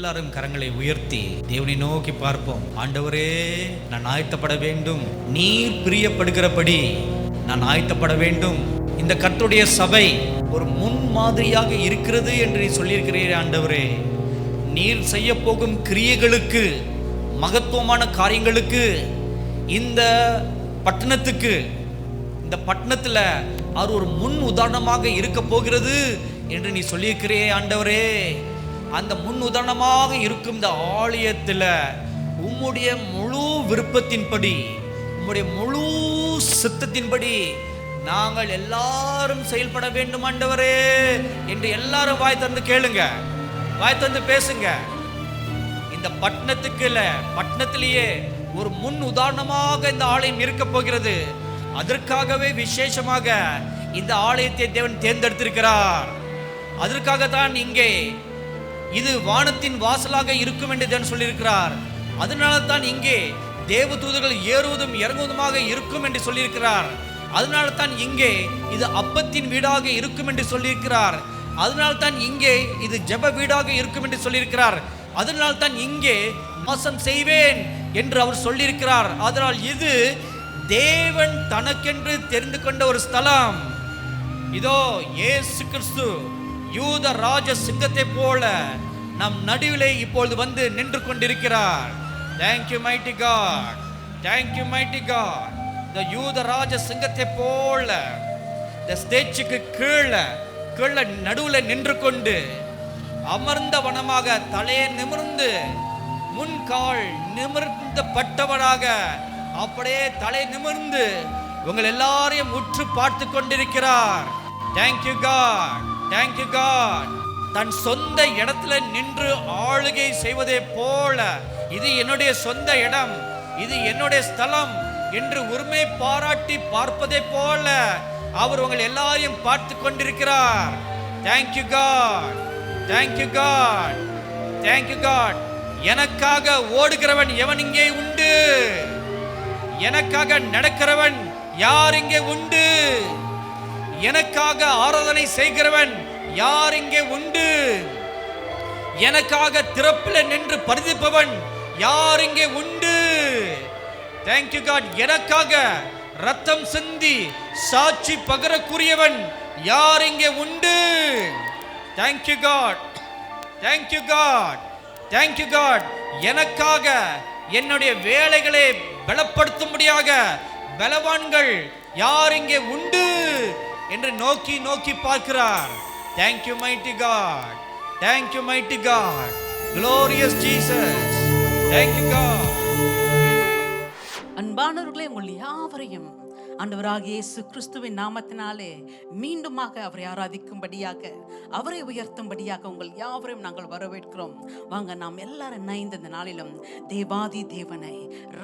எல்லாரும் கரங்களை உயர்த்தி தேவனை நோக்கி பார்ப்போம். ஆண்டவரே, நான் ஆயத்தப்பட வேண்டும். நீர் பிரியப்படுகிறபடி நான் ஆயத்தப்பட வேண்டும். இந்த கர்த்தருடைய சபை ஒரு முன்மாதிரியாக இருக்கிறது என்று நீ சொல்லியிருக்கிறீரே ஆண்டவரே. நீர் செய்ய போகும் கிரியைகளுக்கு, மகத்துவமான காரியங்களுக்கு, இந்த பட்டணத்துக்கு, இந்த பட்டணத்தில் அவர் ஒரு முன் உதாரணமாக இருக்க போகிறது என்று நீ சொல்லியிருக்கிறே ஆண்டவரே. அந்த முன் உதாரணமாக இருக்கும் இந்த ஆலயத்தில் உம்முடைய முழு விருப்பத்தின்படி, உம்முடைய முழு சித்தத்தின்படி நாங்கள் எல்லாரும் செயல்பட வேண்டும் ஆண்டவரே என்று எல்லாரும் வாய் தந்து கேளுங்க, வாய் தந்து பேசுங்க. இந்த பட்டணத்துக்கு இல்ல, பட்டணத்திலேயே ஒரு முன் உதாரணமாக இந்த ஆலயம் இருக்க போகிறது. அதற்காகவே விசேஷமாக இந்த ஆலயத்தை தேவன் தேர்ந்தெடுத்திருக்கிறார். அதற்காகத்தான் இங்கே இது வானத்தின் வாசலாக இருக்கும் என்று தேவன் சொல்லியிருக்கிறார். அதனால தான் இங்கே தேவ தூதர்கள் ஏறுவதும் இறங்குவதுமாக இருக்கும் என்று சொல்லியிருக்கிறார். அதனால தான் இங்கே இது அப்பத்தின் வீடாக இருக்கும் என்று சொல்லியிருக்கிறார். அதனால தான் இங்கே இது ஜெப வீடாக இருக்கும் என்று சொல்லியிருக்கிறார். அதனால தான் இங்கே வாசம் செய்வேன் என்று அவர் சொல்லியிருக்கிறார். அதனால் இது தேவன் தனக்கென்று தெரிந்து கொண்ட ஒரு ஸ்தலம். இதோ இயேசு கிறிஸ்து யூத ராஜ சிங்கத்தை போல நம் நடுவிலே இப்பொழுது வந்து நின்று கொண்டிருக்கிறார். Thank you mighty God, thank you mighty God. இந்த யூத ராஜ சிங்கத்தை போல இந்த ஸ்டேஜுக்கு கீழே நடுவில் நின்று கொண்டு அமர்ந்த வனமாக தலையை நிமிர்ந்து முன்கால் நிமிர்ந்த பட்டவனாக அப்படியே தலை நிமிர்ந்து உங்கள் எல்லாரையும் உற்று பார்த்து கொண்டிருக்கிறார். Thank you God, thank you God. தன் சொந்த இடத்துல நின்று ஆளுகை செய்வதே போல, இது என்னுடைய சொந்த இடம், இது என்னுடைய ஸ்தலம் என்று உரிமை பாராட்டி பார்ப்பதை போல அவர் உங்கள் எல்லாரையும் பார்த்து கொண்டிருக்கிறார். Thank you God, thank you God, thank you God. எனக்காக ஓடுகிறவன் எவன் இங்கே உண்டு? எனக்காக நடக்கிறவன் யார் இங்கே உண்டு? எனக்காக ஆராதனை செய்கிறவன் யார் இங்கே உண்டு? எனக்காக திறப்பில் நின்று பரிதிப்பவன் யார் இங்கே உண்டு? Thank you God. எனக்காக ரத்தம் சிந்தி சாட்சி பகரக்கூடியவன் யார் இங்கே உண்டு? Thank you God, thank you God, thank you God. எனக்காக என்னுடைய வேலைகளை பலப்படுத்தும்படியாக பலவான்கள் யார் இங்கே உண்டு என்று நோக்கி நோக்கி பார்க்கிறார். Thank you mighty God, thank you mighty God, glorious Jesus, thank you God. அன்பானவர்களே, உங்கள் யாவரையும் ஆண்டவராகிய இயேசு கிறிஸ்துவின் நாமத்தினாலே மீண்டுமாக அவரை ஆராதிக்கும்படியாக, அவரை உயர்த்தும்படியாக உங்கள் யாவரையும் நாங்கள் வரவேற்கிறோம். வாங்க, நாம் எல்லாரும் இணைந்த இந்த நாளிலும் தேவாதி தேவனை,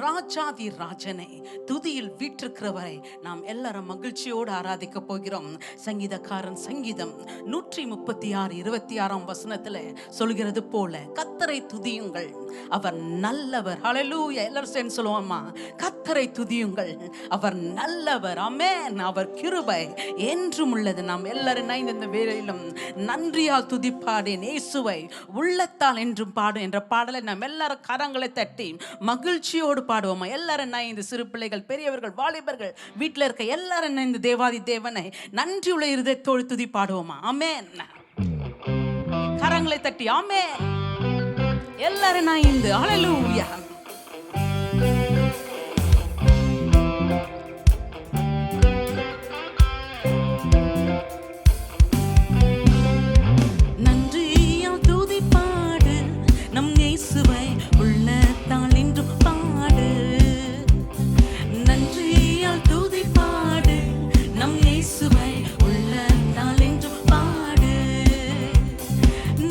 ராஜாதி ராஜனை, துதியில் வீற்றிருக்கிறவரை நாம் எல்லாரும் மகிழ்ச்சியோடு ஆராதிக்க போகிறோம். சங்கீதக்காரன் சங்கீதம் 136:26 வசனத்துல சொல்கிறது போல, கர்த்தரை துதியுங்கள், அவர் நல்லவர். ஹல்லேலூயா. எல்லாரும் சேர்ந்து சொல்லுவோமா? கர்த்தரை துதியுங்கள், அவர் நல்லவர். ஆமென். அவர் கிருபை என்றும் உள்ளது. நாம் எல்லாரும் இந்த வேளையிலும் நன்றியால் துதிப்பாடேன் இயேசுவை உள்ளத்தால் என்றும் பாடும் என்ற பாடலை நாம் எல்லாரும் கரங்களை தட்டி மகிழ்ச்சியோடு பாடுவோமா? எல்லாரும் இந்த சிறு பிள்ளைகள், பெரியவர்கள், வாலிபர்கள், வீட்டில் இருக்க எல்லாரும் இந்த தேவாதி தேவனை நன்றியுள்ள இருதயத்தோடு துதி பாடுவோமா? ஆமென். கரங்களை தட்டி ஆமென். எல்லாரும் இந்த ஹல்லேலூயா.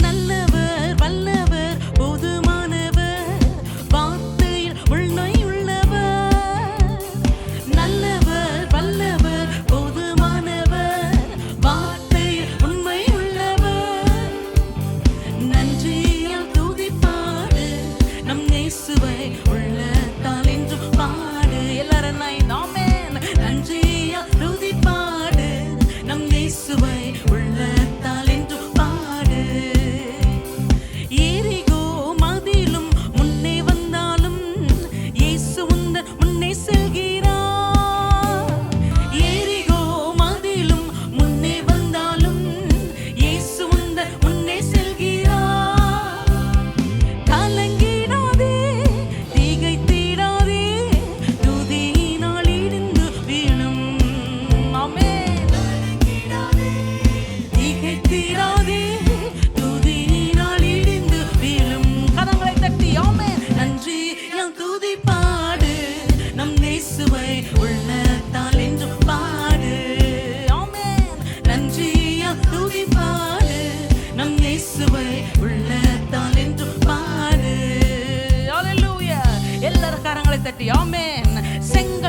நல்லவர் வல்லவர் போதுமானவர்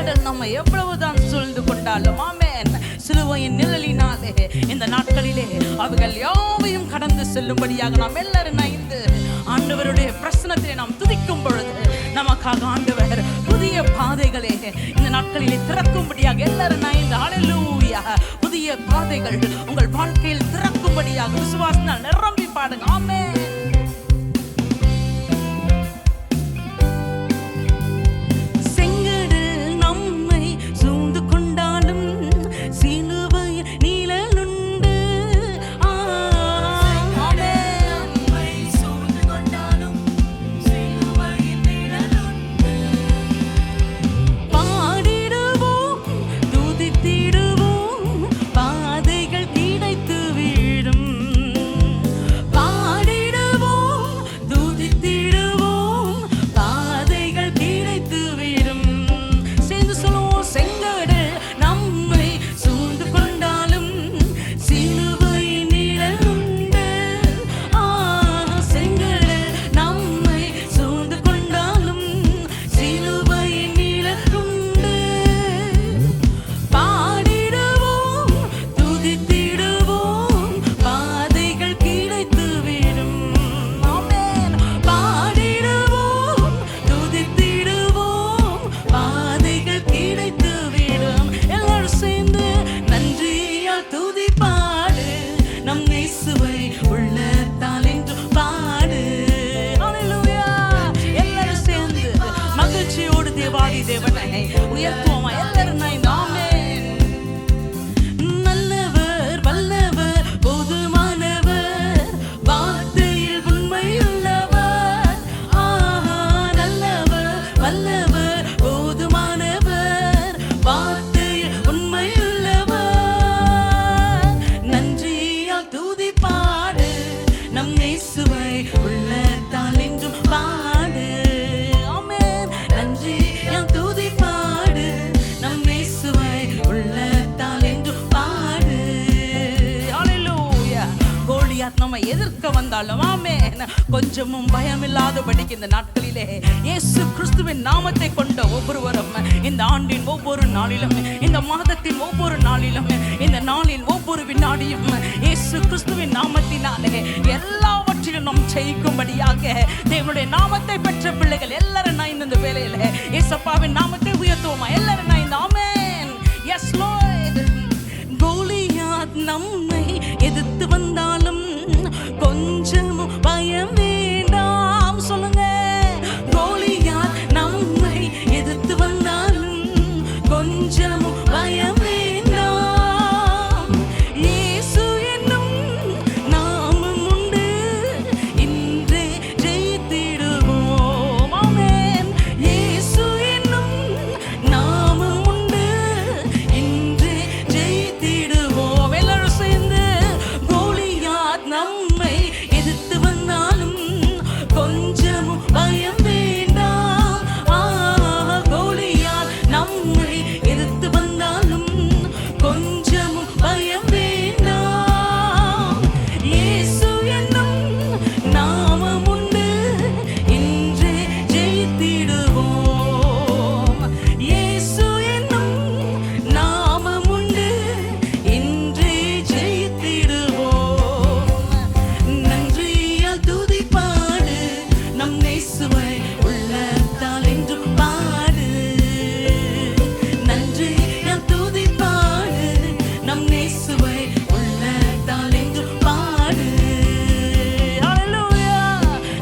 செங்கடல் நம்ம எவ்வளவுதான் சூழ்ந்து கொண்டாலும் ஆமென், சிலுவையின் நிழலினாலே இந்த நாட்களிலே அவைகள் யாவையும் கடந்து செல்லும்படியாக நாம் எல்லாரும் நைந்து ஆண்டவருடைய பிரசனத்திலே நாம் துதிக்கும் பொழுது நமக்காக ஆண்டவர் புதிய பாதைகளே இந்த நாட்களிலே திறக்கும்படியாக எல்லாரும் நைந்து ஹல்லேலூயா, புதிய பாதைகள் உங்கள் வாழ்க்கையில் திறக்கும்படியாக விசுவாசத்தால் நிரம்பி பாடுங்க. ஆமென். நம்ம எதிர்க்க வந்தாலும் ஆமென், கொஞ்சமும் பயமில்லாதபடிக்கு இந்த நாட்களிலே இயேசு கிறிஸ்துவின் நாமத்தை கொண்ட ஒவ்வொருவரும் இந்த ஆண்டின் ஒவ்வொரு நாளிலும், இந்த மாதத்தின் ஒவ்வொரு நாளிலும், இந்த நாளின் ஒவ்வொரு வினாடியும் இயேசு கிறிஸ்துவின் நாமத்தினாலே எல்லாவற்றிலும் நாம் ஜெயிக்கும்படியாக தேவனுடைய நாமத்தை பெற்ற பிள்ளைகள் எல்லாரும் நான் இந்த வேளையில இயேசப்பாவின் நாமத்தை உயர்த்துவோமா? எல்லாரும் நான் இந்த ஆமென். Yes Lord. கோலியாத் நம்மை எதிர்த்து வந்தாலும் கொஞ்சம் பயம் வேண்டாம். சொல்லுங்க. கோலியாத் நம்மை எதிர்த்து வந்தாலும் கொஞ்சம் பயம் வேண்டாம். இயேசு என்னும் நாமம் உண்டு, இன்றே ஜெயித்திடுவோம். ஆமென். இயேசு என்னும் நாமம் உண்டு, இன்றே ஜெயித்திடுவோம். எல்லாரும் சேர்ந்து கோலியாத் நம்மை எதிர்த்து வந்தாலும் கொஞ்சம் பயம் வேண்டாம். கோலியாத் நம்மை எதிர்த்து வந்தாலும் கொஞ்சம் பயம் வேண்டாம். இயேசு என்னும் நாமம் உண்டு, இன்றே ஜெயித்திடுவோம். இயேசு என்னும் நாமம் உண்டு, இன்றே ஜெயித்திடுவோம். நன்றியால் துதிப்பாடு, நம் இயேசுவை உள்ளத்தால் என்றும் பாடு. நன்றியால் துதிப்பாடு, நம் இயேசுவை உள்ளத்தால் என்றும் பாடு. ஹல்லேலூயா.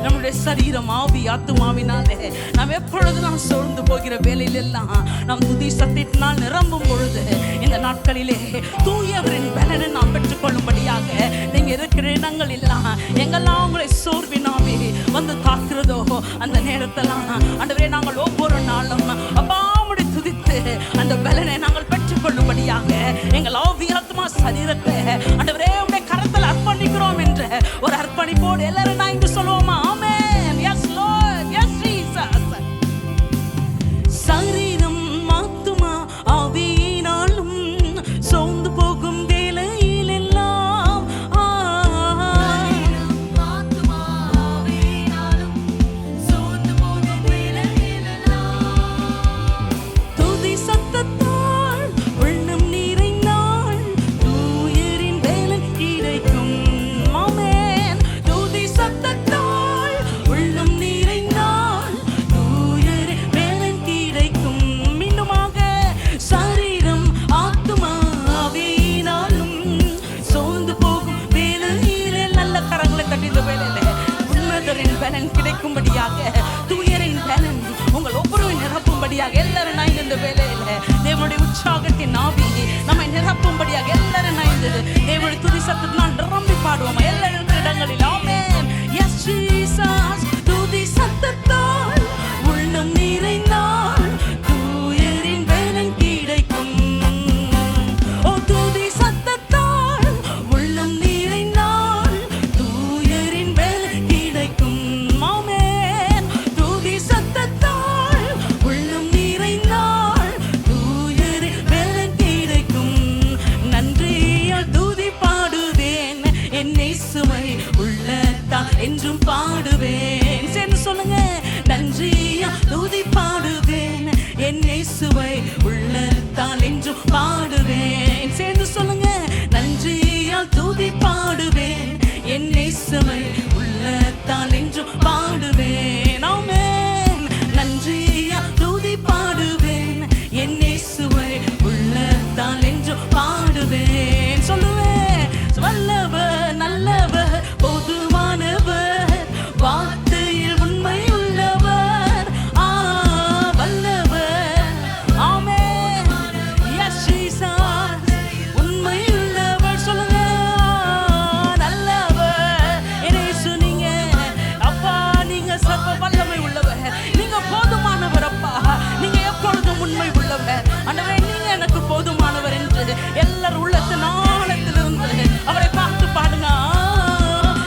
நம்முடைய சரீரம், ஆவி, ஆத்துமாவினாலே நாம் எப்பொழுது நாம் சோர்ந்து போகிற வேளையில் எல்லாம் நாம் துதி சத்தியத்தினால் நிரம்பும் பொழுது இந்த நாட்களிலே தூயவரின் பலனை நாம் பெற்றுக்கொள்ளும்படியாக நீங்க இருக்கிற இடங்கள் எல்லாம் எங்கெல்லாம் உங்களை சோர்வினாவே வந்து தாக்குறதோ அந்த நேரத்தெல்லாம் ஆண்டவரே நாங்கள் ஒவ்வொரு நாளும் அப்பாவுடைய துதித்து அந்த பலனை நாங்கள் பெற்றுக்கொள்ளும்படியாக எங்கள் ஆவி, ஆத்துமா, சரீரத்தை ஆண்டவரே உடைய கரத்தில் அர்ப்பணிக்கிறோம் என்ற ஒரு அர்ப்பணிப்போடு எல்லாரும் நான் இங்கு சொல்லுவோமா? ஆமென். Yes Lord. Yes Jesus. சரீரம், ஆத்துமா, ஆவியினாலும் சோர்ந்து போகும் வேளையில் எல்லாம் துதிக்கும்படியாக தூயரின் பலன் உங்கள் ஒவ்வொருவரும் நிரப்பும்படியாக எல்லாரும் நான் இந்த வேலையில தேவனுடைய உற்சாகத்தின் ஆவி நம்மை நிரப்பும்படியாக எல்லாரும் நான் இந்த தேவனுடைய துதி சத்தத்தினால் நிரம்பி பாடுவோம் எல்லா இடங்களில். ஆமென். Yes Jesus. துதி சத்தத்தால் உள்ளம் நிறைந்தால் தூயரின் பலன் கிடைக்கும். ஓ துதி சத்தத்தால் உள்ளம் நிறைந்தால் தூயரின் பலன் கிடைக்கும். ஆமென். துதி சத்தத்தால் உள்ளம் நிறைந்தால் தூயரின் பலன் கிடைக்கும். நன்றியால் துதி பாடுவேன் என் இயேசுவை உள்ளத்தால் என்றும் பாடுவேன். சேர்ந்து சொல்லுங்க. நன்றியால் துதி பாடுவேன் என் இயேசுவை உள்ளத்தால் என்றும் பாடுவேன். சேர்ந்து சொல்லுங்க. நன்றியால் துதி பாடுவேன் என் இயேசுவை உள்ளத்தால் என்றும் பாடுவேன். ஆமென். நன்றியால் துதி பாடுவேன் என் இயேசுவை உள்ளத்தால் என்றும் பாடுவேன். சொல்லுவேன். வல்லவர் நல்லவர் போதுமானவர் வார்த்தையில் உண்மை உள்ளவர். வல்லவர். ஆமென். Yes Jesus. உண்மை உள்ளவர். சொல்லுங்க. நல்லவர். இயேசு நீங்க அப்பா நீங்க சர்வ வல்லமை உள்ளவர். நீங்க போதுமானவர் அப்பா. நீங்க எப்பொழுதும் உண்மை உள்ளவர். ஆண்டவரே நீங்க எனக்கு போதுமானவர் என்று எல்லார் உள்ளத்தின் ஆழத்திலிருந்து அவரை பார்த்து பாடுங்க.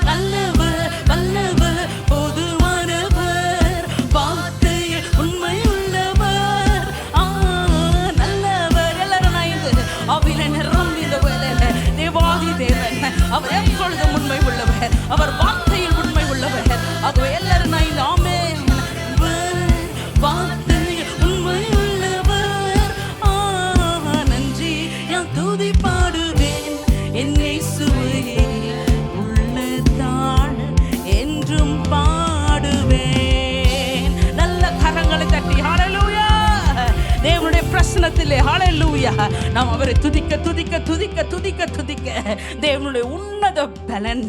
நல்லவர் வல்லவர் போதுமானவர் வார்த்தையில் உண்மை உள்ளவர். நல்லவர். எல்லாரும் நான் இந்த அவில நிரம்பி இந்த வேலையில தேவாதி தேவன் அவர் எப்பொழுதும் உண்மை உள்ளவர். அவர் வார்த்தையில் உண்மை உள்ளவர். ஆகவே எல்லாரும் நான் இந்த ஆமென் வார்த்தையில் உண்மை உள்ளவர். நன்றி நான் துதி பாடுவேன் என் இயேசுவை உள்ளத்தால் என்றும் பாடுவேன். நல்ல கரங்களை தட்டி ஹalleluya. தேவனுடைய பிரசன்னத்திலே ஹalleluya நாம் அவரை துதிக்க துதிக்க துதிக்க துதிக்க துதிக்க தேவனுடைய உன்னத பலன்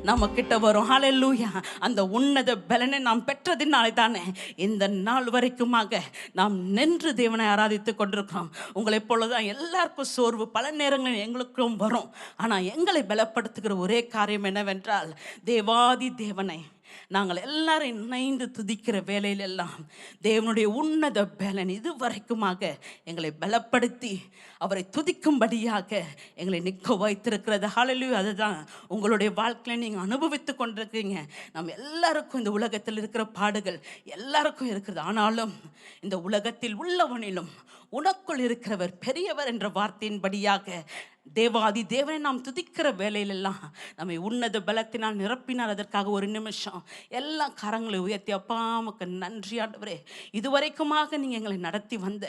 நம்ம கிட்ட வரும். ஹalleluya. அந்த உன்னத பலனை நாம் பெற்றதினாலே தானே இந்த நாள் வரைக்குமாக நாம் நின்று தேவனை ஆராதித்துக் கொண்டிருக்கிறோம். உங்களை போலதான் எல்லாருக்கும் சோர்வு பல நேரங்களில் எங்களுக்கும் வரும். ஆனால் எங்களை பலப்படுத்துகிற ஒரே காரியம் என்னவென்றால் தேவாதி தேவனை நாங்கள் எல்லாரும் இணைந்து துதிக்கிற வேலையிலெல்லாம் தேவனுடைய உன்னத பலன் இதுவரைக்குமாக எங்களை பலப்படுத்தி அவரை துதிக்கும்படியாக எங்களை நிற்க வைத்திருக்கிறது. ஹalleluya. அதுதான் உங்களுடைய வாழ்க்கையில் நீங்கள் அனுபவித்து கொண்டிருக்கீங்க. நம்ம எல்லாருக்கும் இந்த உலகத்தில் இருக்கிற பாடுகள் எல்லாருக்கும் இருக்கிறது. ஆனாலும் இந்த உலகத்தில் உள்ளவனிலும் உனக்குள் இருக்கிறவர் பெரியவர் என்ற வார்த்தையின்படியாக தேவாதி தேவனை நாம் துதிக்கிற வேலையிலெல்லாம் நம்மை உன்னத பலத்தினால் நிரப்பினார். அதற்காக ஒரு நிமிஷம் எல்லா கரங்களை உயர்த்தி அப்பா உமக்கு நன்றி ஆண்டவரே. இதுவரைக்குமாக நீங்கள் எங்களை நடத்தி வந்த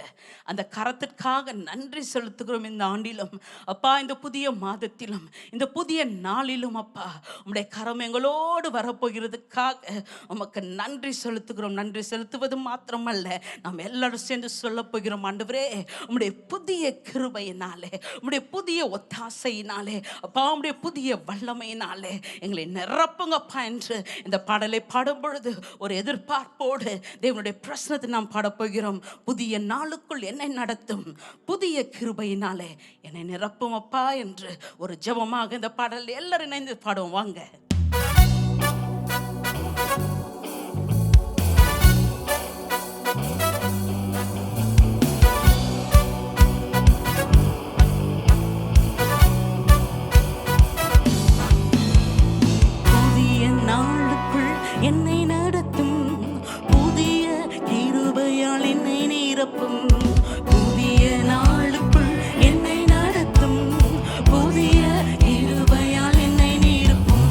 அந்த கரத்திற்காக நன்றி செலுத்துகிறோம். இந்த ஆண்டிலும் அப்பா இந்த புதிய மாதத்திலும் இந்த புதிய நாளிலும் அப்பா உம்முடைய கரம் எங்களோடு வரப்போகிறதுக்காக உமக்கு நன்றி செலுத்துகிறோம். நன்றி செலுத்துவது மாத்திரமல்ல நாம் எல்லாரும் சேர்ந்து சொல்ல போகிறோம். ஆண்டவரே உம்முடைய புதிய கிருபையினாலே உம்முடைய புதிய ஒத்தாசையினாலே அப்பா உம்முடைய புதிய வல்லமையினாலே எங்களை நிரப்புங்கப்பா என்று இந்த பாடலை பாடும் பொழுது ஒரு எதிர்பார்ப்போடு தேவனுடைய பிரசனத்தை நாம் பாடப்போகிறோம். புதிய நாளுக்குள் என்னை நடத்தும் புதிய கிருபையினாலே என்னை நிரப்பும் அப்பா என்று ஒரு ஜெபமாக இந்த பாடல் எல்லாரும் இணைந்து பாடுவோம். வாங்க. என்னை நடத்தும் புதிய கிருபையால் என்னை நிரப்பும். புதிய நாளுக்குள் என்னை நடத்தும் புதிய கிருபையால் என்னை நிரப்பும்.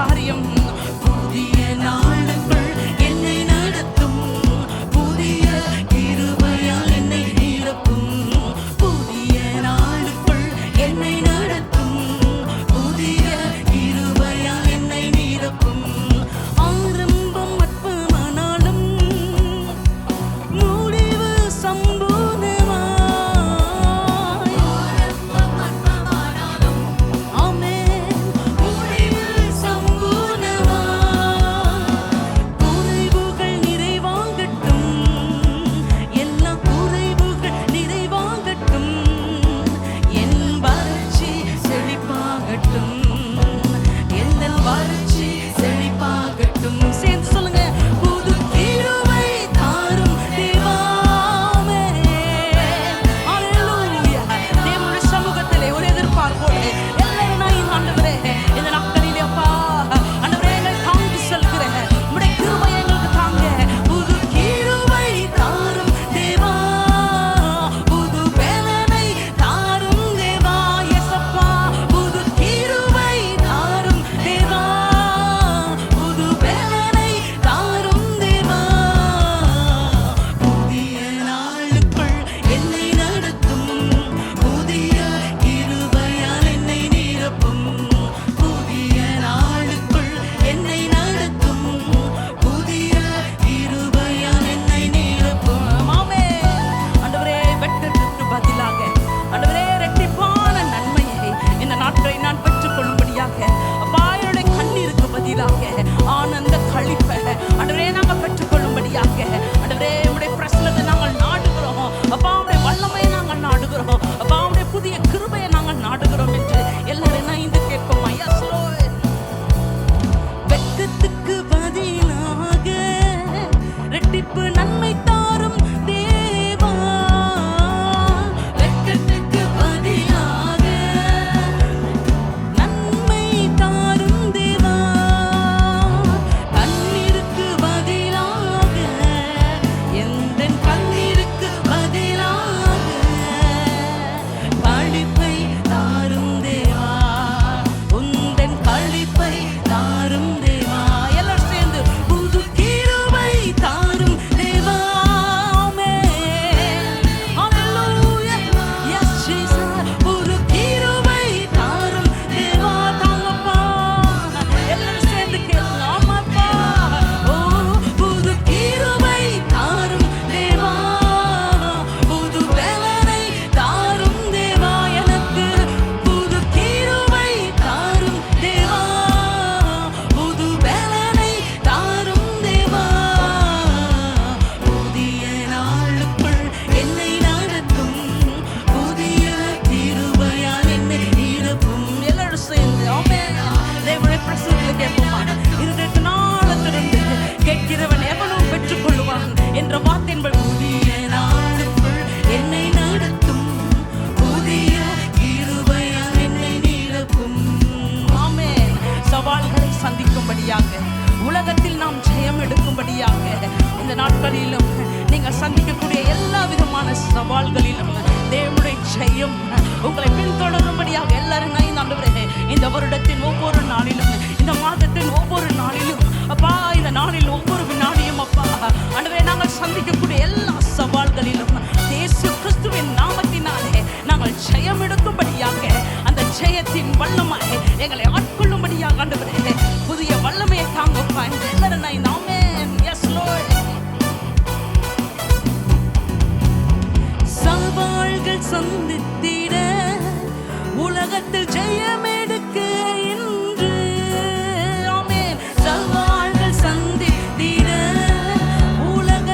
காரியம். புதிய நாளுக்குள் என்னை நடத்தும், புதிய கிருபையால் என்னை நிரப்பும். புதிய நாளுக்குள் என்னை நடத்தும், புதிய கிருபையால் என்னை நிரப்பும். ஆரம்பம் அற்பமானாலும் முடிவு சம்பூர்ணமாய். ஆமென். முடிவு சம்பூர்ணமாய். குறைவுகள் நிறைவாகட்டும், எல்லா குறைவுகள் நிறைவாகட்டும். என் வறட்சி செழிப்பாகட்டும், எந்த வறட்சி செழிப்பாகட்டும். சேர்ந்து சொல்லுங்க. புது கிருபை தாரும் தேவாமே. ஹalleluya. தேவனுடைய சமூகத்திலே ஒரு எதிர்பார்ப்போடு எல்லாரும் நான் ஆண்டவரே இந்த நாட்களிலே அப்பா ஆண்டவரே எங்களை தாங்கி செல்கிறேன். உம்முடைய கிருபை எங்களுக்கு தாங்க. புது கிருபை தாரும் தேவா, புது பலனை தாரும் தேவா. இயேசப்பா புது கிருபை தாரும் தேவா, புது பலனை தாரும் தேவா. புதிய நாளுக்குள் என்னை நடத்தும், புதிய கிருபையால் என்னை நிரப்பும். புதிய நாளுக்குள் என்னை நடத்தும், புதிய கிருபையால் என்னை நிரப்பும். ஆமென். ஆண்டவரே வெட்கத்திற்கு பதிலாக ஆண்டவரே இரட்டிப்பான நன்மையை இந்த நாட்களை நான் பெற்றுக்கொள்ளும்படியாக அப்பா என்னுடைய கண்ணீருக்கு பதிலாக ஆனந்த களிப்பை ஆண்டவரே நாங்கள் பெற்றுக்கொள்ளும்படியாக ஆண்டவரே உம்முடைய பிரசன்னத்தை நாங்கள் நாடுகிறோம். அப்பா உம்முடைய வல்லமையை நாங்கள் நாடுகிறோம். அப்பா உம்முடைய புதிய கிருபையை நாங்கள் நாடுகிறோம் என்று எல்லாரும் இணைந்து கேட்போமா? Yes Lord. வெட்கத்துக்கு பதிலாக இரட்டிப்பு நன்மை தாரும் தேவா. வெட்கத்துக்கு பதிலாக நன்மை தாரும் தேவா. கண்ணீருக்கு பதிலாக எந்தன் கண்ணீருக்கு பதிலாக களிப்பை தாரும் தேவா. உந்தன் களிப்பை தாரும் தேவா. எல்லாரும் சேர்ந்து புது கிருபை தாரும் தேவா. ஆமென். ஹalleluya. Yes Jesus. புது கிருபை தாரும் தேவா. தாங்கப்பா. எல்லாரும் சேர்ந்து கேளுங்க. ஆமாப்பா. ஓ புது கிருபை தாரும் தேவா, புது பலனை தாரும் தேவா. எனக்கு புது கிருபை தாரும் தேவா, புது பலனை தாரும் தேவா. புதிய நாளுக்குள் என்னை நடத்தும், புதிய கிருபையால் என்னை நிரப்பும். எல்லாரும் சேர்ந்து ஆமென். தேவனுடைய பிரசன்னத்தில் கேட்போமா? இருதயத்து நாளத்திலிருந்து கேட்கிறவன் எவனும் பெற்றுக்கொள்ளுவான் என்ற வார்த்தையின்படி புதிய நாளுக்குள் என்னை நடத்தும், புதிய கிருபையால் என்னை நிரப்பும். ஆமென். சவால்களை சந்திக்கும்படியாக, உலகத்தில் நாம் ஜெயம் எடுக்கும்படியாக இந்த நாட்களிலும் நீங்கள் சந்திக்கக்கூடிய எல்லா விதமான சவால்களிலும் தேவனுடைய ஜெயம் உங்களை பின்தொடரும்படியாக எல்லாரும் நான் ஆண்டவரே இந்த வருடத்தின் ஒவ்வொரு நாளிலும், இந்த மாதத்தின் ஒவ்வொரு நாளிலும் அப்பா, இந்த நாளில் ஒவ்வொரு வினாடியும் அப்பா ஆண்டவரே நாங்கள் சந்திக்கக்கூடிய எல்லா சவால்களிலும் இயேசு கிறிஸ்துவின் நாமத்தினாலே நாங்கள் ஜெயம் எடுக்கும்படியாக அந்த ஜெயத்தின் வல்லமாய் எங்களை ஆட்கொள்ளும்படியாக ஆண்டவரே புதிய வல்லமையை தாங்கப்பா என்று எல்லாரும் நான் ஆமென். Yes Lord. சவால்கள் சந்தித்திட உலகத்தில் ஜெயம் எடுக்க இன்று. ஆமென். சவால்கள் சந்தித்திட உலக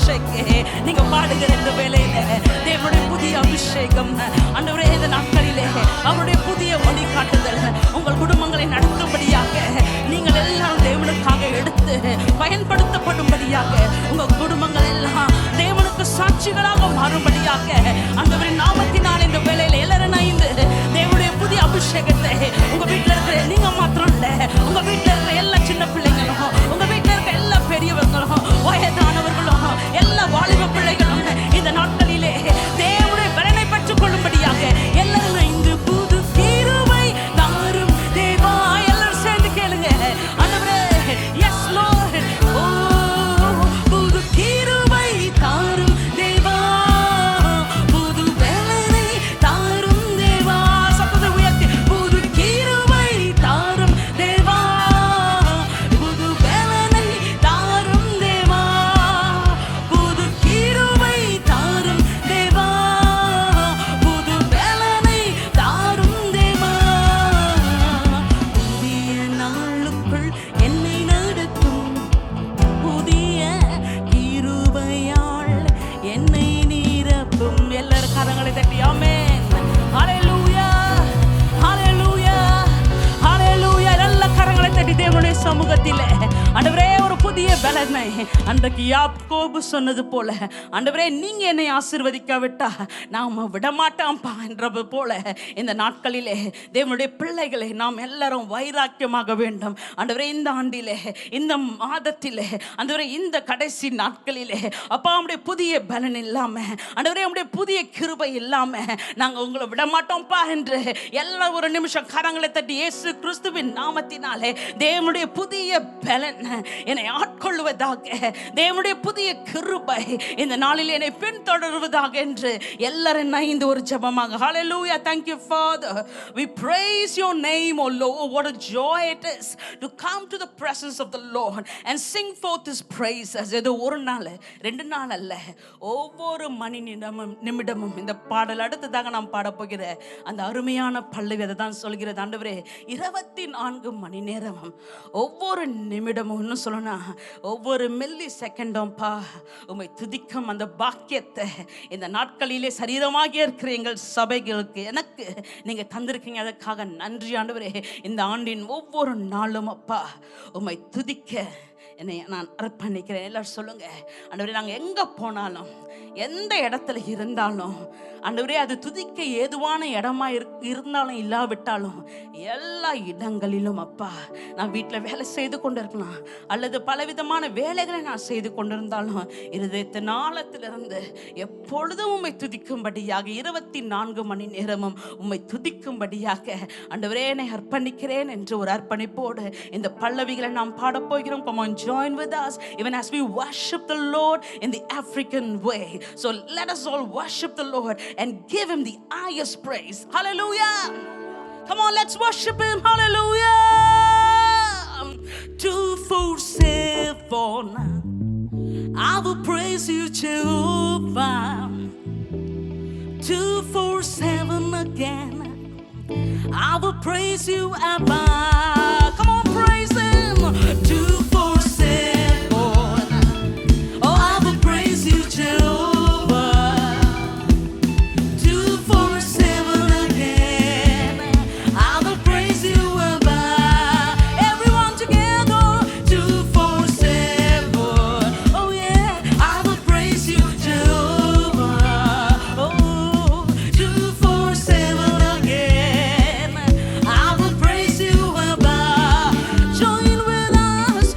அபிஷேகே நீங்க பாடுகிற இந்த வேளையில தேவனுடைய புதிய அபிஷேகம் ஆண்டவரே இந்த நாட்களிலே அவருடைய புதிய வழிகாட்டுதல் உங்கள் குடும்பங்களை நடத்தும்படியாக நீங்கள் எல்லாம் தேவனுக்காக எடுத்து பயன்படுத்தப்படும்படியாக உங்கள் குடும்பங்கள் எல்லாம் தேவனுக்கு சாட்சிகளாக மாறும்படியாக ஆண்டவரின் நாமத்தினால் இந்த வேளையில எல்லாரும் இணைந்து தேவனுடைய புதிய அபிஷேகத்தை உங்க வீட்டுல இருக்கிற நீங்க மாத்திரம் இல்ல, உங்க வீட்டுல இருக்கிற எல்லா சின்ன பிள்ளைங்களும், உங்க வீட்டுல இருக்கிற எல்லா பெரியவர்களும், வயதானவர்களும், எல்லா வாலிப பிள்ளைகளும் இந்த நாட்களிலே தேவனுடைய பலனை பெற்றுக் கொள்ளும்படியாக எல்லாரும் இன்று புது கிருபை தாரும் தேவா. எல்லாரும் சேர்ந்து கேளுங்க. ஆண்டவரே, yes Lord, ஓ புது கிருபை தாரும் தேவா, புது பலனை தாரும் தேவா. சத்தத்தை உயர்த்தி புது கிருபை தாரும் தேவா, புது பலனை தாரும் தேவா, புது கிருபை தாரும் தேவா, புது பலனை தாரும் தேவா. புதிய நாளுக்குள் என்னை நடத்தும் புதிய கிருபையால் என்னை நிரப்பும். எல்லாரும் கரங்களை தட்டி ஆமென். ஹalleluya, ஹalleluya, ஹalleluya. எல்லா கரங்களை தட்டி தேவனுடைய சமூகத்திலே ஆண்டவரே ஒரு புதிய பலனை அன்றைக்கு யாக்கோபு சொன்னது போல ஆண்டவரே நீங்க என்னை ஆசீர்வதிக்காவிட்டா நாம விடமாட்டோம்ப்பா என்றது போல இந்த நாட்களிலே தேவனுடைய பிள்ளைகளை நாம் எல்லாரும் வைராக்கியமாக வேண்டும். ஆண்டவரே இந்த ஆண்டிலே, இந்த மாதத்திலே, ஆண்டவரே இந்த கடைசி நாட்களிலே அப்பா உம்முடைய புதிய பலன் இல்லாம, ஆண்டவரே உம்முடைய புதிய கிருபை இல்லாம நாங்க உங்களை விடமாட்டோம்ப்பா என்று எல்லா ஒரு நிமிஷம் கரங்களை தட்டி இயேசு கிறிஸ்துவின் நாமத்தினாலே தேவனுடைய புதிய பலன் என்னை ஆட்கொள்வதாக, தேவனுடைய புதிய கிருபை இந்த நாளில் என்னை பின்தொடர்வதாக என்று எல்லாரும் இணைந்து ஒரு ஜெபமாக. Hallelujah. Thank you, Father. We praise your name, O Lord. What a joy it is to come to the presence of the Lord and sing forth his praises. இது ஒரு நாள் ரெண்டு நாள் அல்ல, ஒவ்வொரு மணி நிமிடமும் இந்த பாடல் அடுத்ததாக நாம் பாடப்போகிற அந்த அருமையான பல்லவி அதை தான் சொல்கிறது. ஆண்டவரே 24 மணி நேரமும் ஒவ்வொரு நிமிடமும் இன்னும் சொல்லணும்னா ஒவ்வொரு மில்லி செகண்டும் பா உம்மை துதிக்கும் அந்த பாக்கியத்தை இந்த நாட்களிலே சரீரமாக இருக்கிற எங்கள் சபைகளுக்கு எனக்கு நீங்க தந்திருக்கீங்க. அதற்காக நன்றி ஆண்டவரே. இந்த ஆண்டின் ஒவ்வொரு நாளும் அப்பா உம்மை துதிக்க என்னை நான் அர்ப்பணிக்கிறேன். எல்லாரும் சொல்லுங்க. ஆண்டவரே நாங்கள் எங்க போனாலும் எந்த இடத்துல இருந்தாலும் ஆண்டவரே அது துதிக்க ஏதுவான இடமா இருந்தாலும் இல்லாவிட்டாலும் எல்லா இடங்களிலும் அப்பா நான் வீட்டில் வேலை செய்து கொண்டு இருக்கலாம் அல்லது பலவிதமான வேலைகளை நான் செய்து கொண்டிருந்தாலும் இருதயத்தின் ஆழத்திலிருந்து எப்பொழுதும் உம்மை துதிக்கும்படியாக 24 மணி நேரமும் உம்மை துதிக்கும்படியாக ஆண்டவரே என்னை அர்ப்பணிக்கிறேன் என்று ஒரு அர்ப்பணிப்போடு இந்த பல்லவிகளை நாம் பாடப்போகிறோம். Come on, join with us even as we worship the Lord in the African way. So let us all worship the Lord and give him the highest praise. Hallelujah. Come on, let's worship him. Hallelujah. 247 I will praise you, Jehovah. 247 again I will praise you, Abba. Come on, praise him. 247 oh I will praise you, Jehovah. 247 again I will praise you, Abba. Everyone together. 247 oh yeah I will praise you, Jehovah. Oh 247 again I will praise you, Abba. Join with us.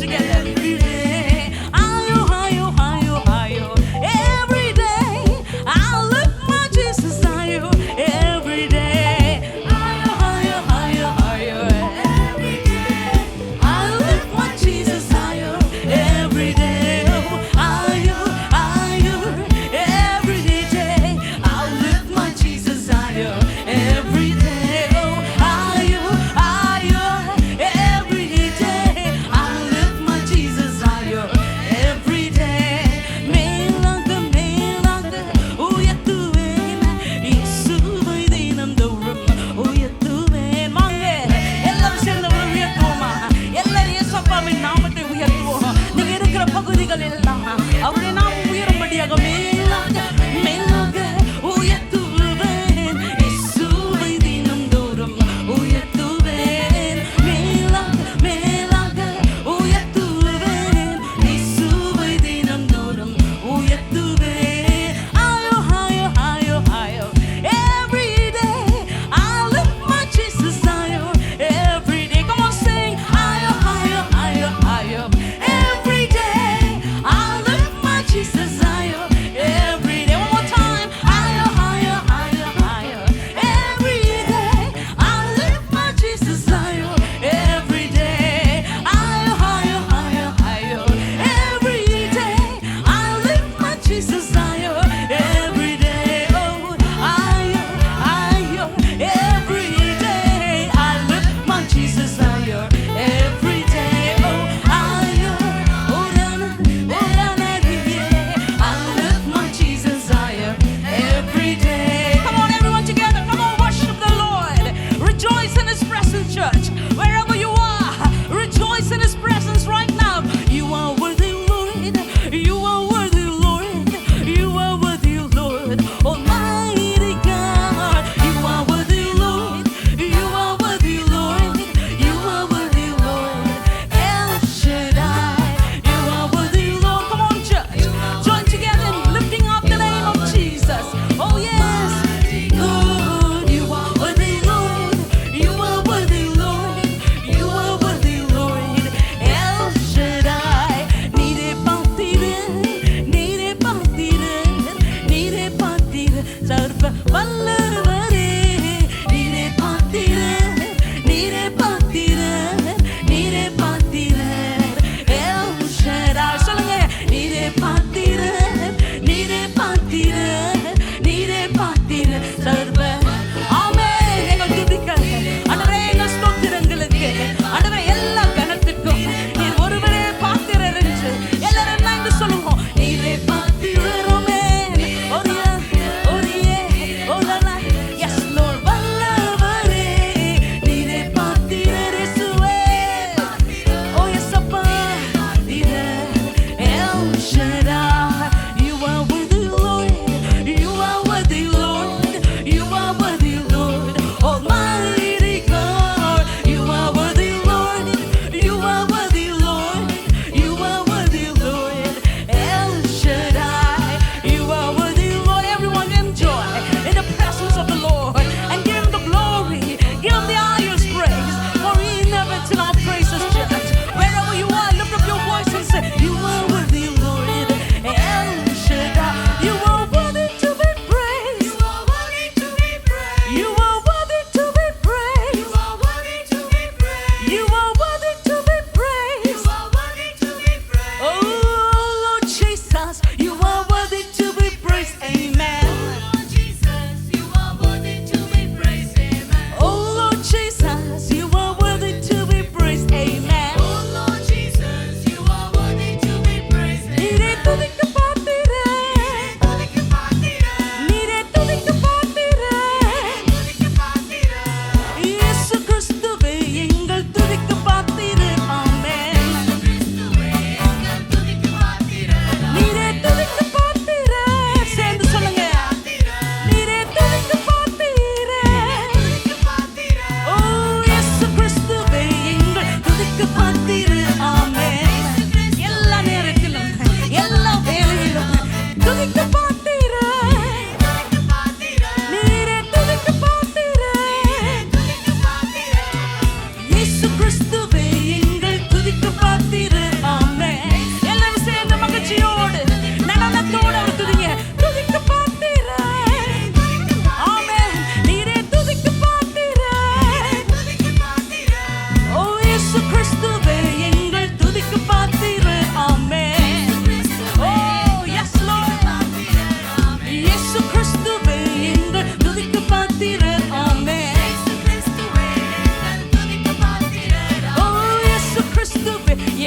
together. Every day, higher, higher, higher, higher. Every day, I lift my Jesus higher. Every day, higher, higher, higher, higher. Every day, I lift my Jesus higher. Every day, higher, higher. Every day, I lift my Jesus higher. Every day, higher, higher. Every day, I lift my Jesus higher.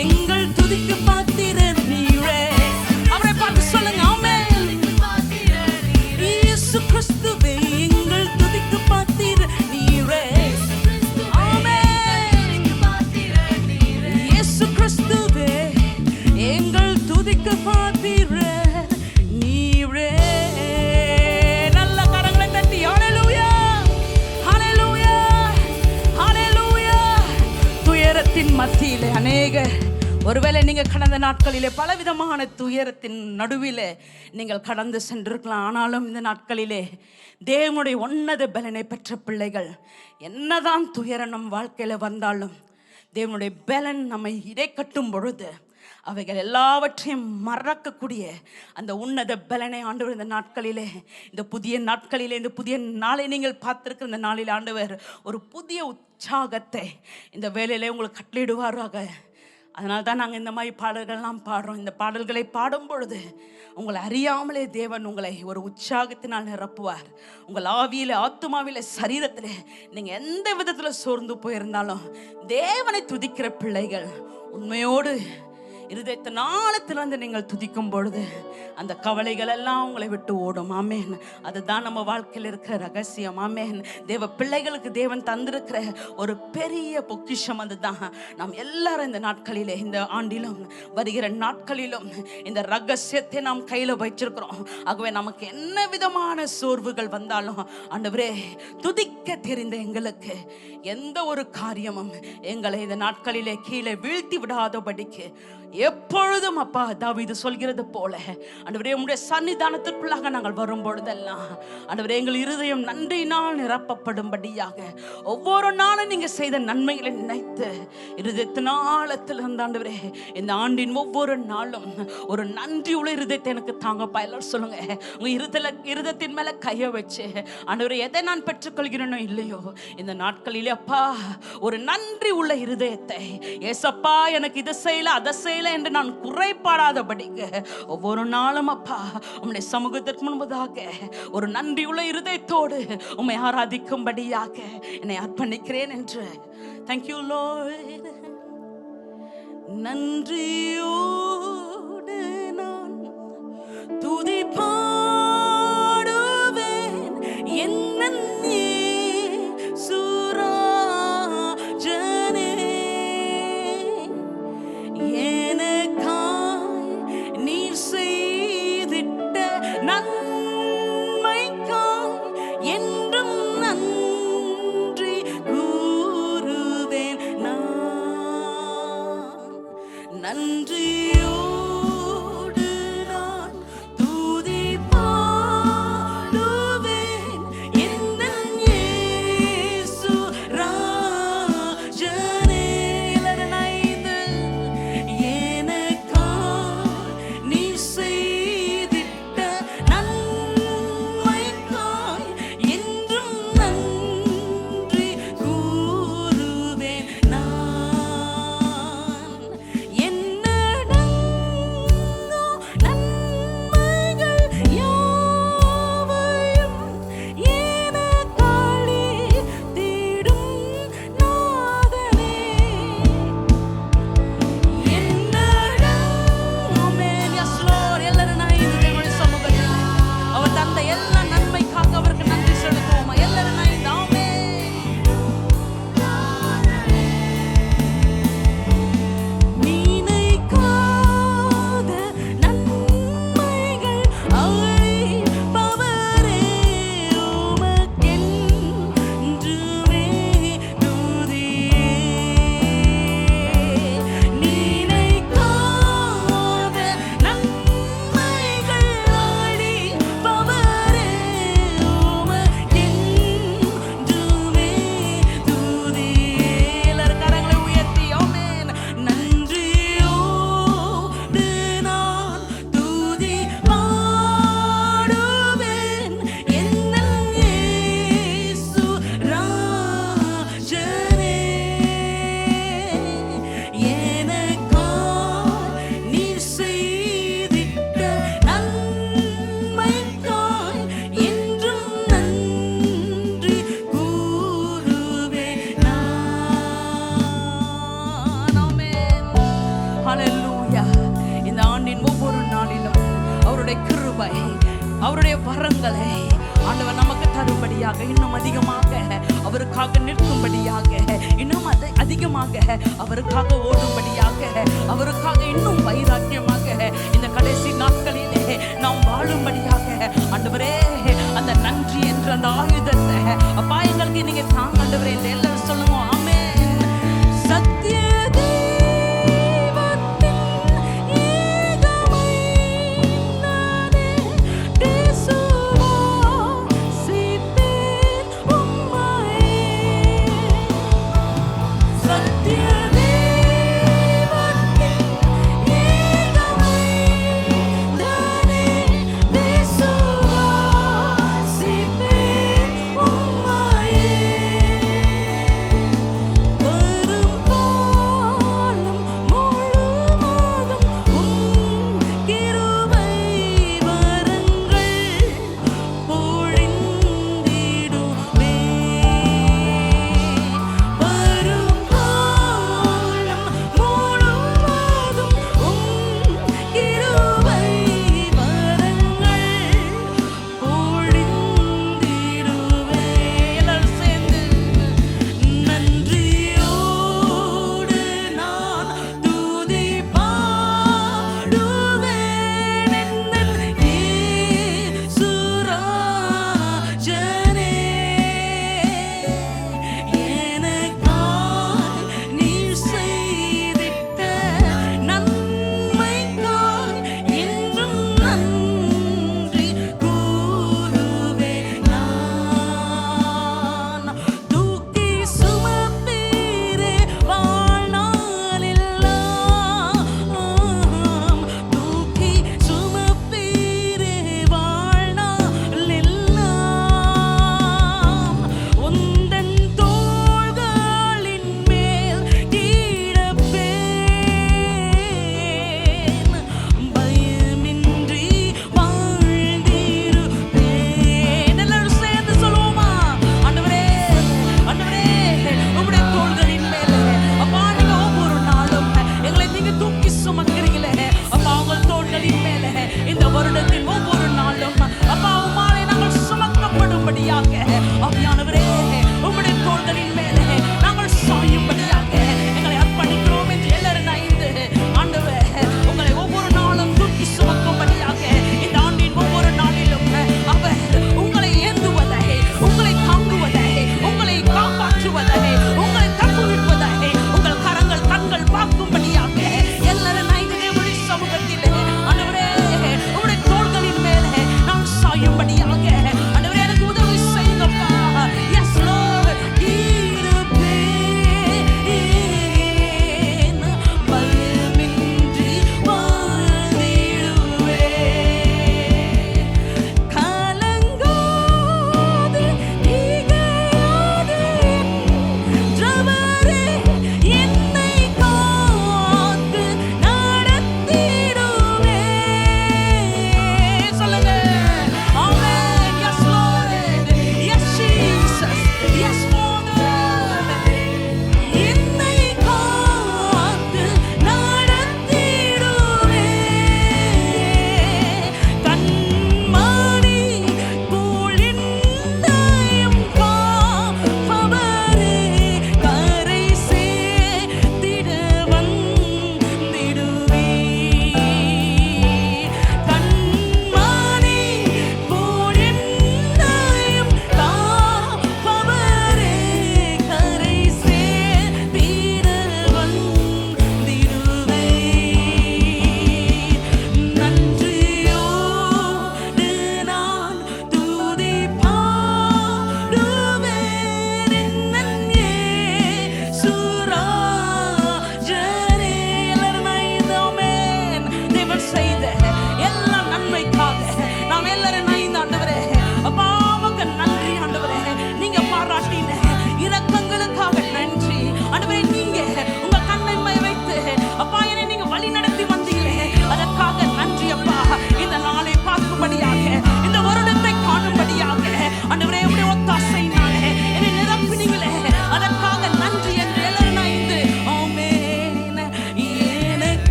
எங்கள் துதிக்கு பாத்திரர் நீரே. அவரை பார்த்து சொல்லுங்க ஆமென். இயேசு கிறிஸ்துவே எங்கள் துதிக்கு பாத்திரர் நீரே. ஆமென். இயேசு கிறிஸ்துவே எங்கள் துதிக்கு பாத்திரர் நீரே. நல்ல கரங்களை தட்டி ஹல்லேலூயா, ஹல்லேலூயா, ஹல்லேலூயா. துயரத்தின் மத்தியிலே அநேகர், ஒருவேளை நீங்கள் கடந்த நாட்களிலே பலவிதமான துயரத்தின் நடுவிலே நீங்கள் கடந்து சென்றிருக்கலாம். ஆனாலும் இந்த நாட்களிலே தேவனுடைய உன்னத பலனை பெற்ற பிள்ளைகள், என்னதான் துயரம் நம் வாழ்க்கையில் வந்தாலும் தேவனுடைய பலன் நம்மை இடை கட்டும் பொழுது அவைகள் எல்லாவற்றையும் மறக்கக்கூடிய அந்த உன்னத பலனை ஆண்டவர் இந்த நாட்களிலே, இந்த புதிய நாட்களிலே, இந்த புதிய நாளை நீங்கள் பார்த்திருக்கிற இந்த நாளில் ஆண்டவர் ஒரு புதிய உற்சாகத்தை இந்த வேலையிலே உங்களுக்கு கட்டளையிடுவாராக. அதனால தான் நாங்கள் இந்த மாதிரி பாடல்கள்லாம் பாடுறோம். இந்த பாடல்களை பாடும் பொழுது உங்களை அறியாமலே தேவன் உங்களை ஒரு உற்சாகத்தினால் நிரப்புவார். உங்கள் ஆவியில், ஆத்துமாவில், சரீரத்தில் நீங்கள் எந்த விதத்தில் சோர்ந்து போயிருந்தாலும் தேவனை துதிக்கிற பிள்ளைகள் உண்மையோடு இருதயத்தின் ஆழத்திலிருந்து நீங்கள் துதிக்கும் பொழுது அந்த கவலைகள் எல்லாம் உங்களை விட்டு ஓடும். ஆமேன். அதுதான் நம்ம வாழ்க்கையில் இருக்கிற ரகசியம். ஆமேன். தேவ பிள்ளைகளுக்கு தேவன் தந்திருக்கிற ஒரு பெரிய பொக்கிஷம் அதுதான். நாம் எல்லாரும் இந்த நாட்களிலே, இந்த ஆண்டிலும் வருகிற நாட்களிலும் இந்த ரகசியத்தை நாம் கையில் வச்சிருக்கிறோம். ஆகவே நமக்கு என்ன விதமான சோர்வுகள் வந்தாலும் ஆண்டவரே, துதிக்க தெரிந்த எங்களுக்கு எந்த ஒரு காரியமும் எங்களை இந்த நாட்களிலே கீழே வீழ்த்தி விடாதபடிக்கு எப்பொழுதும் அப்பா தாவீது சொல்கிறது போல ஆண்டவரே, உம்முடைய சன்னிதானத்திற்குள்ளாக நாங்கள் வரும் பொழுதெல்லாம் ஆண்டவரே, எங்கள் இருதயம் நன்றியினால் நிரப்பப்படும்படியாக ஒவ்வொரு நாளும் நீங்க செய்த நன்மைகளை நினைத்து இருதயத்தின் ஆழத்தில் இருந்து ஆண்டவரே, இந்த ஆண்டின் ஒவ்வொரு நாளும் ஒரு நன்றி உள்ள இருதயத்தை எனக்கு தாங்கப்பா. எல்லாரும் சொல்லுங்க, உங்க இருதயத்தின் மேல கைய வச்சு ஆண்டவரே, எதை நான் பெற்றுக்கொள்கிறேனோ இல்லையோ இந்த நாட்களிலே அப்பா ஒரு நன்றி உள்ள இருதயத்தை, ஏசப்பா எனக்கு இதை செய்யல அதை செய்யல என்று நான் குறைபாடாதபடிக்கு ஒவ்வொரு நாளும் அப்பா உம்முடைய சமூகத்திற்கு முன்பதாக ஒரு நன்றியுள்ள இருதயத்தோடு உம்மை ஆராதிக்கும்படியாக என்னை அர்ப்பணிக்கிறேன் என்று. Thank you Lord. நன்றியோடு நான் துதி பாடுவேன் என்னன் நன்றியோடு நான் துதி பாடுவேன் என்னன் இயேசு ராஜனே. இலரணைந்து எனக்காய் நீ செய்திட்ட நன்மைக்காய் என்றும் நன்றி கூறுவேன் நான். என்னடா கிருபை, அவருடைய வரங்களை ஆண்டவர் நமக்கு தரும்படியாக, இன்னும் அதிகமாக அவருக்காக நிற்கும்படியாக, இன்னும் அதிகமாக அவருக்காக ஓடும்படியாக, அவருக்காக இன்னும் வைராக்கியமாக இந்த கடைசி நாட்களிலே நாம் வாழும்படியாக ஆண்டவரே அந்த நன்றி என்ற அந்த ஆயுதத்தை அப்பா எங்களுக்கு நீங்க தாங்க ஆண்டவரே. இந்த எல்லாரும் சொல்லுங்க ஆமென். சத்திய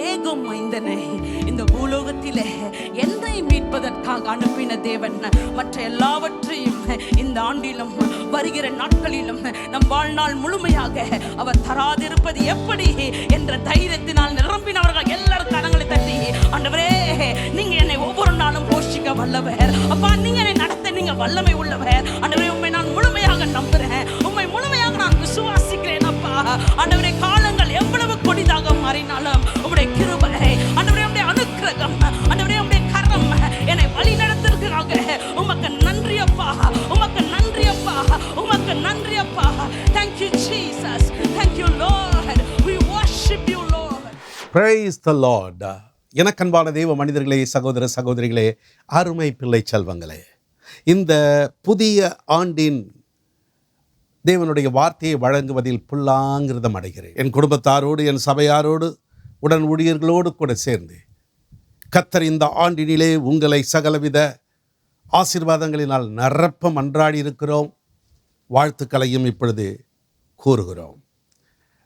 ஏகும் மைந்தனை இந்த பூலோகத்திலே என்னை மீட்பதற்காக அனுப்பின தேவன் மற்ற எல்லாவற்றையும் இந்த ஆண்டிலும் வருகிற நாட்களிலும் நம் வாழ்நாள் முழுமையாக அவர் தராதிருப்பது எப்படி என்ற தைரியத்தினால் நிரம்பினவர்கள் எல்லாரும் கரங்களை தட்டி, ஆண்டவரே நீங்க என்னை ஒவ்வொரு நாளும் போஷிக்க வல்லவர், அப்பா நீங்க என்னை நடத்த நீங்க வல்லமை உள்ளவர், ஆண்டவரே உண்மை நான் முழுமையாக நம்புறேன், உண்மை முழுமையாக நான் விசுவாசிக்கிறேன் அப்பா. ஆண்டவரே காலங்கள் எவ்வளவு கொடிதாக மாறினாலும் உம்முடைய கிருபை, ஆண்டவரே உம்முடைய அனுக்கிரகம், ஆண்டவரே உம்முடைய கரம் என்னை வழி நடத்துகிறாங்க. உமக்கு நன்றி அப்பா, உமக்கு நன்றி அப்பா, உமக்கு நன்றி அப்பா. Thank you Jesus, thank you Lord, we worship you Lord. Praise the Lord. எனக்கன்பான தெய்வ மனிதர்களே, சகோதர சகோதரிகளே, அருமை பிள்ளை செல்வங்களே, இந்த புதிய ஆண்டின் தேவனுடைய வார்த்தையை வழங்குவதில் புல்லாங்கிருதம் அடைகிறேன். என் குடும்பத்தாரோடு, என் சபையாரோடு, உடன் ஊழியர்களோடு கூட சேர்ந்து கர்த்தர் இந்த ஆண்டினிலே உங்களை சகலவித ஆசீர்வாதங்களினால் நிரப்ப மன்றாடி இருக்கிறோம். வாழ்த்துக்களையும் இப்பொழுது கூறுகிறோம்.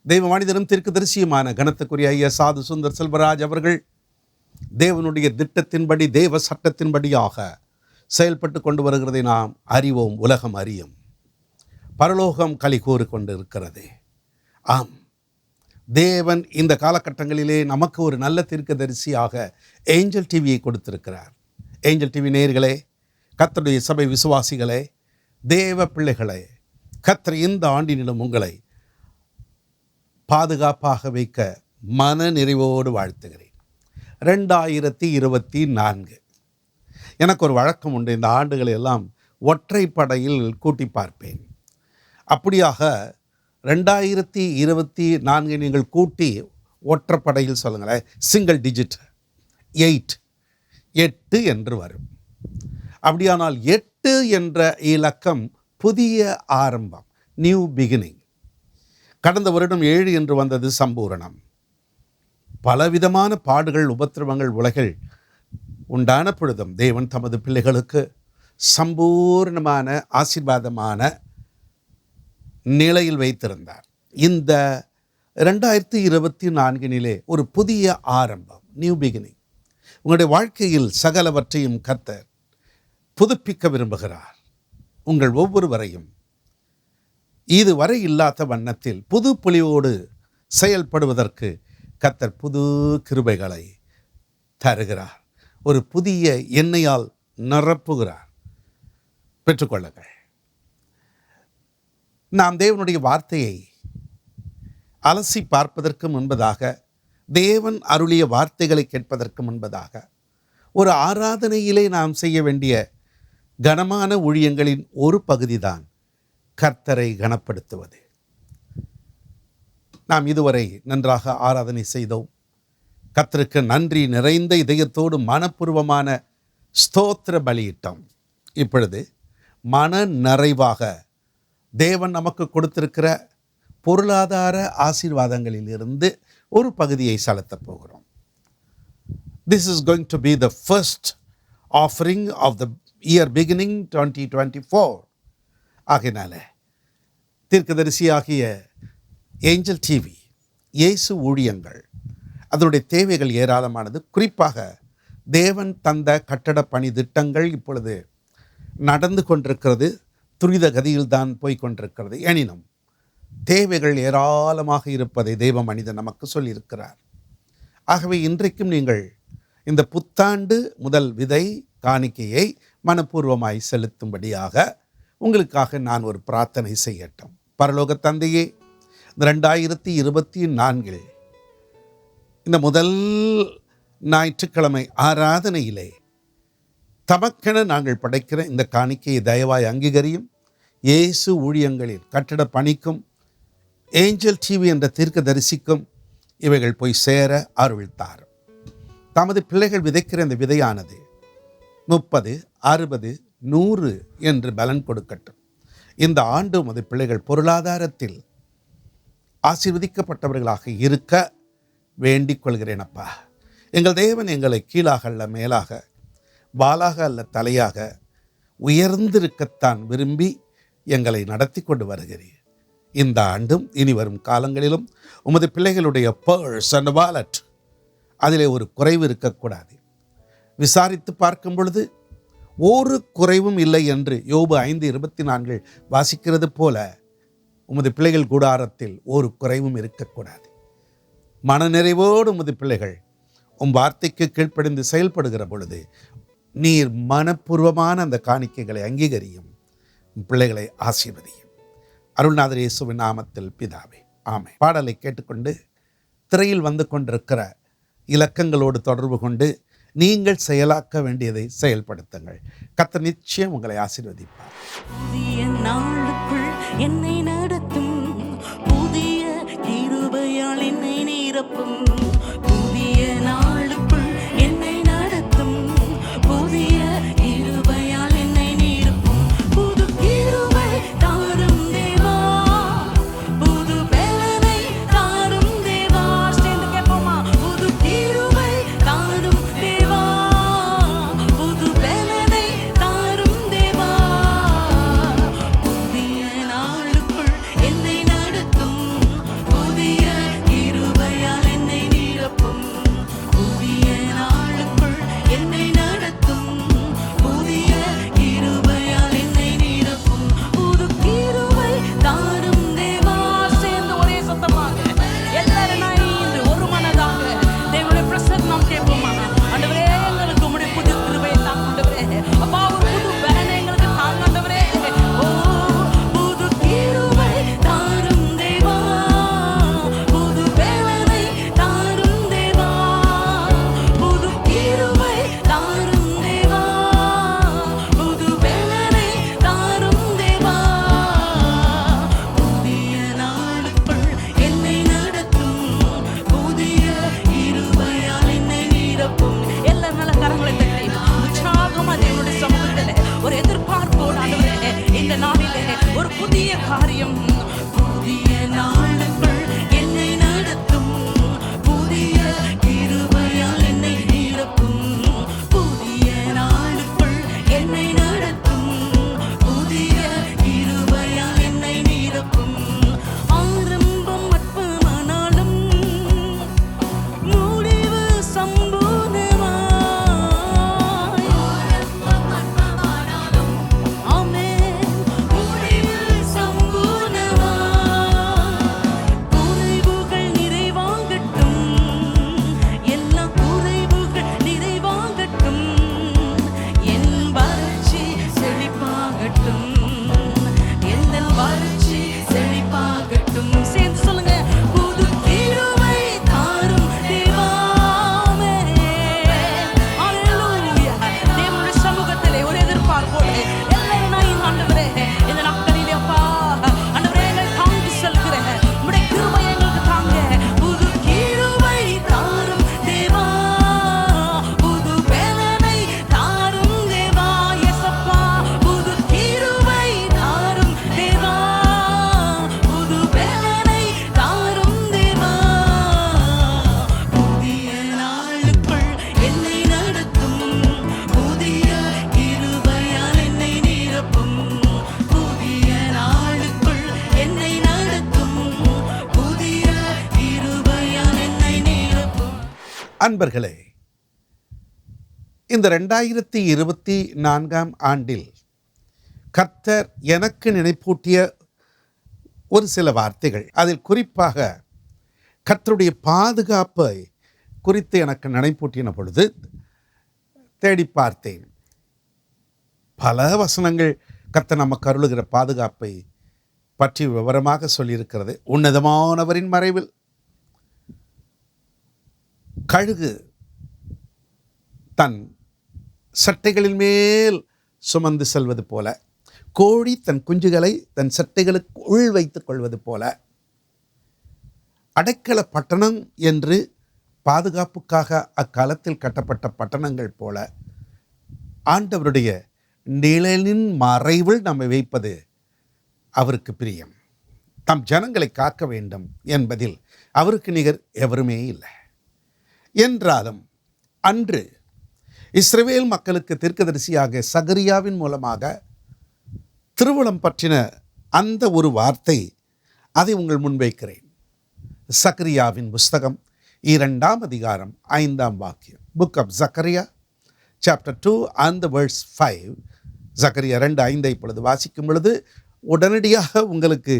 தெய்வ மனிதரும் தீர்க்கதரிசியுமான கனத்துக்குரிய ஐயா சாது சுந்தர் செல்வராஜ் அவர்கள் தேவனுடைய திட்டத்தின்படி, தேவ சட்டத்தின்படியாக செயல்பட்டு கொண்டு வருகிறதை நாம் அறிவோம், உலகம் அறியும். பரலோகம் களி கூறு கொண்டு இருக்கிறது. ஆம், தேவன் இந்த காலகட்டங்களிலே நமக்கு ஒரு நல்ல தீர்க்கதரிசியாக ஏஞ்சல் டிவியை கொடுத்திருக்கிறார். ஏஞ்சல் டிவி நேயர்களே, கர்த்தருடைய சபை விசுவாசிகளே, தேவ பிள்ளைகளே, கர்த்தர் இந்த ஆண்டினிலும் உங்களை பாதுகாப்பாக வைக்க மன நிறைவோடு வாழ்த்துகிறேன். 2024 எனக்கு ஒரு வழக்கம் உண்டு. இந்த ஆண்டுகளை எல்லாம் ஒற்றைப்படையில் கூட்டி பார்ப்பேன். அப்படியாக 2024 நீங்கள் கூட்டி ஒற்றைப்படையில் சொல்லுங்களேன், சிங்கிள் டிஜிட் 8 என்று வரும். அப்படியானால் 8 என்ற இலக்கம் புதிய ஆரம்பம், நியூ பிகினிங். கடந்த வருடம் 7 என்று வந்தது சம்பூரணம். பலவிதமான பாடுகள், உபத்திரவங்கள் உலகில் உண்டான பொழுதும் தேவன் தமது பிள்ளைகளுக்கு சம்பூர்ணமான ஆசீர்வாதமான நிலையில் வைத்திருந்தார். இந்த 2024 ஒரு புதிய ஆரம்பம், நியூ பிகினிங். உங்களுடைய வாழ்க்கையில் சகலவற்றையும் கர்த்தர் புதுப்பிக்க விரும்புகிறார். உங்கள் ஒவ்வொருவரையும் இதுவரை இல்லாத வண்ணத்தில் புது பொலிவோடு செயல்படுவதற்கு கர்த்தர் புது கிருபைகளை தருகிறார். ஒரு புதிய எண்ணெயால் நிரப்புகிறார். பெற்றுக்கொள்ளுங்கள். நாம் தேவனுடைய வார்த்தையை அலசி பார்ப்பதற்கு முன்பதாக, தேவன் அருளிய வார்த்தைகளை கேட்பதற்கு முன்பதாக, ஒரு ஆராதனையிலே நாம் செய்ய வேண்டிய கனமான ஊழியங்களின் ஒரு பகுதிதான் கர்த்தரை கனப்படுத்துவது. நாம் இதுவரை நன்றாக ஆராதனை செய்தோம். கர்த்தருக்கு நன்றி நிறைந்த இதயத்தோடு மனப்பூர்வமான ஸ்தோத்திர பலியிட்டோம். இப்பொழுது மன நிறைவாக தேவன் நமக்கு கொடுத்திருக்கிற பொருளாதார ஆசீர்வாதங்களிலிருந்து ஒரு பகுதியை செலுத்தப் போகிறோம். This is going to be the first offering of the year beginning 2024. ஆகினால தீர்க்கதரிசியாகிய ஏஞ்சல் டிவி, இயேசு ஊழியங்கள், அதனுடைய தேவைகள் ஏராளமானது. குறிப்பாக தேவன் தந்த கட்டட பணி திட்டங்கள் இப்பொழுது நடந்து கொண்டிருக்கிறது. துரித கதியில்தான் போய்கொண்டிருக்கிறது. எனினும் தேவைகள் ஏராளமாக இருப்பதை தேவ மனிதன் நமக்கு சொல்லியிருக்கிறார். ஆகவே இன்றைக்கும் நீங்கள் இந்த புத்தாண்டு முதல் விதை காணிக்கையை மனப்பூர்வமாய் செலுத்தும்படியாக உங்களுக்காக நான் ஒரு பிரார்த்தனை செய்யட்டும். பரலோக தந்தையே, 2024 இந்த முதல் ஞாயிற்றுக்கிழமை ஆராதனையிலே தமக்கென நாங்கள் படைக்கிற இந்த காணிக்கையை தயவாய் அங்கீகரியும். இயேசு ஊழியங்களில் கட்டட பணிக்கும் ஏஞ்சல் டிவி என்ற தீர்க்கதரிசிக்கும் இவைகள் போய் சேர அருள்தார். தமது பிள்ளைகள் விதைக்கிற இந்த விதையானது 30, 60, 100 என்று பலன் கொடுக்கட்டும். இந்த ஆண்டு உமது பிள்ளைகள் பொருளாதாரத்தில் ஆசீர்வதிக்கப்பட்டவர்களாக இருக்க வேண்டிக் கொள்கிறேன் அப்பா. எங்கள் தேவன் எங்களை கீழாக அல்ல மேலாக, வாலாக அல்ல தலையாக உயர்ந்திருக்கத்தான் விரும்பி எங்களை நடத்தி கொண்டு வருகிறீர். இந்த ஆண்டும் இனி வரும் காலங்களிலும் உமது பிள்ளைகளுடைய பர்ஸ் அண்ட் வாலெட் அதிலே ஒரு குறைவு இருக்கக்கூடாது. விசாரித்து பார்க்கும் பொழுது ஒரு குறைவும் இல்லை என்று யோபு 5:24 வாசிக்கிறது போல உமது பிள்ளைகள் கூடாரத்தில் ஒரு குறைவும் இருக்கக்கூடாது. மனநிறைவோடு உமது பிள்ளைகள் வார்த்தைக்கு கீழ்ப்படிந்து செயல்படுகிற பொழுது நீர் மனப்பூர்வமான அந்த காணிக்கைகளை அங்கீகரியும், பிள்ளைகளை ஆசீர்வதியும். அருள்நாதர் இயேசுவின் நாமத்தில் பிதாவே, ஆமென். பாடலை கேட்டுக்கொண்டு திரையில் வந்து கொண்டிருக்கிற இலக்கங்களோடு தொடர்பு கொண்டு நீங்கள் செயலாக்க வேண்டியதை செயல்படுத்துங்கள். கர்த்தர் நிச்சயம் உங்களை ஆசீர்வதிப்பார். புதிய நாளுக்குள் என்னை நடத்தும், புதிய கிருபையால் என்னை நிரப்பும். புதிய நாளுக்குள் என்னை நடத்தும், புதிய கிருபையால் என்னை நிரப்பும். புது கிருபை தாரும் தேவா, புது பலனை தாரும் தேவா. சேர்ந்து கேட்போமா? புது கிருபை தாரும் தேவா, புது பலனை தாரும் தேவா. புதிய நாளுக்குள் என்னை நடத்தும், புதிய கிருபையால் என்னை நிரப்பும். புதிய நாளுக்குள் என்னை நடத்தும், புதிய கிருபையால் என்னை நிரப்பும். புது கிருபை தாரும் தேவா. சேர்ந்து ஒரே சத்தமாக எல்லாரும் இணைந்து ஒரு மனதாக தேவனுடைய பிரசன்னம் கேட்போமா? ஆண்டவரே, எங்களுக்கு உம்முடைய புது கிருபையை தாங்க ஆண்டவரே. அப்பா, ஒரு புது பலனை எங்களுக்கு தாங்க ஆண்டவரே. ஓ, புது கிருபை தாரும் தேவா, புது பலனை தாரும் தேவா. புது கிருபை தாரும் தேவா, புது பலனை தாரும் தேவா. புதிய நாளுக்குள் என்னை நடத்தும், புதிய கிருபையால் என்னை நிரப்பும். எல்லா நல்ல கரங்களை தட்டி உற்சாகமா தேவனுடைய சமூகத்திலே ஒரு எதிர்பார்ப்போடு ஆண்டவரே, இந்த நாளிலே ஒரு புதிய காரியம். புதிய நாளுக்குள் என்னை நடத்தும், புதிய கிருபையால் என்னை நிரப்பும். புதிய நாளுக்குள் என்னை நடத்தும், புதிய கிருபையால் என்னை நிரப்பும். ஆரம்பம் அற்பமானாலும் முடிவு சம்பூர்ணமாய். ஆமென். முடிவு சம்பூர்ணமாய். குறைவுகள் நிறைவாகட்டும், எல்லா குறைவுகள் நிறைவாகட்டும். என் வறட்சி செழிப்பாகட்டும், எந்த வறட்சி செழிப்பாகட்டும். சேர்ந்து சொல்லுங்க. புது கிருபை தாரும் தேவா. ஹல்லேலூயா. தேவனுடைய சமூகத்திலே ஒரு எதிர்பார்ப்போடு எல்லாரும் நான் ஆண்டவரே, இந்த நாட்களிலே அப்பா ஆண்டவரே, எங்களை தாங்கி செல்கிறேன். உம்முடைய கிருபை எங்களுக்கு தாங்க. புது கிருபை தாரும் தேவா, புது பலனை தாரும் தேவா. இயேசப்பா, புது கிருபை தாரும் தேவா, புது பலனை தாரும் தேவா. புதிய நாளுக்குள் என்னை நடத்தும், புதிய கிருபையால் என்னை நிரப்பும். புதிய நாளுக்குள் என்னை நடத்தும், புதிய கிருபையால் என்னை நிரப்பும். அன்பர்களே, இந்த 2024 ஆண்டில் கர்த்தர் எனக்கு நினைப்பூட்டிய ஒரு சில வார்த்தைகள், அதில் குறிப்பாக கர்த்தருடைய பாதுகாப்பை குறித்து எனக்கு நினைப்பூட்டின பொழுது தேடி பார்த்தேன். பல வசனங்கள் கர்த்தர் நமக்கு அருளுகிற பாதுகாப்பை பற்றி விவரமாக சொல்லியிருக்கிறது. உன்னதமானவரின் மறைவில் கழுகு தன் சட்டைகளின் மேல் சுமந்து செல்வது போல, கோழி தன் குஞ்சுகளை தன் சட்டைகளுக்கு உள் வைத்துக் கொள்வது போல, அடைக்கல பட்டணம் என்று பாதுகாப்புக்காக அக்காலத்தில் கட்டப்பட்ட பட்டணங்கள் போல ஆண்டவருடைய நிழலின் மறைவில் நம்மை வைப்பது அவருக்கு பிரியம். தம் ஜனங்களை காக்க வேண்டும் என்பதில் அவருக்கு நிகர் எவருமே இல்லை. என்றாலும் அன்று இஸ்ரவேல் மக்களுக்கு தீர்க்கதரிசியாக சகரியாவின் மூலமாக திருவுளம் பற்றின அந்த ஒரு வார்த்தை, அதை உங்கள் முன்வைக்கிறேன். சகரியாவின் புஸ்தகம் 2ஆம் அதிகாரம் 5ஆம் வாக்கியம். Book of Zechariah chapter 2 and verse 5. Zechariah 2:5 இப்பொழுது வாசிக்கும் பொழுது உடனடியாக உங்களுக்கு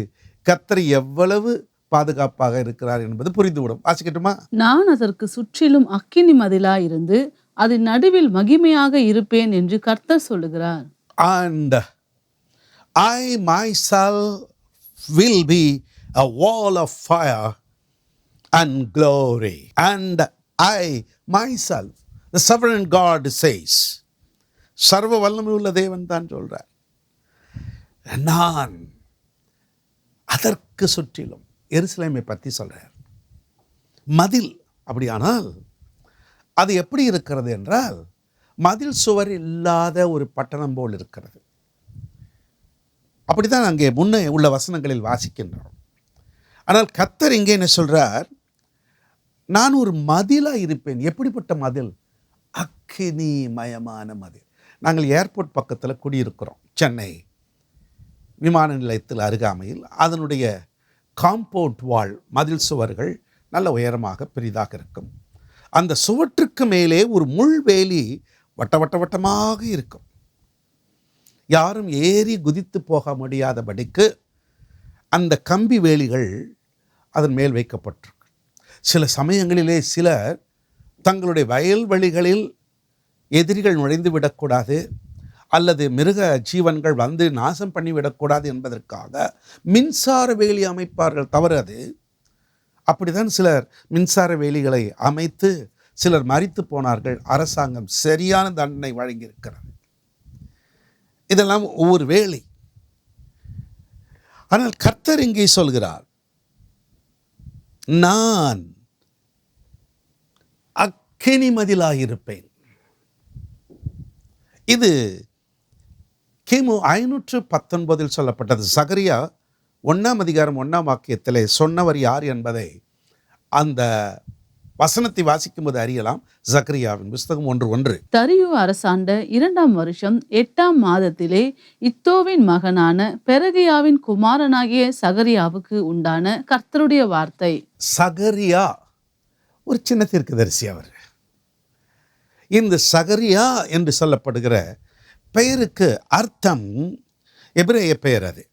கர்த்தர் எவ்வளவு பாதுகாப்பாக இருக்கிறார் என்பது புரிந்துவிடும். வாசிக்கட்டுமா? நான் அதற்கு சுற்றிலும் அக்கினி மதிலாயிருந்து அதன் நடுவில் மகிமையாக இருப்பேன் என்று கர்த்தர் சொல்லுகிறார். And I myself will be a wall of fire and glory. And I myself, the sovereign God says, சர்வ வல்லமை உள்ள தேவன் தான் சொல்றார், நான் அதற்கு சுற்றிலும் எருசலேமை பற்றி சொல்றார். மதில் அப்படியானால் அது எப்படி இருக்கிறது என்றால் மதில் சுவர் இல்லாத ஒரு பட்டணம் போல் இருக்கிறது. அப்படித்தான் அங்கே முன்னே உள்ள வசனங்களில் வாசிக்கின்றோம். ஆனால் கர்த்தர் இங்கே என்ன சொல்றார்? நான் ஒரு மதிலாக இருப்பேன். எப்படிப்பட்ட மதில்? அக்கினி மயமான மதில். நாங்கள் ஏர்போர்ட் பக்கத்தில் குடியிருக்கிறோம், சென்னை விமான நிலையத்தில் அருகாமையில். அதனுடைய காம்பவுண்ட் வால், மதில் சுவர்கள் நல்ல உயரமாக பெரிதாக இருக்கும். அந்த சுவற்றுக்கு மேலே ஒரு முள்வேலி வட்டமாக இருக்கும். யாரும் ஏறி குதித்து போக முடியாதபடிக்கு அந்த கம்பி வேலிகள் அதன் மேல் வைக்கப்பட்டிருக்கு. சில சமயங்களிலே சிலர் தங்களுடைய வயல்வெளிகளில் எதிரிகள் நுழைந்து விடக்கூடாது அல்லது மிருக ஜீவன்கள் வந்து நாசம் பண்ணிவிடக்கூடாது என்பதற்காக மின்சார வேலி அமைப்பார்கள். தவறு அது. அப்படித்தான் சிலர் மின்சார வேலிகளை அமைத்து சிலர் மரித்து போனார்கள். அரசாங்கம் சரியான தண்டனை வழங்கியிருக்கிறது. இதெல்லாம் ஒவ்வொரு வேலி. ஆனால் கர்த்தர் இங்கே சொல்கிறார், நான் அக்கினி மதிலாயிருப்பேன். இது கிமு 519 சொல்லப்பட்டது. சகரியா 1ஆம் அதிகாரம் 1ஆம் வாக்கியத்திலே சொன்னவர் யார் என்பதை அந்த வசனத்தை வாசிக்கும் போது அறியலாம். சகரியாவின் புஸ்தகம் 1:1. தரியு அரசாண்ட 2ஆம் வருஷம் 8ஆம் மாதத்திலே இத்தோவின் மகனான பெரகியாவின் குமாரனாகிய சகரியாவுக்கு உண்டான கர்த்தருடைய வார்த்தை. சகரியா ஒரு சின்ன தீர்க்கதரிசி. அவர் இந்த சகரியா என்று சொல்லப்படுகிற பெயருக்கு அர்த்தம் எபிரேய பெயர். அது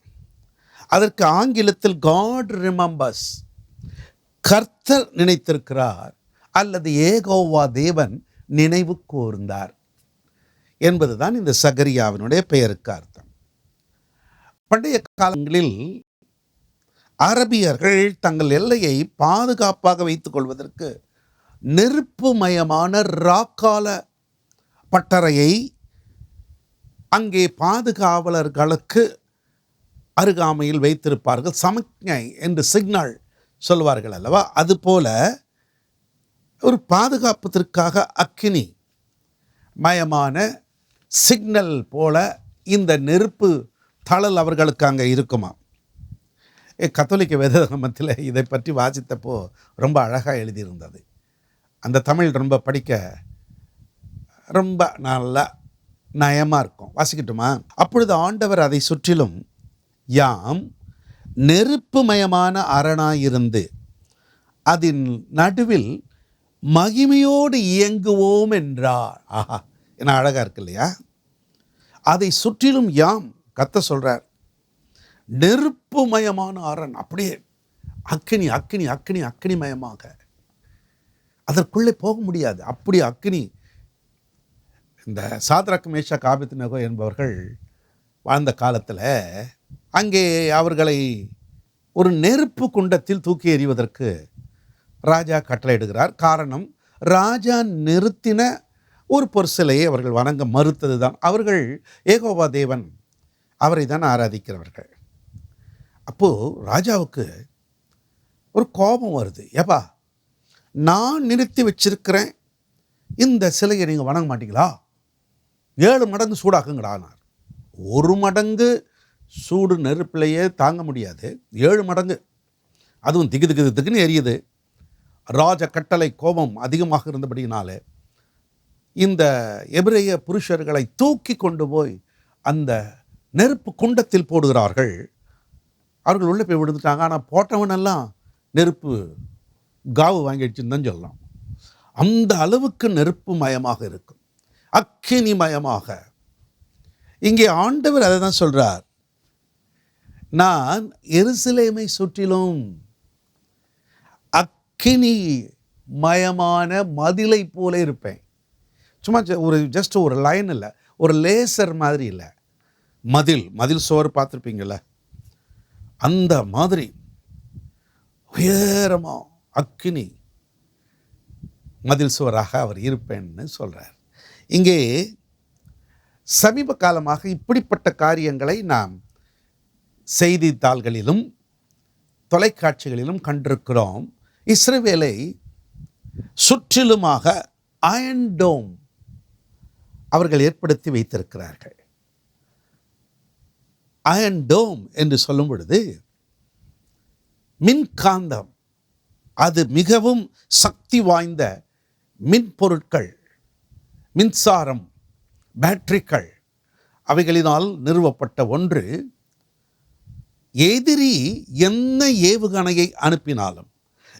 அதற்கு ஆங்கிலத்தில் காட் ரிமெம்பர்ஸ், கர்த்தர் நினைத்திருக்கிறார் அல்லது ஏகோவா தேவன் நினைவு கூர்ந்தார் என்பதுதான் இந்த சகரியாவினுடைய பெயருக்கு அர்த்தம். பண்டைய காலங்களில் அரபியர்கள் தங்கள் எல்லையை பாதுகாப்பாக வைத்துக் கொள்வதற்கு நெருப்புமயமான ராக்கால பட்டறையை அங்கே பாதுகாவலர்களுக்கு அருகாமையில் வைத்திருப்பார்கள். சமிக்ஞை என்று சிக்னல் சொல்வார்கள் அல்லவா? அதுபோல ஒரு பாதுகாப்பதற்காக அக்கினி மயமான சிக்னல் போல இந்த நெருப்பு தழல் அவர்களுக்கு அங்கே இருக்குமா. கத்தோலிக்க வேதாகமத்தில் இதை பற்றி வாசித்தப்போ ரொம்ப அழகாக எழுதியிருந்தது. அந்த தமிழ் ரொம்ப படிக்க ரொம்ப நல்லா நயமாக இருக்கும். வாசிக்கட்டுமா? அப்பொழுது ஆண்டவர் அதை சுற்றிலும் யாம் நெருப்புமயமான அரணாயிருந்து அதன் நடுவில் மகிமையோடு இயங்குவோம் என்றார். ஆஹா, என்ன அழகாக இருக்கு இல்லையா? அதை சுற்றிலும் யாம், கர்த்தர் சொல்கிறார், நெருப்புமயமான அரண். அப்படியே அக்கினி அக்கினி அக்கினி அக்கினிமயமாக, அதற்குள்ளே போக முடியாது. அப்படி அக்கினி. இந்த சாத்ராக் மேஷாக் ஆபேத்நேகோ என்பவர்கள் வாழ்ந்த காலத்தில் அங்கே அவர்களை ஒரு நெருப்பு குண்டத்தில் தூக்கி எறிவதற்கு ராஜா கட்டளையிடுகிறார். காரணம், ராஜா நிறுத்தின ஒரு பொற்சிலையை அவர்கள் வணங்க மறுத்தது தான். அவர்கள் ஏகோவா தேவன், அவரை தான் ஆராதிக்கிறவர்கள். அப்போது ராஜாவுக்கு ஒரு கோபம் வருது. ஏப்பா, நான் நிறுத்தி வச்சிருக்கிறேன் இந்த சிலையை நீங்கள் வணங்க மாட்டீங்களா? 7 மடங்கு சூடாக்குங்கடானார். 1 மடங்கு சூடு நெருப்பிலையே தாங்க முடியாது, 7 மடங்கு, அதுவும் திகு திகு திகுன்னு எரியுது. ராஜ கட்டளை கோபம் அதிகமாக இருந்தபடியினாலே இந்த எபிரேய புருஷர்களை தூக்கி கொண்டு போய் அந்த நெருப்பு குண்டத்தில் போடுகிறார்கள். அவர்கள் உள்ளே போய் விழுந்துட்டாங்க. ஆனால் போட்டவனெல்லாம் நெருப்பு காவு வாங்கிடுச்சுன்னு தான் சொல்லலாம். அந்த அளவுக்கு நெருப்பு மயமாக இருக்கும், அக்கினி மயமாக. இங்கே ஆண்டவர் அதை தான் சொல்றார், நான் எருசலேமை சுற்றிலும் அக்கினி மயமான மதிலை போல இருப்பேன். சும்மா ஜஸ்ட் ஒரு லைன் இல்லை, ஒரு லேசர் மாதிரி இல்லை, மதில் சுவர் பார்த்துருப்பீங்கள்ல, அந்த மாதிரி உயரமா அக்கினி மதில் சுவராக அவர் இருப்பேன்னு சொல்றார். இங்கே சமீப காலமாக இப்படிப்பட்ட காரியங்களை நாம் செய்தித்தாள்களிலும் தொலைக்காட்சிகளிலும் கண்டிருக்கிறோம். இஸ்ரவேலை சுற்றிலுமாக அயர்ன் டோம் அவர்கள் ஏற்படுத்தி வைத்திருக்கிறார்கள். அயர்ன் டோம் என்று சொல்லும் பொழுது மின்காந்தம், அது மிகவும் சக்தி வாய்ந்த மின்பொருட்கள், மின்சாரம், பேட்டரிகள், அவைகளினால் நிறுவப்பட்ட ஒன்று. எதிரி என்ன ஏவுகணையை அனுப்பினாலும்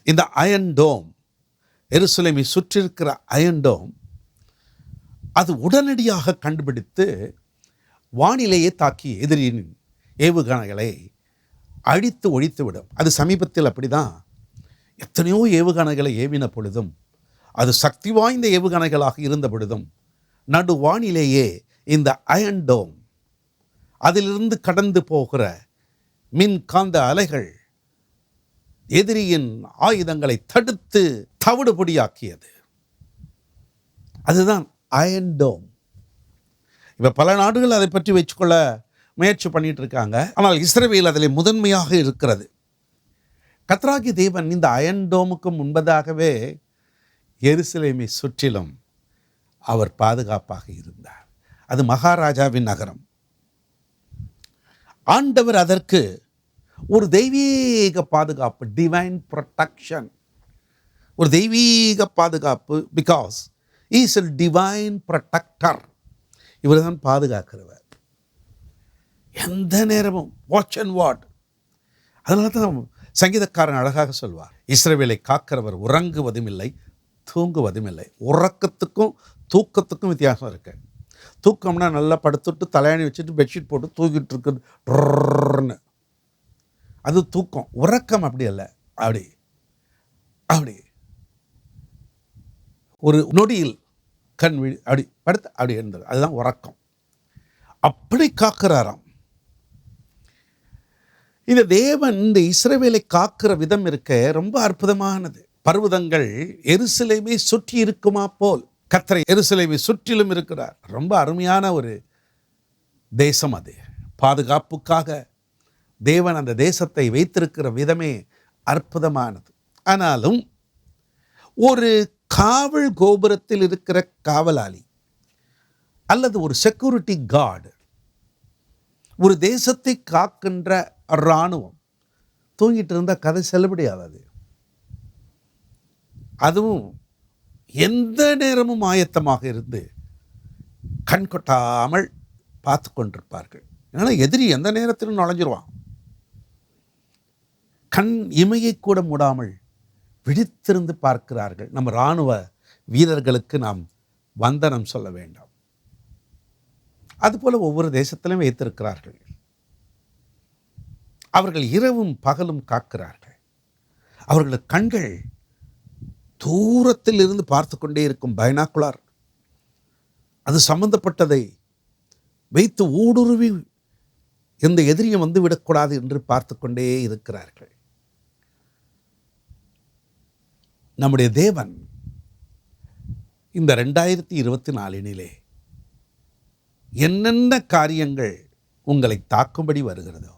இந்த அயர்ன் டோம், எருசலேமை சுற்றியிருக்கிற அயர்ன் டோம், அது உடனடியாக கண்டுபிடித்து வானிலேயே தாக்கி எதிரியின் ஏவுகணைகளை அழித்து ஒழித்துவிடும். அது சமீபத்தில் அப்படிதான் எத்தனையோ ஏவுகணைகளை ஏவின பொழுதும், அது சக்தி வாய்ந்த ஏவுகணைகளாக இருந்த பொழுதும், நடுவானிலேயே இந்த அயர்ன் டோம், அதிலிருந்து கடந்து போகிற மின்காந்த அலைகள் எதிரியின் ஆயுதங்களை தடுத்து தவிடுபொடியாக்கியது. அதுதான் அயர்ன் டோம். இப்போ பல நாடுகள் அதை பற்றி வச்சுக்கொள்ள முயற்சி பண்ணிட்டு இருக்காங்க. ஆனால் இஸ்ரவேல் அதில் முதன்மையாக இருக்கிறது. கர்த்தராகிய தேவன் இந்த அயர்ன் டோமுக்கு முன்பதாகவே எருசலேமை சுற்றிலும் அவர் பாதுகாப்பாக இருந்தார். அது மகாராஜாவின் நகரம். ஆண்டவர் அதற்கு ஒரு தெய்வீக பாதுகாப்பு, டிவைன் ப்ரொடெக்ஷன், ஒரு தெய்வீக பாதுகாப்பு. Because is a divine protector. இவர் தான் பாதுகாக்கிறவர் எந்த நேரமும், வாட்ச் அண்ட் வாட். அதனால தான் சங்கீதக்காரன் அழகாக சொல்வார், இஸ்ரவேலை காக்கிறவர் உறங்குவதும் இல்லை தூங்குவதும் இல்லை. உறக்கத்துக்கும் தூக்கத்துக்கும் வித்தியாசம் இருக்கு. தூக்கம்னா நல்லா படுத்துட்டு தலையணி வச்சுட்டு பெட்ஷீட் போட்டு தூக்கிட்டு இருக்குது, அது தூக்கம். உறக்கம் அப்படி அல்ல, அப்படி அப்படி ஒரு நொடியில் கண் விழி அப்படி படுத்து அப்படி இருந்தது, அதுதான் உறக்கம். அப்படி காக்கிறாராம் இந்த தேவன். இந்த இஸ்ரவேலை காக்கிற விதம் இருக்க ரொம்ப அற்புதமானது. பர்வதங்கள் எருசலேமை சுற்றி இருக்குமா போல் கர்த்தர் எருசலேமை சுற்றிலும் இருக்கிறார். ரொம்ப அருமையான ஒரு தேசம் அது. பாதுகாப்புக்காக தேவன் அந்த தேசத்தை வைத்திருக்கிற விதமே அற்புதமானது. ஆனாலும் ஒரு காவல் கோபுரத்தில் இருக்கிற காவலாளி அல்லது ஒரு செக்யூரிட்டி கார்டு, ஒரு தேசத்தை காக்கின்ற இராணுவம் தூங்கிட்டு இருந்தால் கதை செல்லுபடியாகாது. அதுவும் எந்த நேரமும் ஆயத்தமாக இருந்து கண் கொட்டாமல் பார்த்து கொண்டிருப்பார்கள். ஏன்னா எதிரி எந்த நேரத்திலும் நுழைஞ்சிருவான். கண் இமையை கூட மூடாமல் விழித்திருந்து பார்க்கிறார்கள். நம்ம இராணுவ வீரர்களுக்கு நாம் வந்தனம் சொல்ல வேண்டாம். அதுபோல ஒவ்வொரு தேசத்திலும் வைத்திருக்கிறார்கள். அவர்கள் இரவும் பகலும் காக்கிறார்கள். அவர்களுக்கு கண்கள் தூரத்தில் இருந்து பார்த்து கொண்டே இருக்கும் பைனாக்குலார், அது சம்பந்தப்பட்டதை வைத்து ஊடுருவி எந்த எதிரியும் வந்து விடக்கூடாது என்று பார்த்து கொண்டே இருக்கிறார்கள். நம்முடைய தேவன் இந்த 2024 என்னென்ன காரியங்கள் உங்களை தாக்கும்படி வருகிறதோ,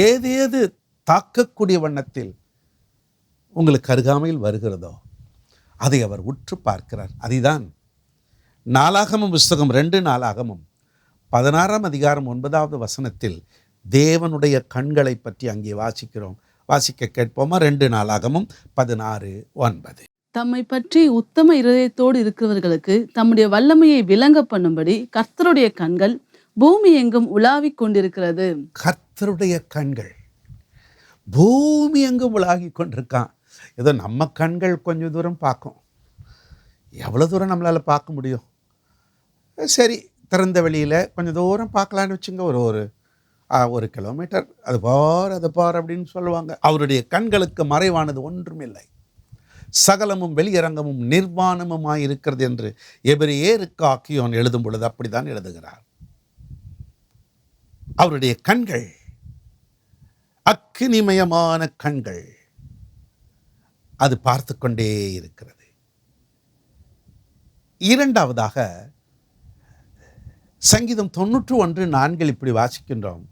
ஏதேது தாக்கக்கூடிய வண்ணத்தில் உங்களுக்கு அருகாமையில் வருகிறதோ அதை அவர் உற்று பார்க்கிறார். அதுதான் நாளாகமம் புஸ்தகம் 2 நாளாகமம் 16ஆம் அதிகாரம் 9வது வசனத்தில் தேவனுடைய கண்களை பற்றி அங்கே வாசிக்கிறோம். வாசிக்க கேட்போமா? 2 நாளாகமம் 16:9. தம்மை பற்றி உத்தம இருதயத்தோடு இருக்கிறவர்களுக்கு தம்முடைய வல்லமையை விளங்க பண்ணும்படி கர்த்தருடைய கண்கள் பூமி எங்கும் உலாவிக் கொண்டிருக்கிறது. கர்த்தருடைய கண்கள் பூமி எங்கும் உலாவிக் கொண்டிருக்கான். ஏதோ நம்ம கண்கள் கொஞ்சம் தூரம் பார்க்கும். எவ்வளோ தூரம் நம்மளால் பார்க்க முடியும்? சரி, திறந்த வெளியில் கொஞ்சம் தூரம் பார்க்கலான்னு வச்சுங்க. ஒரு கிலோமீட்டர் அது பார் அப்படின்னு சொல்லுவாங்க. அவருடைய கண்களுக்கு மறைவானது ஒன்றுமில்லை, சகலமும் வெளியரங்கமும் நிர்வாணமுமாய் இருக்கிறது என்று எபிரேயருக்கு ஆக்கியோன் எழுதும் பொழுது அப்படித்தான் எழுதுகிறார். அவருடைய கண்கள் அக்கினிமயமான கண்கள், அது பார்த்து கொண்டே இருக்கிறது. இரண்டாவதாக சங்கீதம் 91:4 இப்படி வாசிக்கின்றோம்.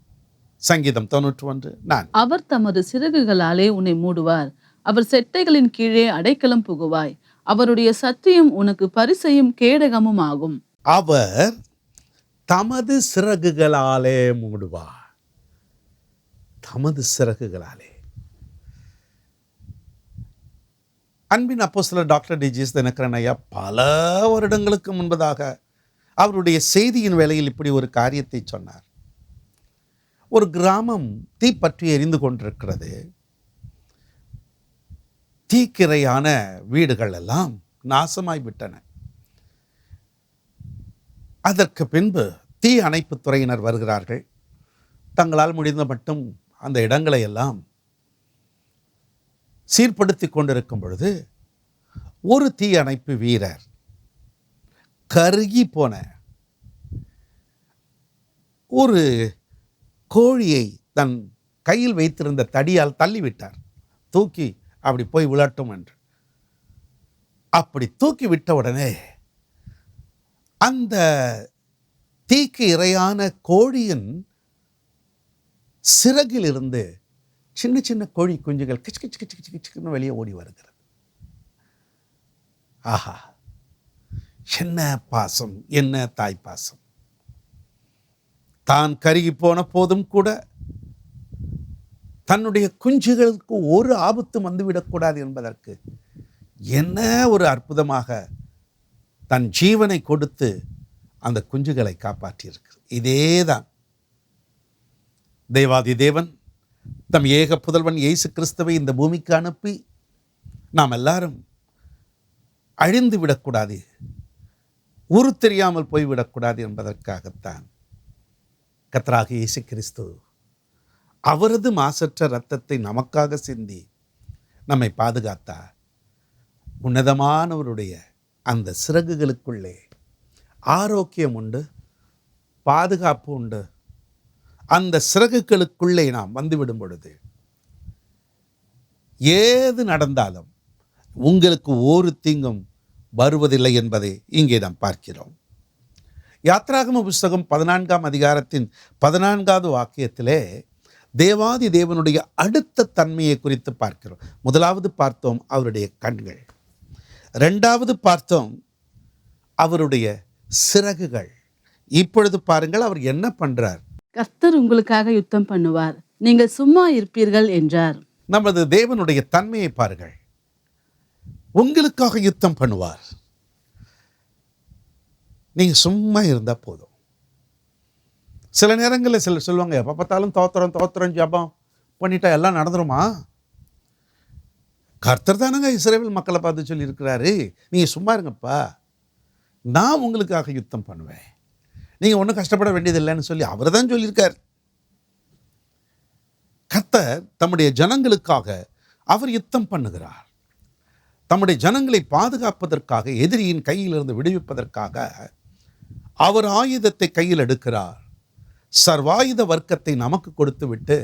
சங்கீதம் 91:4. அவர் தமது சிறகுகளாலே உன்னை மூடுவார், அவர் செட்டைகளின் கீழே அடைக்கலம் புகுவாய், அவருடைய சத்தியம் உனக்கு பரிசையும் கேடகமும் ஆகும். அவர் தமது சிறகுகளாலே மூடுவார். தமது சிறகுகளாலே. அன்பின் அப்போஸ்தலர் டாக்டர் டி.ஜி.எஸ். தினகரன் ஐயா பல வருடங்களுக்கு முன்பதாக அவருடைய செய்தியின் வேளையில் இப்படி ஒரு காரியத்தை சொன்னார். ஒரு கிராமம் தீப்பற்றி எரிந்து கொண்டிருக்கிறது. தீக்கிரையான வீடுகள் எல்லாம் நாசமாய் விட்டன. அதற்கு பின்பு தீ அணைப்பு துறையினர் வருகிறார்கள். தங்களால் முடிந்த மட்டும் அந்த இடங்களை எல்லாம் சீர்படுத்தி கொண்டிருக்கும் பொழுது ஒரு தீ அணைப்பு வீரர் கருகி போன ஒரு கோழியை தன் கையில் வைத்திருந்த தடியால் தள்ளிவிட்டார். தூக்கி அப்படி போய் விழட்டும் என்று. அப்படி தூக்கி விட்ட உடனே அந்த தீக்கு இரையான கோழியின் சிறகில் இருந்து சின்ன சின்ன கோழி குஞ்சுகள் கிச்சு கிச்சு கிச்சு கிச்சு கிச்சுன்னு வெளியே ஓடி வருகிறது. ஆஹா, என்ன பாசம், என்ன தாய் பாசம்! தான் கருகி போன போதும் கூட தன்னுடைய குஞ்சுகளுக்கு ஒரு ஆபத்து வந்துவிடக்கூடாது என்பதற்கு என்ன ஒரு அற்புதமாக தன் ஜீவனை கொடுத்து அந்த குஞ்சுகளை காப்பாற்றியிருக்கு. இதேதான் தேவாதி தேவன் தம் ஏக புதல்வன் இயேசு கிறிஸ்துவை இந்த பூமிக்கு அனுப்பி நாம் எல்லாரும் அழிந்து விடக்கூடாது, ஊரு தெரியாமல் போய்விடக்கூடாது என்பதற்காகத்தான் கர்த்தராகிய இயேசு கிறிஸ்து அவரது மாசற்ற இரத்தத்தை நமக்காக சிந்தி நம்மை பாதுகாத்தார். உன்னதமானவருடைய அந்த சிறகுகளுக்குள்ளே ஆரோக்கியம் உண்டு, பாதுகாப்பு உண்டு. அந்த சிறகுகளுக்குள்ளே நாம் வந்துவிடும் பொழுது ஏது நடந்தாலும் உங்களுக்கு ஒரு தீங்கும் வருவதில்லை என்பதை இங்கே நாம் பார்க்கிறோம். யாத்ராகம புஸ்தகம் 14ஆம் அதிகாரத்தின் 14வது வாக்கியத்திலே தேவாதி தேவனுடைய அடுத்த தன்மையை குறித்து பார்க்கிறோம். முதலாவது பார்த்தோம் அவருடைய கண்கள், இரண்டாவது பார்த்தோம் அவருடைய சிறகுகள். இப்பொழுது பாருங்கள் அவர் என்ன பண்றார். கர்த்தர் உங்களுக்காக யுத்தம் பண்ணுவார், நீங்கள் சும்மா இருப்பீர்கள் என்றார். நமது தேவனுடைய தன்மையை பாருங்கள். உங்களுக்காக யுத்தம் பண்ணுவார், நீங்க சும்மா இருந்தா போதும். சில நேரங்களில் சிலர் சொல்லுவாங்க, எப்போ பார்த்தாலும் தோத்திரம் ஜபம் பண்ணிட்டா எல்லாம் நடந்துருமா? கர்த்தர் தானங்க இஸ்ரவேல் மக்களை பார்த்து சொல்லியிருக்கிறாரு, நீங்க சும்மா இருங்கப்பா, நான் உங்களுக்காக யுத்தம் பண்ணுவேன், நீங்க ஒன்றும் கஷ்டப்பட வேண்டியதில்லைன்னு சொல்லி அவர் தான் சொல்லியிருக்கார். கர்த்தர் தம்முடைய ஜனங்களுக்காக அவர் யுத்தம் பண்ணுகிறார். தம்முடைய ஜனங்களை பாதுகாப்பதற்காக, எதிரியின் கையிலிருந்து விடுவிப்பதற்காக அவர் ஆயுதத்தை கையில் எடுக்கிறார். சர்வாயுத வர்க்கத்தை நமக்கு கொடுத்து விட்டு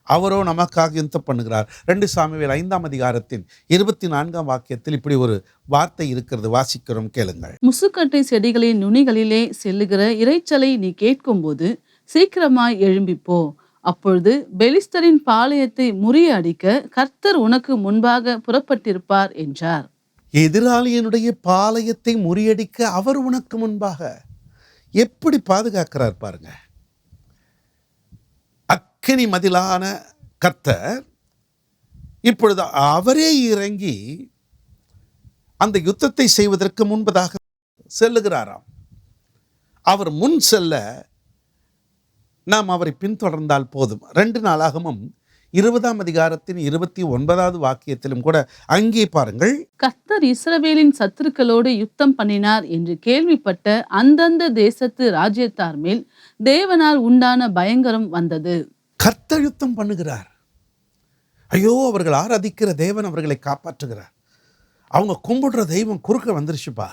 அவரோ நமக்காக யுத்தம் பண்ணுகிறார். 2 சாமுவேல் 5ஆம் அதிகாரத்தின் 24ஆம் வாக்கியத்தில் இப்படி ஒரு வார்த்தை இருக்கிறது, வாசிக்கிறோம், கேளுங்கள். முசுக்கட்டை செடிகளின் நுனிகளிலே செல்லுகிற இரைச்சலை நீ கேட்கும்போது சீக்கிரமாய் எழும்பிப்போ, அப்பொழுது பெலிஸ்தரின் பாளையத்தை முறியடிக்க கர்த்தர் உனக்கு முன்பாக புறப்பட்டிருப்பார் என்றார். எதிராளியினுடைய பாளையத்தை முறியடிக்க அவர் உனக்கு முன்பாக எப்படி பாதுகாக்கிறார் பாருங்க. அக்கினி மதிலான கர்த்தர் இப்பொழுது அவரே இறங்கி அந்த யுத்தத்தை செய்வதற்கு முன்பதாக செல்லுகிறாராம். அவர் முன் செல்ல நாம் அவரை பின்தொடர்ந்தால் போதும். 2 நாளாகமும் 20ஆம் அதிகாரத்தின் 29வது வாக்கியத்திலும் கூட அங்கே பாருங்கள், கர்த்தர் இஸ்ரவேலின் சத்துருக்களோடு யுத்தம் பண்ணினார் என்று கேள்விப்பட்ட அந்தந்த தேசத்து ராஜ்யத்தார் மேல் தேவனால் உண்டான பயங்கரம் வந்தது. கர்த்தர் யுத்தம் பண்ணுகிறார். ஐயோ, அவர்கள் ஆராதிக்கிற தேவன் அவர்களை காப்பாற்றுகிறார். அவங்க கும்பிடுற தெய்வம் குறுக்க வந்துருச்சுப்பா.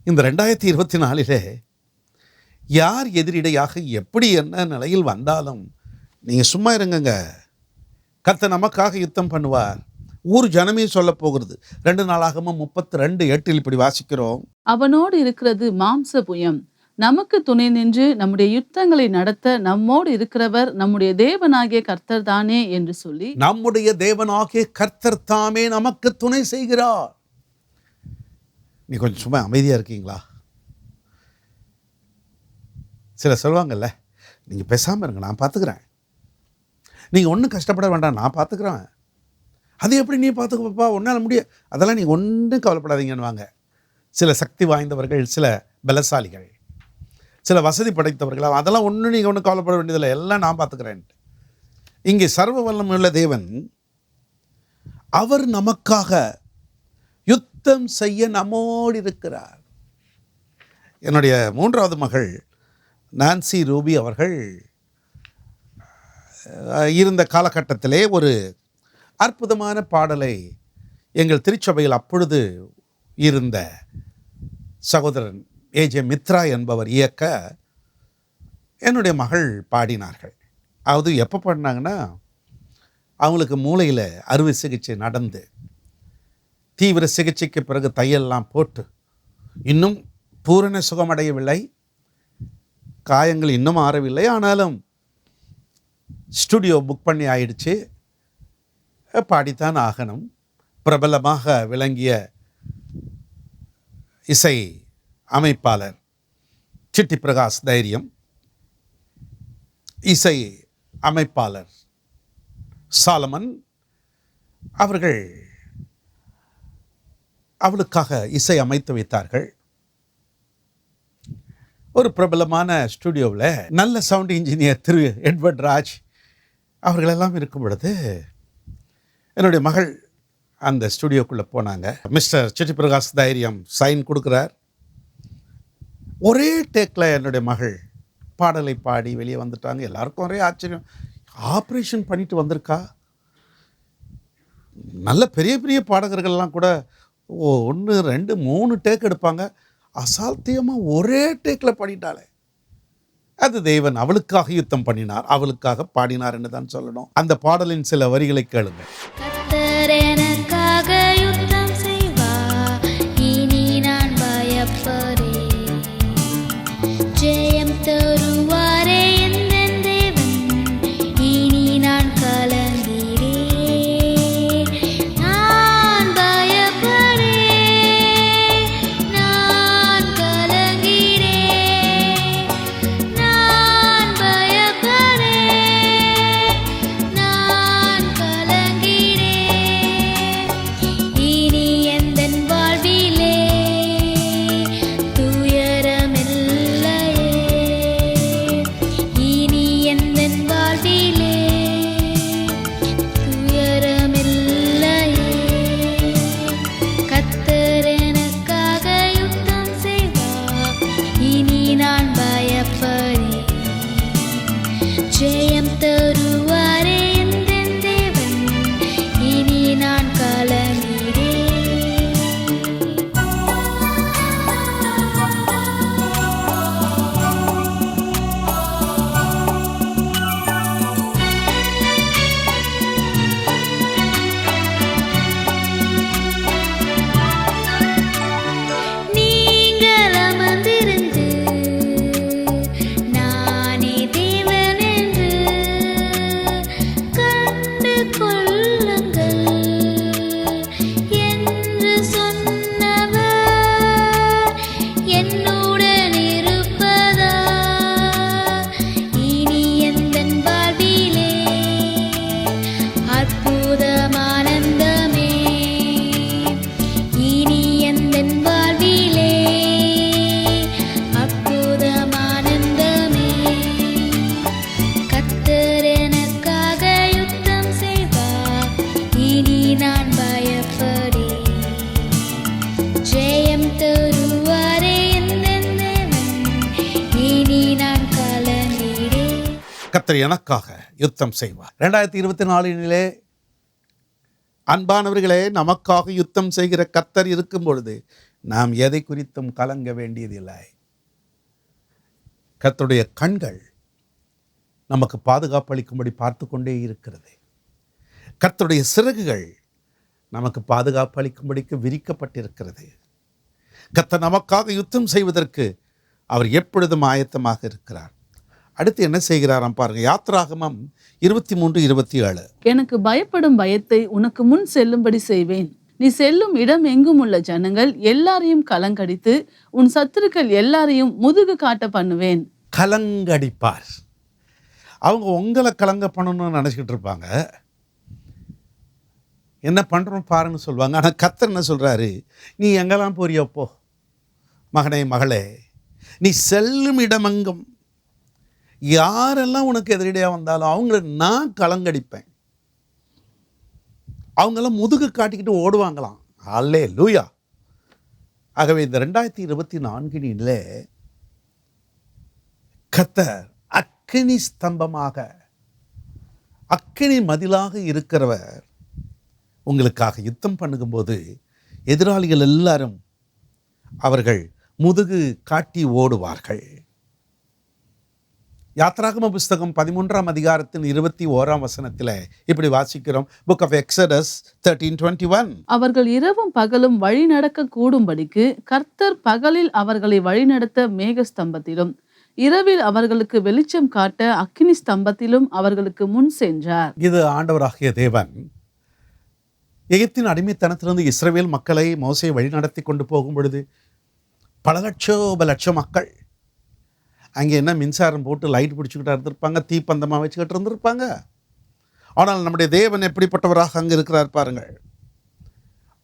இந்த 2024 யார் எதிரிடையாக எப்படி என்ன நிலையில் வந்தாலும் நீங்கள் சும்மா இருங்கங்க. கர்த்தர் நமக்காக யுத்தம் பண்ணுவார். ஊர் ஜனமே சொல்ல போகிறது. 2 நாளாகமம் 32:8 இப்படி வாசிக்கிறோம். அவனோடு இருக்கிறது மாம்ச புயம், நமக்கு துணை நின்று நம்முடைய யுத்தங்களை நடத்த நம்மோடு இருக்கிறவர் நம்முடைய தேவனாகிய கர்த்தர் தானே என்று சொல்லி, நம்முடைய தேவனாகிய கர்த்தர் தாமே நமக்கு துணை செய்கிறார். நீ கொஞ்சம் சும்மா அமைதியாக இருக்கீங்களா? சில சொல்லுவாங்கல்ல, நீங்கள் பேசாமல் இருங்க, நான் பார்த்துக்கிறேன். நீங்கள் ஒன்றும் கஷ்டப்பட வேண்டாம், நான் பார்த்துக்கிறேன். அது எப்படி நீ பார்த்துக்கப்பா, ஒன்றால் முடியும், அதெல்லாம் நீங்கள் ஒன்றும் கவலைப்படாதீங்கன்னு வாங்க. சில சக்தி வாய்ந்தவர்கள், சில பலசாலிகள், சில வசதி படைத்தவர்கள், அதெல்லாம் ஒன்றும் நீங்கள் ஒன்றும் கவலைப்பட வேண்டியதில்லை, எல்லாம் நான் பார்த்துக்கிறேன்ட்டு. இங்கே சர்வ வல்லமையுள்ள தேவன் அவர் நமக்காக யுத்தம் செய்ய நம்மோடு இருக்கிறார். என்னுடைய 3வது மகள் நான்சி ரூபி அவர்கள் இருந்த காலகட்டத்திலே ஒரு அற்புதமான பாடலை எங்கள் திருச்சபையில் அப்பொழுது இருந்த சகோதரன் ஏஜே மித்ரா என்பவர் இயக்க என்னுடைய மகள் பாடினார்கள். அது எப்போ பாடினாங்கன்னா, அவங்களுக்கு மூளையில் அறுவை சிகிச்சை நடந்து தீவிர சிகிச்சைக்கு பிறகு தையெல்லாம் போட்டு இன்னும் பூரண சுகமடையவில்லை, காயங்கள் இன்னும் ஆறவில்லை. ஆனாலும் ஸ்டுடியோ புக் பண்ணி ஆயிடுச்சு, பாடித்தான் ஆகணும். பிரபலமாக விளங்கிய இசை அமைப்பாளர் சிட்டி பிரகாஷ் தைரியம், இசை அமைப்பாளர் சாலமன் அவர்கள் அவளுக்காக இசை அமைத்து வைத்தார்கள். ஒரு பிரபலமான ஸ்டுடியோவில் நல்ல சவுண்ட் இன்ஜினியர் திரு எட்வர்ட் ராஜ் அவர்களெல்லாம் இருக்கும் பொழுது என்னுடைய மகள் அந்த ஸ்டுடியோக்குள்ளே போனாங்க. மிஸ்டர் சிட்டி பிரகாஷ் தைரியம் சைன் கொடுக்குறார். ஒரே டேக்கில் என்னுடைய மகள் பாடலை பாடி வெளியே வந்துட்டாங்க. எல்லாருக்கும் ஒரே ஆச்சரியம், ஆப்ரேஷன் பண்ணிட்டு வந்திருக்கா. நல்ல பெரிய பெரிய பாடகர்கள்லாம் கூட 1 2 3 டேக் எடுப்பாங்க, அசாத்தியமாக ஒரே டேக்கில் பாடிட்டாளே. அது தேவன் அவளுக்காக யுத்தம் பண்ணினார், அவளுக்காக பாடினார் என்று தான் சொல்லணும். அந்த பாடலின் சில வரிகளை கேளுங்க. கர்த்தர் எனக்காக யுத்தம் செய்வார், இனி நான் பயப்படேன். ஜெயம் தருவாரே எந்தன் தேவன், இனி நான் கலங்கிடேன். நான் பயப்படேன், நான் கலங்கிடேன். நான் பயப்படேன், நான் கலங்கிடேன். இனி எந்தன் வாழ்விலே கர்த்தர் எனக்காக யுத்தம் செய்வார். 2024 அன்பானவர்களே, நமக்காக யுத்தம் செய்கிற கர்த்தர் இருக்கும் பொழுது நாம் எதை குறித்தும் கலங்க வேண்டியதில்லை. கர்த்தருடைய கண்கள் நமக்கு பாதுகாப்பு அளிக்கும்படி பார்த்து கொண்டே இருக்கிறது. கர்த்தருடைய சிறகுகள் நமக்கு பாதுகாப்பு அளிக்கும்படிக்கு விரிக்கப்பட்டிருக்கிறது. கர்த்தர் நமக்காக யுத்தம் செய்வதற்கு அவர் எப்பொழுதும் ஆயத்தமாக இருக்கிறார். அடுத்து என்ன செய்கிறாராம் பாருங்க. யாத்ராகமம் 23:27. எனக்கு பயப்படும் பயத்தை உனக்கு முன் செல்லும்படி செய்வேன். நீ செல்லும் இடம் எங்கும் உள்ள ஜனங்கள் எல்லாரையும் கலங்கடித்து உன் சத்துருக்கள் எல்லாரையும் முதுகு காட்ட பண்ணுவேன். கலங்கடிப்பார். அவங்க உங்களை கலங்க பண்ணணும்னு நினச்சிக்கிட்டு இருப்பாங்க. என்ன பண்ணுறோம் பாருன்னு சொல்லுவாங்க. ஆனால் கர்த்தர் என்ன சொல்கிறாரு, நீ எங்கெல்லாம் போறியோ போ மகனே மகளே, நீ செல்லும் இடமெங்கும் யாரெல்லாம் உனக்கு எதிரடியாக வந்தாலும் அவங்கள நான் கலங்கடிப்பேன். அவங்கெல்லாம் முதுகு காட்டிக்கிட்டு ஓடுவாங்களாம். அல்லேலூயா. ஆகவே இந்த 2024 கர்த்தர் அக்கினி ஸ்தம்பமாக, அக்கினி மதிலாக இருக்கிறவர் உங்களுக்காக யுத்தம் பண்ணும்போது எதிராளிகள் எல்லாரும் அவர்கள் முதுகு காட்டி ஓடுவார்கள். யாத்ராகம புஸ்தகம் 13:21 இப்படி வாசிக்கிறோம். Book of Exodus 13:21. அவர்கள் இரவும் பகலும் வழி நடக்க கூடும்படிக்கு கர்த்தர் பகலில் அவர்களை வழிநடத்த மேகஸ்தம்பத்திலும் இரவில் அவர்களுக்கு வெளிச்சம் காட்ட அக்கினி ஸ்தம்பத்திலும் அவர்களுக்கு முன் சென்றார். இது ஆண்டவராகிய தேவன் எகிப்தின் அடிமைத்தனத்திலிருந்து இஸ்ரவேல் மக்களை மோசே வழிநடத்தி கொண்டு போகும் பொழுது பல லட்சம் மக்கள் அங்கே என்ன மின்சாரம் போட்டு லைட் பிடிச்சிக்கிட்டா இருந்திருப்பாங்க, தீப்பந்தமாக வச்சுக்கிட்டு இருந்திருப்பாங்க. ஆனால் நம்முடைய தேவன் எப்படிப்பட்டவராக அங்கே இருக்கிறார் பாருங்கள்.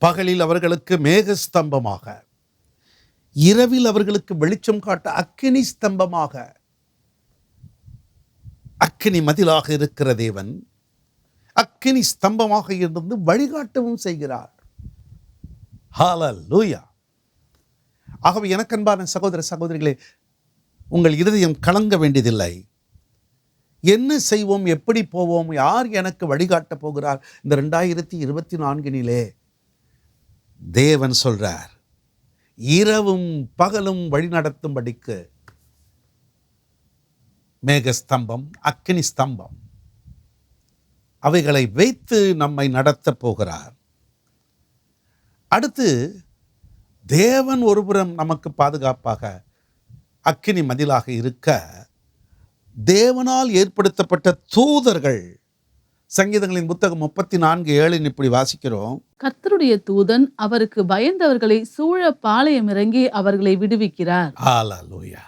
பகலில் அவர்களுக்கு மேகஸ்தம்பமாக, இரவில் அவர்களுக்கு வெளிச்சம் காட்ட அக்கினி ஸ்தம்பமாக, அக்கினி மதிலாக இருக்கிற தேவன் அக்கினி ஸ்தம்பமாக இருந்து வழிகாட்டவும் செய்கிறார். ஹல்லேலூயா. ஆகவே எனக்கன்பான சகோதர சகோதரிகளே, உங்கள் இருதயம் கலங்க வேண்டியதில்லை. என்ன செய்வோம், எப்படி போவோம், யார் எனக்கு வழிகாட்டப் போகிறார்? இந்த 2024 தேவன் சொல்றார், இரவும் பகலும் வழிநடத்தும்படிக்கு மேகஸ்தம்பம், அக்கினி ஸ்தம்பம் அவைகளை வைத்து நம்மை நடத்தப் போகிறார். அடுத்து தேவன் ஒருபுறம் நமக்கு பாதுகாப்பாக அக்கினி மதிலாக இருக்க, தேவனால் ஏற்படுத்தப்பட்ட தூதர்கள், சங்கீதங்களின் புத்தகம் 34:7 இப்படி வாசிக்கிறோம். கர்த்தருடைய தூதன் அவருக்கு பயந்தவர்களை சூழ பாளையம் இறங்கி அவர்களை விடுவிக்கிறார். ஹல்லேலூயா.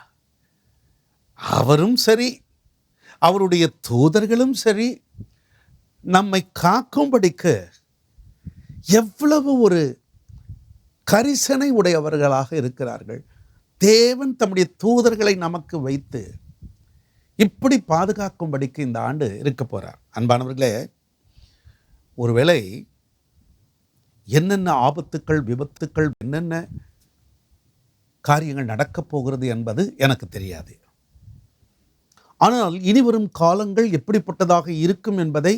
அவரும் சரி, அவருடைய தூதர்களும் சரி, நம்மை காக்கும்படிக்கு எவ்வளவு ஒரு கரிசனை உடையவர்களாக இருக்கிறார்கள். தேவன் தம்முடைய தூதர்களை நமக்கு வைத்து இப்படி பாதுகாக்கும்படிக்கு இந்த ஆண்டு இருக்க போறார். அன்பானவர்களே, ஒருவேளை என்னென்ன ஆபத்துக்கள், விபத்துக்கள், என்னென்ன காரியங்கள் நடக்கப் போகிறது என்பது எனக்கு தெரியாது. ஆனால் இனிவரும் காலங்கள் எப்படிப்பட்டதாக இருக்கும் என்பதை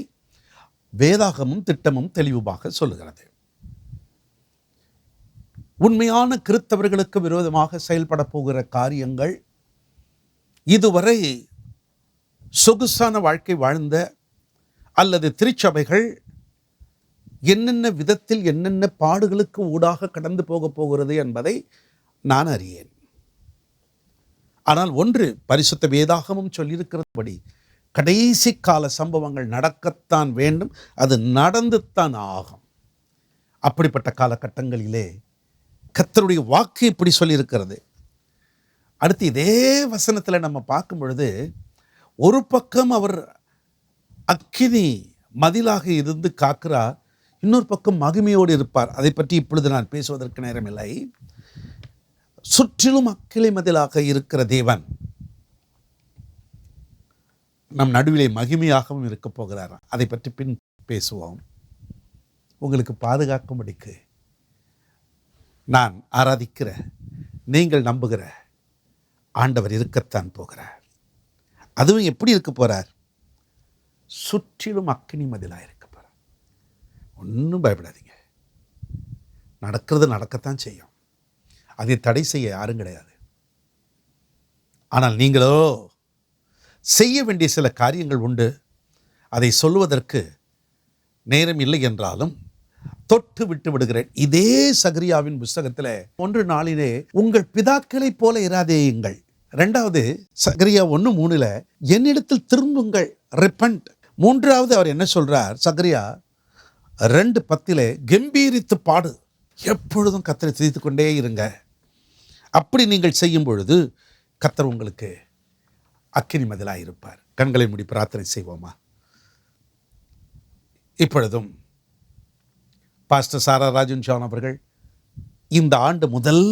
வேதாகமும் திட்டமும் தெளிவாக சொல்லுகிறது. உண்மையான கிறிஸ்தவர்களுக்கு விரோதமாக செயல்பட போகிற காரியங்கள், இதுவரை சொகுசான வாழ்க்கை வாழ்ந்த அல்லது திருச்சபைகள் என்னென்ன விதத்தில் என்னென்ன பாடுகளுக்கு ஊடாக கடந்து போக போகிறது என்பதை நான் அறியேன். ஆனால் ஒன்று பரிசுத்த வேதாகமும் சொல்லியிருக்கிறபடி கடைசி கால சம்பவங்கள் நடக்கத்தான் வேண்டும், அது நடந்துத்தான் ஆகும். அப்படிப்பட்ட காலகட்டங்களிலே கர்த்தருடைய வாக்கு இப்படி சொல்லியிருக்கிறது. அடுத்து இதே வசனத்தில் நம்ம பார்க்கும் பொழுது, ஒரு பக்கம் அவர் அக்கினி மதிலாக இருந்து காக்கிறார், இன்னொரு பக்கம் மகிமையோடு இருப்பார். அதை பற்றி இப்பொழுது நான் பேசுவதற்கு நேரமில்லை. சுற்றிலும் அக்கினி மதிலாக இருக்கிற தேவன் நம் நடுவிலே மகிமையாகவும் இருக்க போகிறார். அதை பற்றி பின் பேசுவோம். உங்களுக்கு பாதுகாக்கும்படிக்கு நான் ஆராதிக்கிற, நீங்கள் நம்புகிற ஆண்டவர் இருக்கத்தான் போகிறார். அதுவும் எப்படி இருக்க போறார்? சுற்றிலும் அக்கினி மதிலாக இருக்க போகிற. ஒன்றும் பயப்படாதீங்க. நடக்கிறது நடக்கத்தான் செய்யும். அதை தடை செய்ய யாரும் கிடையாது. ஆனால் நீங்களோ செய்ய வேண்டிய சில காரியங்கள் உண்டு. அதை சொல்வதற்கு நேரம் இல்லை என்றாலும் தொட்டு விட்டு விடுகிறேன். இதே சகரியாவின் புஸ்தகத்தில் 1:4 உங்கள் பிதாக்களைப் போல இராதேயுங்கள். 2வது சகரியா 1:3 என்னிடத்தில் திரும்புங்கள், ரிப்பண்ட். 3வது அவர் என்ன சொல்றார்? சகரியா 2:10 கம்பீரித்து பாடு, எப்பொழுதும் கர்த்தரை துதித்துக் கொண்டே இருங்க. அப்படி நீங்கள் செய்யும் பொழுது கர்த்தர் உங்களுக்கு அக்கினி மதிலாக இருப்பார். கண்களை மூடி பிரார்த்தனை செய்வோமா? இப்பொழுதும் பாஸ்டர் சாரா ராஜன் ஜான் அவர்கள் இந்த ஆண்டு முதல்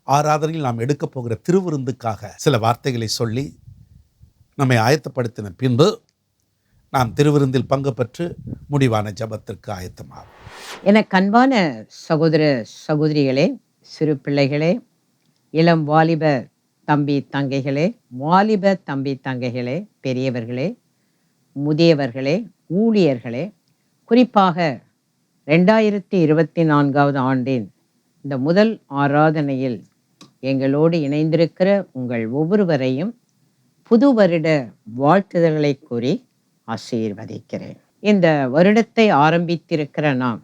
ஆராதனையில் நாம் எடுக்கப் போகிற திருவிருந்துக்காக சில வார்த்தைகளை சொல்லி நம்மை ஆயத்தப்படுத்தின பின்பு நாம் திருவிருந்தில் பங்கு பெற்று முடிவான ஜெபத்திற்கு ஆயத்தமாகும். எனக்கு அன்பான சகோதர சகோதரிகளே, சிறு பிள்ளைகளே, இளம் வாலிப தம்பி தங்கைகளே, வாலிப தம்பி தங்கைகளே, பெரியவர்களே, முதியவர்களே, ஊழியர்களே, குறிப்பாக 2024வது ஆண்டின் இந்த முதல் ஆராதனையில் எங்களோடு இணைந்திருக்கிற உங்கள் ஒவ்வொருவரையும் புது வருட வாழ்த்துதல்களை கூறி ஆசீர்வதிக்கிறேன். இந்த வருடத்தை ஆரம்பித்திருக்கிற நாம்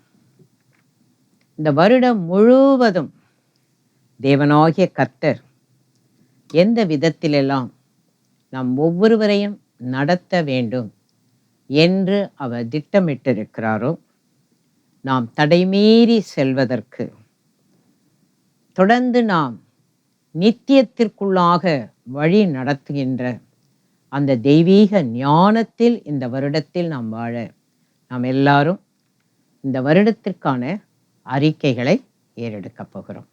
இந்த வருடம் முழுவதும் தேவனாகிய கர்த்தர் எந்த விதத்திலெல்லாம் நாம் ஒவ்வொருவரையும் நடத்த வேண்டும் என்று அவர் திட்டமிட்டிருக்கிறாரோ, நாம் தடைமீறி செல்வதற்கு, தொடர்ந்து நாம் நித்தியத்திற்குள்ளாக வழி நடத்துகின்ற அந்த தெய்வீக ஞானத்தில் இந்த வருடத்தில் நாம் வாழ நாம் எல்லாரும் இந்த வருடத்திற்கான அறிக்கைகளை ஏறெடுக்கப் போகிறோம்.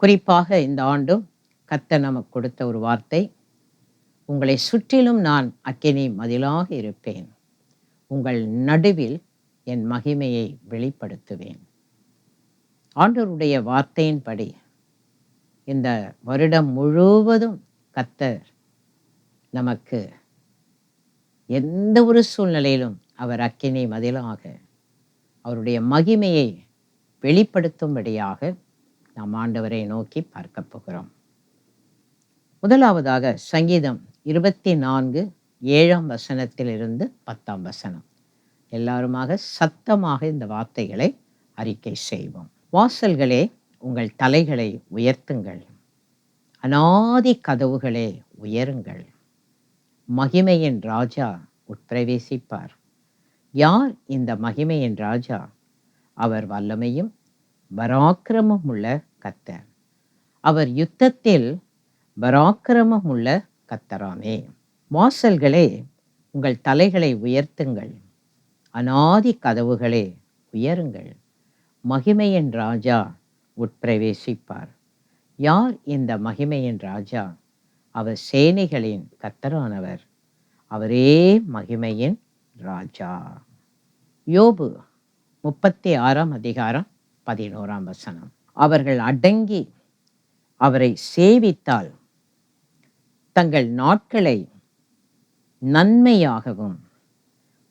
குறிப்பாக இந்த ஆண்டும் கர்த்தர் நமக்கு கொடுத்த ஒரு வார்த்தை, உங்களை சுற்றிலும் நான் அக்கினி மதிலாக இருப்பேன், உங்கள் நடுவில் என் மகிமையை வெளிப்படுத்துவேன். ஆண்டவருடைய வார்த்தையின்படி இந்த வருடம் முழுவதும் கர்த்தர் நமக்கு எந்த ஒரு சூழ்நிலையிலும் அவர் அக்கினி மதிலாக அவருடைய மகிமையை வெளிப்படுத்தும்படியாக நாம் ஆண்டவரை நோக்கி பார்க்க போகிறோம். முதலாவதாக சங்கீதம் 24:7 10 எல்லாருமாக சத்தமாக இந்த வார்த்தைகளை அறிக்கை செய்வோம். வாசல்களே உங்கள் தலைகளை உயர்த்துங்கள், அநாதி கதவுகளே உயருங்கள், மகிமையின் ராஜா உட்பிரவேசிப்பார். யார் இந்த மகிமையின் ராஜா? அவர் வல்லமையும் பராக்கிரமும் உள்ள கர்த்தர், அவர் யுத்தத்தில் பராக்கிரமம் உள்ள கர்த்தராமே. வாசல்களே உங்கள் தலைகளை உயர்த்துங்கள், அநாதி கதவுகளே உயருங்கள், மகிமையின் ராஜா உட்பிரவேசிப்பார். யார் இந்த மகிமையின் ராஜா? அவர் சேனைகளின் கர்த்தரானவர், அவரே மகிமையின் ராஜா. யோபு 36:11 அவர்கள் அடங்கி அவரை சேவித்தால் தங்கள் நாட்களை நன்மையாகவும்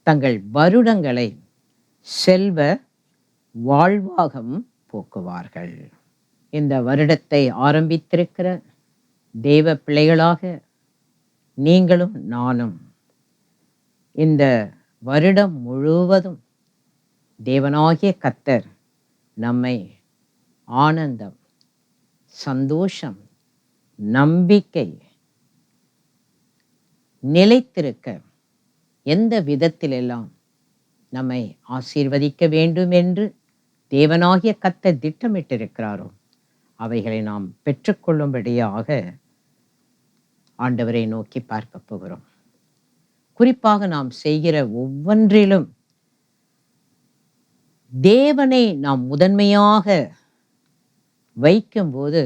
தங்கள் வருடங்களை செல்வ வாழ்வாகவும் போக்குவார்கள். இந்த வருடத்தை ஆரம்பித்திருக்கிற தேவ பிள்ளைகளாக நீங்களும் நானும் இந்த வருடம் முழுவதும் தேவனாகிய கர்த்தர் நம்மை ஆனந்தம், சந்தோஷம், நம்பிக்கை நிலைத்திருக்க எந்த விதத்திலெல்லாம் நம்மை ஆசீர்வதிக்க வேண்டும் என்று தேவனாகிய கர்த்தர் திட்டமிட்டிருக்கிறாரோ அவைகளை நாம் பெற்றுக்கொள்ளும்படியாக ஆண்டவரை நோக்கி பார்க்க போகிறோம். குறிப்பாக நாம் செய்கிற ஒவ்வொன்றிலும் தேவனை நாம் முதன்மையாக வைக்கும்போது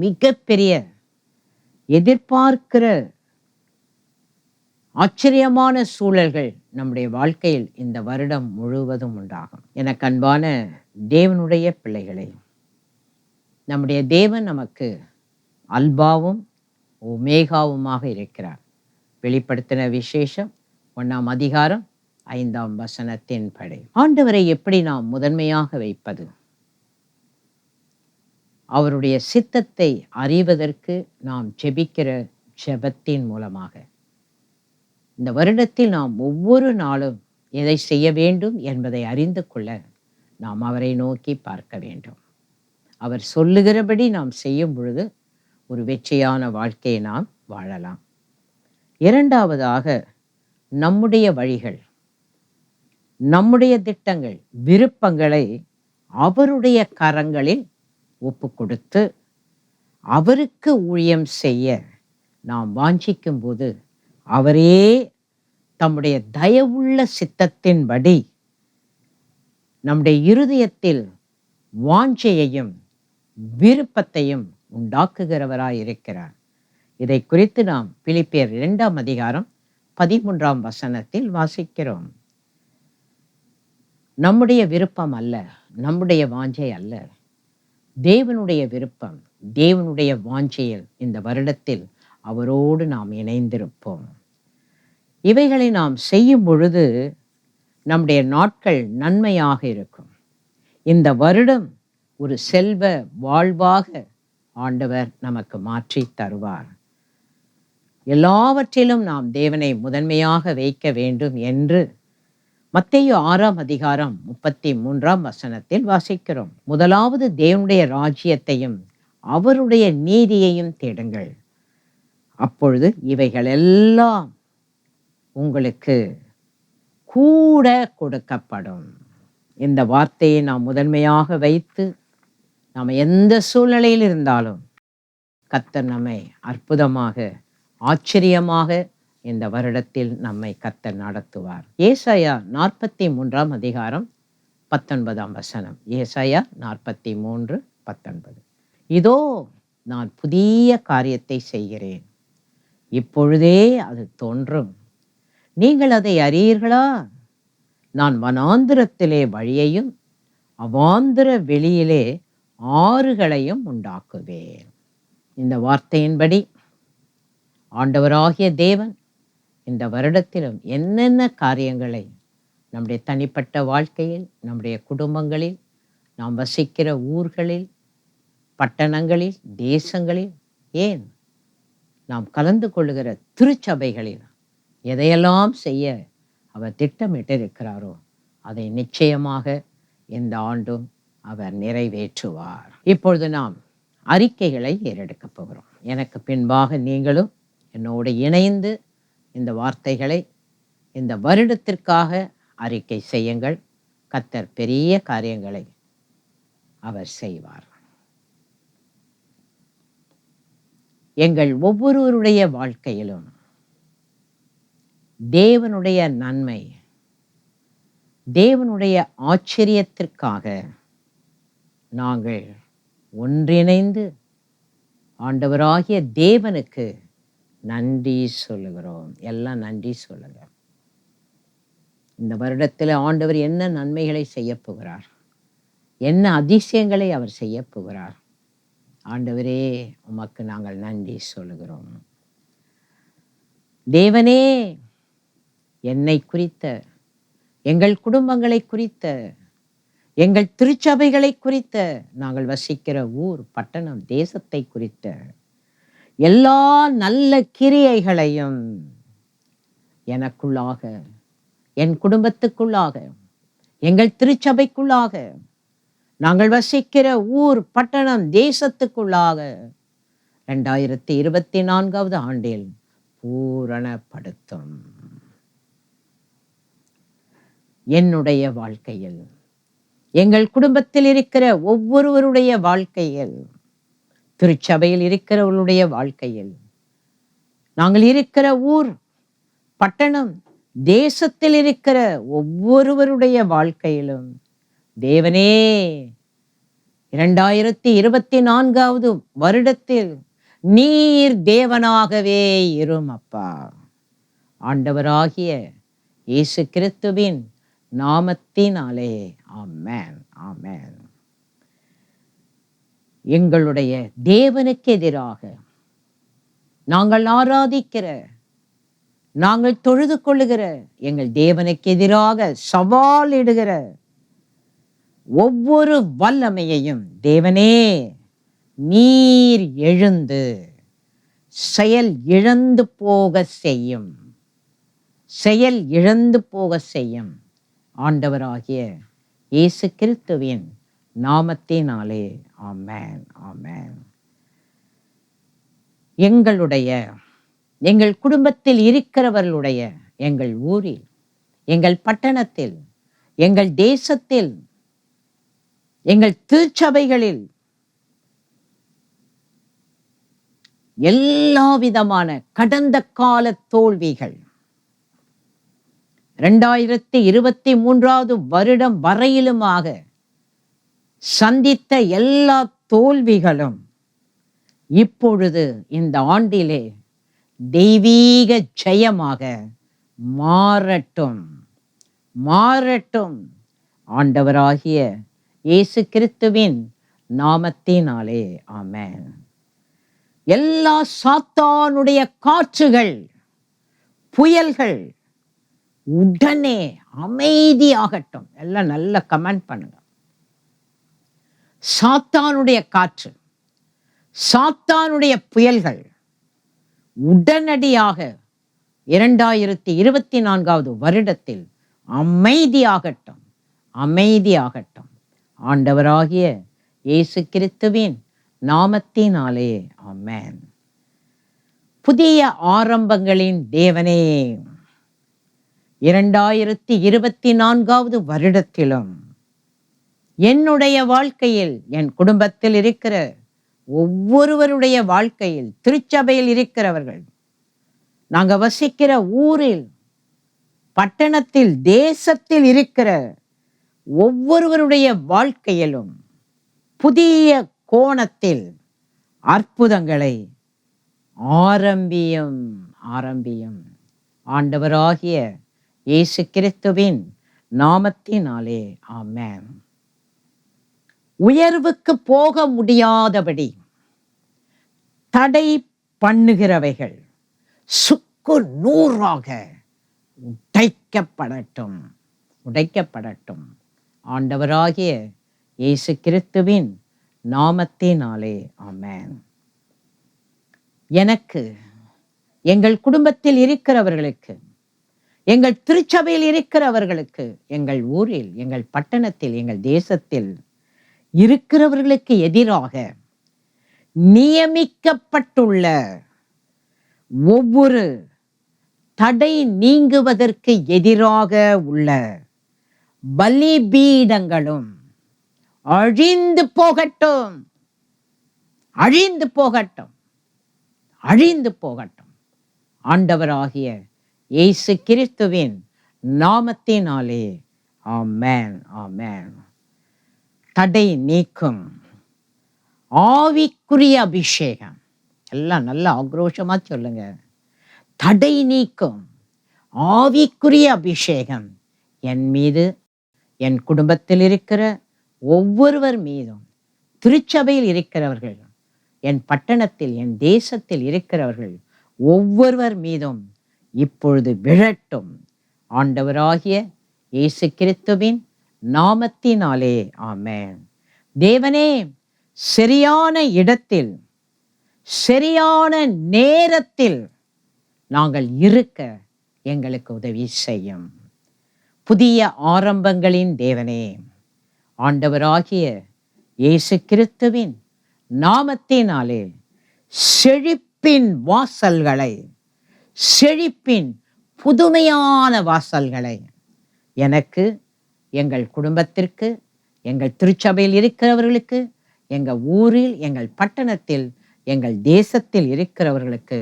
மிகப்பெரிய எதிர்பார்க்கிற ஆச்சரியமான சூழல்கள் நம்முடைய வாழ்க்கையில் இந்த வருடம் முழுவதும் உண்டாகும். எனக்கு அன்பான தேவனுடைய பிள்ளைகளே, நம்முடைய தேவன் நமக்கு அல்பாவும் ஒமேகாவுமாக இருக்கிறார். வெளிப்படுத்தின விசேஷம் 1ஆம் அதிகாரம் 5ஆம் வசனத்தின்படி. ஆண்டவரை எப்படி நாம் முதன்மையாக வைப்பது? அவருடைய சித்தத்தை அறிவதற்கு நாம் ஜெபிக்கிற ஜெபத்தின் மூலமாக. இந்த வருடத்தில் நாம் ஒவ்வொரு நாளும் எதை செய்ய வேண்டும் என்பதை அறிந்து கொள்ள நாம் அவரை நோக்கி பார்க்க வேண்டும். அவர் சொல்லுகிறபடி நாம் செய்யும் பொழுது ஒரு வெற்றியான வாழ்க்கையை நாம் வாழலாம். இரண்டாவதாக, நம்முடைய வழிகள், நம்முடைய திட்டங்கள், விருப்பங்களை அவருடைய கரங்களில் ஒப்பு கொடுத்து அவருக்கு ஊழியம் செய்ய நாம் வாஞ்சிக்கும் போது அவரே தம்முடைய தயவுள்ள சித்தத்தின்படி நம்முடைய இருதயத்தில் வாஞ்சையையும் விருப்பத்தையும் உண்டாக்குகிறவராய் இருக்கிறார். இதை குறித்து நாம் பிலிப்பியர் 2ஆம் அதிகாரம் 13ஆம் வசனத்தில் வாசிக்கிறோம். நம்முடைய விருப்பம் அல்ல, நம்முடைய வாஞ்சை அல்ல, தேவனுடைய விருப்பம், தேவனுடைய வாஞ்சையில் இந்த வருடத்தில் அவரோடு நாம் இணைந்திருப்போம். இவைகளை நாம் செய்யும் பொழுது நம்முடைய நாட்கள் நன்மையாக இருக்கும். இந்த வருடம் ஒரு செல்வ வாழ்வாக ஆண்டவர் நமக்கு மாற்றி தருவார். எல்லாவற்றிலும் நாம் தேவனை முதன்மையாக வைக்க வேண்டும் என்று மத்தேயு 6ஆம் அதிகாரம் 33ஆம் வசனத்தில் வாசிக்கிறோம். முதலாவது தேவனுடைய ராஜ்யத்தையும் அவருடைய நீதியையும் தேடுங்கள், அப்பொழுது இவைகள் எல்லாம் உங்களுக்கு கூட கொடுக்கப்படும். இந்த வார்த்தையை நாம் முதன்மையாக வைத்து நாம் எந்த சூழ்நிலையில் இருந்தாலும் கர்த்தர் நம்மை அற்புதமாக, ஆச்சரியமாக இந்த வருடத்தில் நம்மை கர்த்தர் நடத்துவார். ஏசாயா 43ஆம் அதிகாரம் 19ஆம் வசனம். ஏசாயா 43:19. இதோ நான் புதிய காரியத்தை செய்கிறேன், இப்பொழுதே அது தோன்றும், நீங்கள் அதை அறியீர்களா? நான் வனாந்திரத்திலே வழியையும் அவாந்திர வெளியிலே ஆறுகளையும் உண்டாக்குவேன். இந்த வார்த்தையின்படி ஆண்டவராகிய தேவன் இந்த வருடத்திலும் என்னென்ன காரியங்களை நம்முடைய தனிப்பட்ட வாழ்க்கையில், நம்முடைய குடும்பங்களில், நாம் வசிக்கிற ஊர்களில், பட்டணங்களில், தேசங்களில், ஏன் நாம் கலந்து கொள்ளுகிற திருச்சபைகளில் எதையெல்லாம் செய்ய அவர் திட்டமிட்டிருக்கிறாரோ அதை நிச்சயமாக இந்த ஆண்டும் அவர் நிறைவேற்றுவார். இப்பொழுது நாம் அறிக்கைகளை ஏறெடுக்கப் போகிறோம். எனக்கு பின்பாக நீங்களும் என்னோடு இணைந்து இந்த வார்த்தைகளை இந்த வருடத்திற்காக அறிக்கை செய்யுங்கள். கர்த்தர் பெரிய காரியங்களை அவர் செய்வார். எங்கள் ஒவ்வொருவருடைய வாழ்க்கையிலும் தேவனுடைய நன்மை, தேவனுடைய ஆச்சரியத்திற்காக நாங்கள் ஒன்றிணைந்து ஆண்டவராகிய தேவனுக்கு நன்றி சொல்லுகிறோம். எல்லாம் நன்றி சொல்லுங்க. இந்த வருடத்தில் ஆண்டவர் என்ன நன்மைகளை செய்ய போகிறார், என்ன அதிசயங்களை அவர் செய்ய போகிறார். ஆண்டவரே, உமக்கு நாங்கள் நன்றி சொல்லுகிறோம். தேவனே, என்னை குறித்த, எங்கள் குடும்பங்களை குறித்த, எங்கள் திருச்சபைகளை குறித்த, நாங்கள் வசிக்கிற ஊர், பட்டணம், தேசத்தை குறித்த எல்லா நல்ல கிரியைகளையும் எனக்குள்ளாக, என் குடும்பத்துக்குள்ளாக, எங்கள் திருச்சபைக்குள்ளாக, நாங்கள் வசிக்கிற ஊர், பட்டணம், தேசத்துக்குள்ளாக 2024ஆவது ஆண்டில் பூரணப்படுத்தும். என்னுடைய வாழ்க்கையில், எங்கள் குடும்பத்தில் இருக்கிற ஒவ்வொருவருடைய வாழ்க்கையில், திருச்சபையில் இருக்கிறவர்களுடைய வாழ்க்கையில், நாங்கள் இருக்கிற ஊர், பட்டணம், தேசத்தில் இருக்கிற ஒவ்வொருவருடைய வாழ்க்கையிலும் தேவனே 2024ஆவது வருடத்தில் நீர் தேவனாகவே இரும் அப்பா. ஆண்டவராகிய இயேசு கிறிஸ்துவின் நாமத்தினாலே ஆமென், ஆமென். எங்களுடைய தேவனுக்கு எதிராக நாங்கள் ஆராதிக்கிற நாங்கள் தொழுது கொள்ளுகிற எங்கள் தேவனுக்கு எதிராக சவாலிடுகிற ஒவ்வொரு வல்லமையையும் தேவனே நீர் எழுந்து செயல் இழந்து போக செய்யும், செயல் இழந்து போக செய்யும். ஆண்டவராகிய இயேசு கிறிஸ்துவின் நாமத்தினாலே ஆமென், ஆமென். எங்கள் குடும்பத்தில் இருக்கிறவர்களுடைய, எங்கள் ஊரில், எங்கள் பட்டணத்தில், எங்கள் தேசத்தில், எங்கள் திருச்சபைகளில் எல்லா விதமான கடந்த கால தோல்விகள் 2023 வருடம் வரையிலுமாக சந்தித்த எல்லா தோல்விகளும் இப்பொழுது இந்த ஆண்டிலே தெய்வீக ஜெயமாக மாறட்டும், மாறட்டும். ஆண்டவராகிய இயேசு கிறிஸ்துவின் நாமத்தினாலே ஆமென். எல்லா சாத்தானுடைய காற்றுகள், புயல்கள் உடனே அமைதியாகட்டும். எல்லாம் நல்ல கமெண்ட் பண்ணுங்க. சாத்தானுடைய காற்று, சாத்தானுடைய புயல்கள் உடனடியாக 2024 வருடத்தில் அமைதியாகட்டும், அமைதியாகட்டும். ஆண்டவராகிய இயேசு கிறிஸ்துவின் நாமத்தினாலே ஆமென். புதிய ஆரம்பங்களின் தேவனே, 2024 வருடத்திலும் என்னுடைய வாழ்க்கையில், என் குடும்பத்தில் இருக்கிற ஒவ்வொருவருடைய வாழ்க்கையில், திருச்சபையில் இருக்கிறவர்கள், நாங்க வசிக்கிற ஊரில், பட்டணத்தில், தேசத்தில் இருக்கிற ஒவ்வொருவருடைய வாழ்க்கையிலும் புதிய கோணத்தில் அற்புதங்களை ஆரம்பியும், ஆரம்பியும். ஆண்டவராகிய இயேசு கிறிஸ்துவின் நாமத்தினாலே ஆமென். உயர்வுக்கு போக முடியாதபடி தடை பண்ணுகிறவைகள் சுக்கு நூறாக உடைக்கப்படட்டும், உடைக்கப்படட்டும். ஆண்டவராகிய இயேசு கிறிஸ்துவின் நாமத்தினாலே ஆமென். எனக்கு, எங்கள் குடும்பத்தில் இருக்கிறவர்களுக்கு, எங்கள் திருச்சபையில் இருக்கிறவர்களுக்கு, எங்கள் ஊரில், எங்கள் பட்டணத்தில், எங்கள் தேசத்தில் இருக்கிறவர்களுக்கு எதிராக நியமிக்கப்பட்டுள்ள ஒவ்வொரு தடை நீங்குவதற்கு எதிராக உள்ள பலிபீடங்களும் அழிந்து போகட்டும், அழிந்து போகட்டும், அழிந்து போகட்டும். ஆண்டவராகிய இயேசு கிறிஸ்துவின் நாமத்தினாலே ஆமென், ஆமென். தடை நீக்கும் ஆவிக்குரிய அபிஷேகம். எல்லாம் நல்ல ஆக்ரோஷமா சொல்லுங்க. தடை நீக்கும் ஆவிக்குரிய அபிஷேகம் என் மீது, என் குடும்பத்தில் இருக்கிற ஒவ்வொருவர் மீதும், திருச்சபையில் இருக்கிறவர்கள், என் பட்டணத்தில், என் தேசத்தில் இருக்கிறவர்கள் ஒவ்வொருவர் மீதும் இப்பொழுது விழட்டும். ஆண்டவராகிய இயேசு கிறிஸ்துவின் நாமத்தினாலே ஆமென். தேவனே, சரியான இடத்தில், சரியான நேரத்தில் நாங்கள் இருக்க எங்களுக்கு உதவி செய்யும். புதிய ஆரம்பங்களின் தேவனே, ஆண்டவராகிய இயேசு கிறிஸ்துவின் நாமத்தினாலே செழிப்பின் வாசல்களை, செழிப்பின் புதுமையான வாசல்களை எனக்கு, எங்கள் குடும்பத்திற்கு, எங்கள் திருச்சபையில் இருக்கிறவர்களுக்கு, எங்கள் ஊரில், எங்கள் பட்டணத்தில், எங்கள் தேசத்தில் இருக்கிறவர்களுக்கு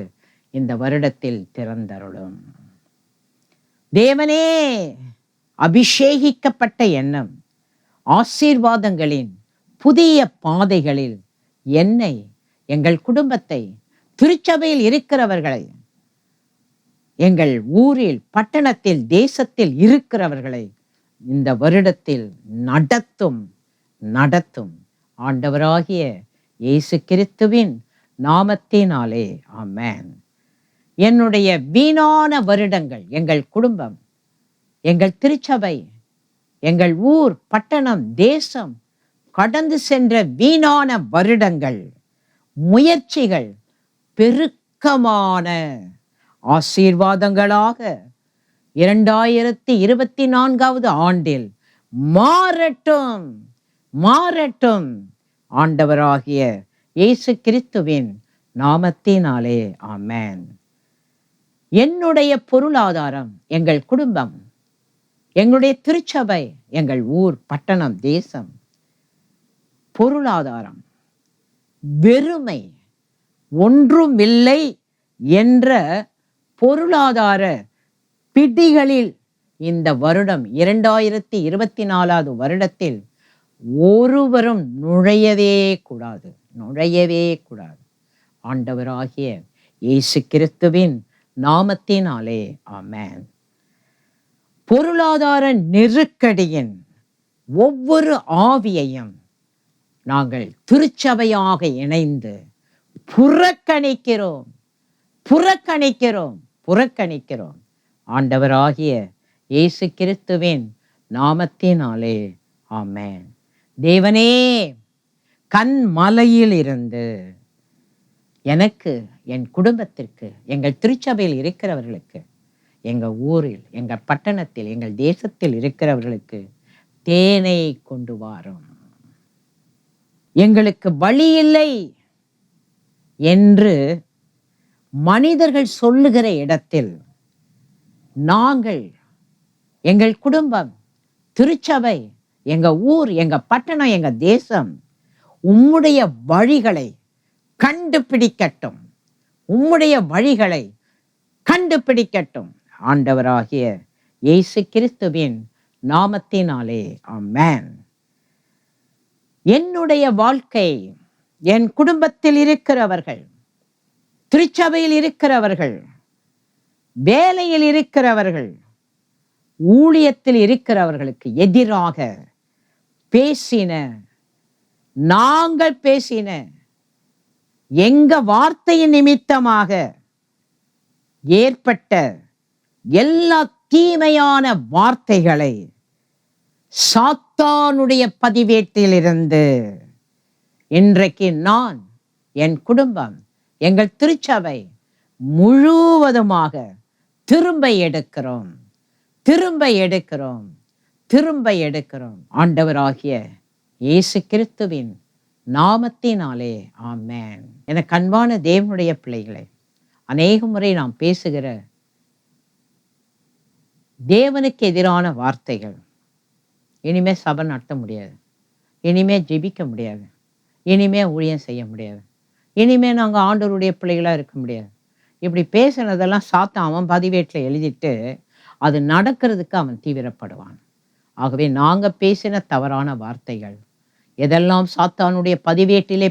இந்த வருடத்தில் திறந்தருளும். தேவனே, அபிஷேகிக்கப்பட்ட எண்ணம், ஆசீர்வாதங்களின் புதிய பாதைகளில் என்னை, எங்கள் குடும்பத்தை, திருச்சபையில் இருக்கிறவர்களை, எங்கள் ஊரில், பட்டணத்தில், தேசத்தில் இருக்கிறவர்களை இந்த வருடத்தில் நடத்தும், நடத்தும். ஆண்டவராகிய இயேசு கிறிஸ்துவின் நாமத்தினாலே ஆமென். என்னுடைய வீணான வருடங்கள், எங்கள் குடும்பம், எங்கள் திருச்சபை, எங்கள் ஊர், பட்டணம், தேசம் கடந்து சென்ற வீணான வருடங்கள், முயற்சிகள் பெருக்கமான ஆசீர்வாதங்களாக 2024 ஆண்டில் மாறட்டும், மாறட்டும். ஆண்டவராகிய இயேசு கிறிஸ்துவின் நாமத்தினாலே ஆமென். என்னுடைய பொருளாதாரம், எங்கள் குடும்பம், எங்களுடைய திருச்சபை, எங்கள் ஊர், பட்டணம், தேசம், பொருளாதாரம் வெறுமை, ஒன்றுமில்லை என்ற பொருளாதார பிடிகளில் இந்த வருடம் 2024 வருடத்தில் ஒருவரும் நுழையவே கூடாது, நுழையவே கூடாது. ஆண்டவராகிய இயேசு கிறிஸ்துவின் நாமத்தினாலே ஆமென். பொருளாதார நெருக்கடியின் ஒவ்வொரு ஆவியையும் நாங்கள் திருச்சபையாக இணைந்து புறக்கணிக்கிறோம், புறக்கணிக்கிறோம், புறக்கணிக்கிறோம். ஆண்டவராகிய இயேசு கிறிஸ்துவின் நாமத்தினாலே ஆமென். தேவனே, கன்மலையில் இருந்து எனக்கு, என் குடும்பத்திற்கு, எங்கள் திருச்சபையில் இருக்கிறவர்களுக்கு, எங்கள் ஊரில், எங்கள் பட்டணத்தில், எங்கள் தேசத்தில் இருக்கிறவர்களுக்கு தேனை கொண்டு வாரும். எங்களுக்கு வழி இல்லை என்று மனிதர்கள் சொல்லுகிற இடத்தில் நாங்கள், எங்கள் குடும்பம், திருச்சபை, எங்க ஊர், எங்க பட்டணம், எங்க தேசம் உம்முடைய வழிகளை கண்டுபிடிக்கட்டும், உம்முடைய வழிகளை கண்டுபிடிக்கட்டும். ஆண்டவராகிய இயேசு கிறிஸ்துவின் நாமத்தினாலே ஆமென். என்னுடைய வாழ்க்கை, என் குடும்பத்தில் இருக்கிறவர்கள், திருச்சபையில் இருக்கிறவர்கள், வேலையில் இருக்கிறவர்கள், ஊழியத்தில் இருக்கிறவர்களுக்கு எதிராக பேசின, நாங்கள் பேசின, எங்க வார்த்தையின் நிமித்தமாக ஏற்பட்ட எல்லா தீமையான வார்த்தைகளை சாத்தானுடைய பதிவேட்டிலிருந்து இன்றைக்கு நான், என் குடும்பம், எங்கள் திருச்சபை முழுவதுமாக திரும்ப எடுக்கிறோம், திரும்ப எடுக்கிறோம், திரும்ப எடுக்கிறோம். ஆண்டவராகிய இயேசு கிறிஸ்துவின் நாமத்தினாலே ஆமென். எனக்கு அன்பான தேவனுடைய பிள்ளைகளை, அநேக முறை நாம் பேசுகிற தேவனுக்கு எதிரான வார்த்தைகள், இனிமே சபை நடத்த முடியாது, இனிமே ஜெபிக்க முடியாது, இனிமே ஊழியம் செய்ய முடியாது, இனிமே நாங்கள் ஆண்டவருடைய பிள்ளைகளாக இருக்க முடியாது, இப்படி பேசுனதெல்லாம் சாத்தான் அவன் பதிவேட்டில் எழுதிட்டு அது நடக்கிறதுக்கு அவன் தீவிரப்படுவான். ஆகவே நாங்கள் பேசின தவறான வார்த்தைகள் எதெல்லாம் சாத்தானுடைய பதிவேட்டிலே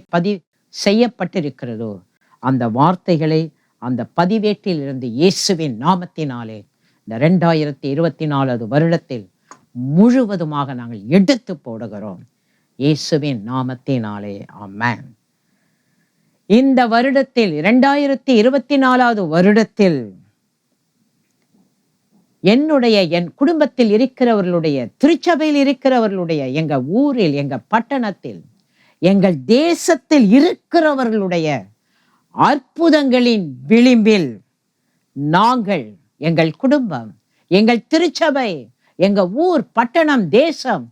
செய்யப்பட்டிருக்கிறதோ அந்த வார்த்தைகளை அந்த பதிவேட்டில் இருந்து இயேசுவின் நாமத்தினாலே இந்த 2024 வருடத்தில் முழுவதுமாக நாங்கள் எடுத்து போடுகிறோம். இயேசுவின் நாமத்தினாலே ஆமென். இந்த வருடத்தில் 2024 வருடத்தில் என்னுடைய, என் குடும்பத்தில் இருக்கிறவர்களுடைய, திருச்சபையில் இருக்கிறவர்களுடைய, எங்க ஊரில், எங்க பட்டணத்தில், எங்கள் தேசத்தில் இருக்கிறவர்களுடைய அற்புதங்களின் விளிம்பில் நாங்கள், எங்கள் குடும்பம், எங்கள் திருச்சபை, எங்க ஊர், பட்டணம், தேசம்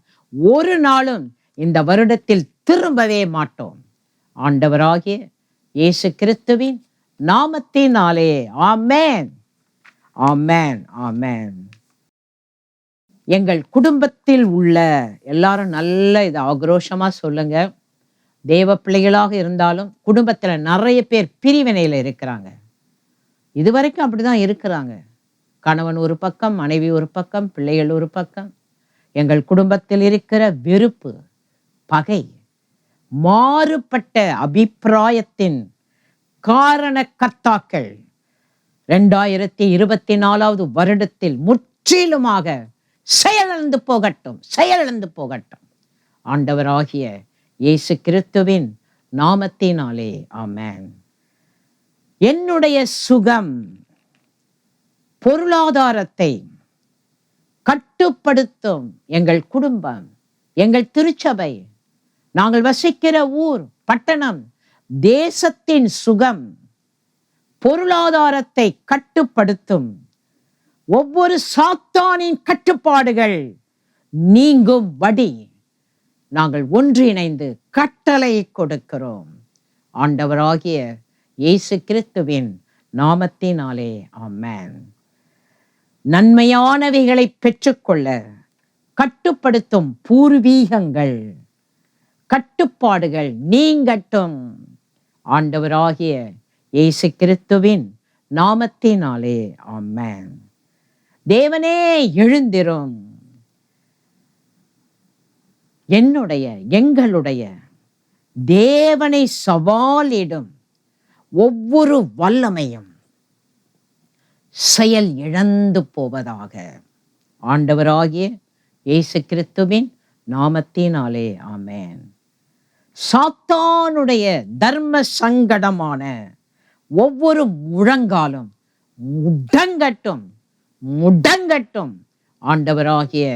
ஒரு நாளும் இந்த வருடத்தில் திரும்பவே மாட்டோம். ஆண்டவராகிய இயேசு கிறிஸ்துவின் நாமத்தினாலே ஆமென், ஆமென், ஆமென். எங்கள் குடும்பத்தில் உள்ள எல்லாரும் நல்ல இதை ஆக்ரோஷமா சொல்லுங்க. தேவ பிள்ளைகளாக இருந்தாலும் குடும்பத்துல நிறைய பேர் பிரிவினையில இருக்கிறாங்க. இதுவரைக்கும் அப்படிதான் இருக்கிறாங்க. கணவன் ஒரு பக்கம், மனைவி ஒரு பக்கம், பிள்ளைகள் ஒரு பக்கம். எங்கள் குடும்பத்தில் இருக்கிற வெறுப்பு, பகை, மாறுபட்ட அபிப்பிராயத்தின் காரண கர்த்தாக்கள் 2024 வருடத்தில் முற்றிலுமாக செயலிழந்து போகட்டும், செயலிழந்து போகட்டும். ஆண்டவராகிய இயேசு கிறிஸ்துவின் நாமத்தினாலே ஆமென். என்னுடைய சுகம் பொருளாதாரத்தை கட்டுப்படுத்தும் எங்கள் குடும்பம், எங்கள் திருச்சபை, நாங்கள் வசிக்கிற ஊர், பட்டணம், தேசத்தின் சுகம் பொருளாதாரத்தை கட்டுப்படுத்தும் ஒவ்வொரு சாத்தானின் கட்டுப்பாடுகள் நீங்கும்படி நாங்கள் ஒன்றிணைந்து கட்டளை கொடுக்கிறோம். ஆண்டவராகிய இயேசு கிறிஸ்துவின் நாமத்தினாலே ஆமென். நன்மையானவைகளை பெற்றுக்கொள்ள கட்டுப்படுத்தும் பூர்வீகங்கள், கட்டுப்பாடுகள் நீங்கட்டும். ஆண்டவராகிய இயேசு கிறிஸ்துவின் நாமத்தினாலே ஆமென். தேவனே எழுந்திரும். எங்களுடைய தேவனை சவாலிடும் ஒவ்வொரு வல்லமையும் செயல் இழந்து போவதாக. ஆண்டவராகிய இயேசு கிறிஸ்துவின் நாமத்தினாலே ஆமென். சாத்தானுடைய தர்ம சங்கடமான ஒவ்வொரு முழங்காலும் முடங்கட்டும், முடங்கட்டும். ஆண்டவராகிய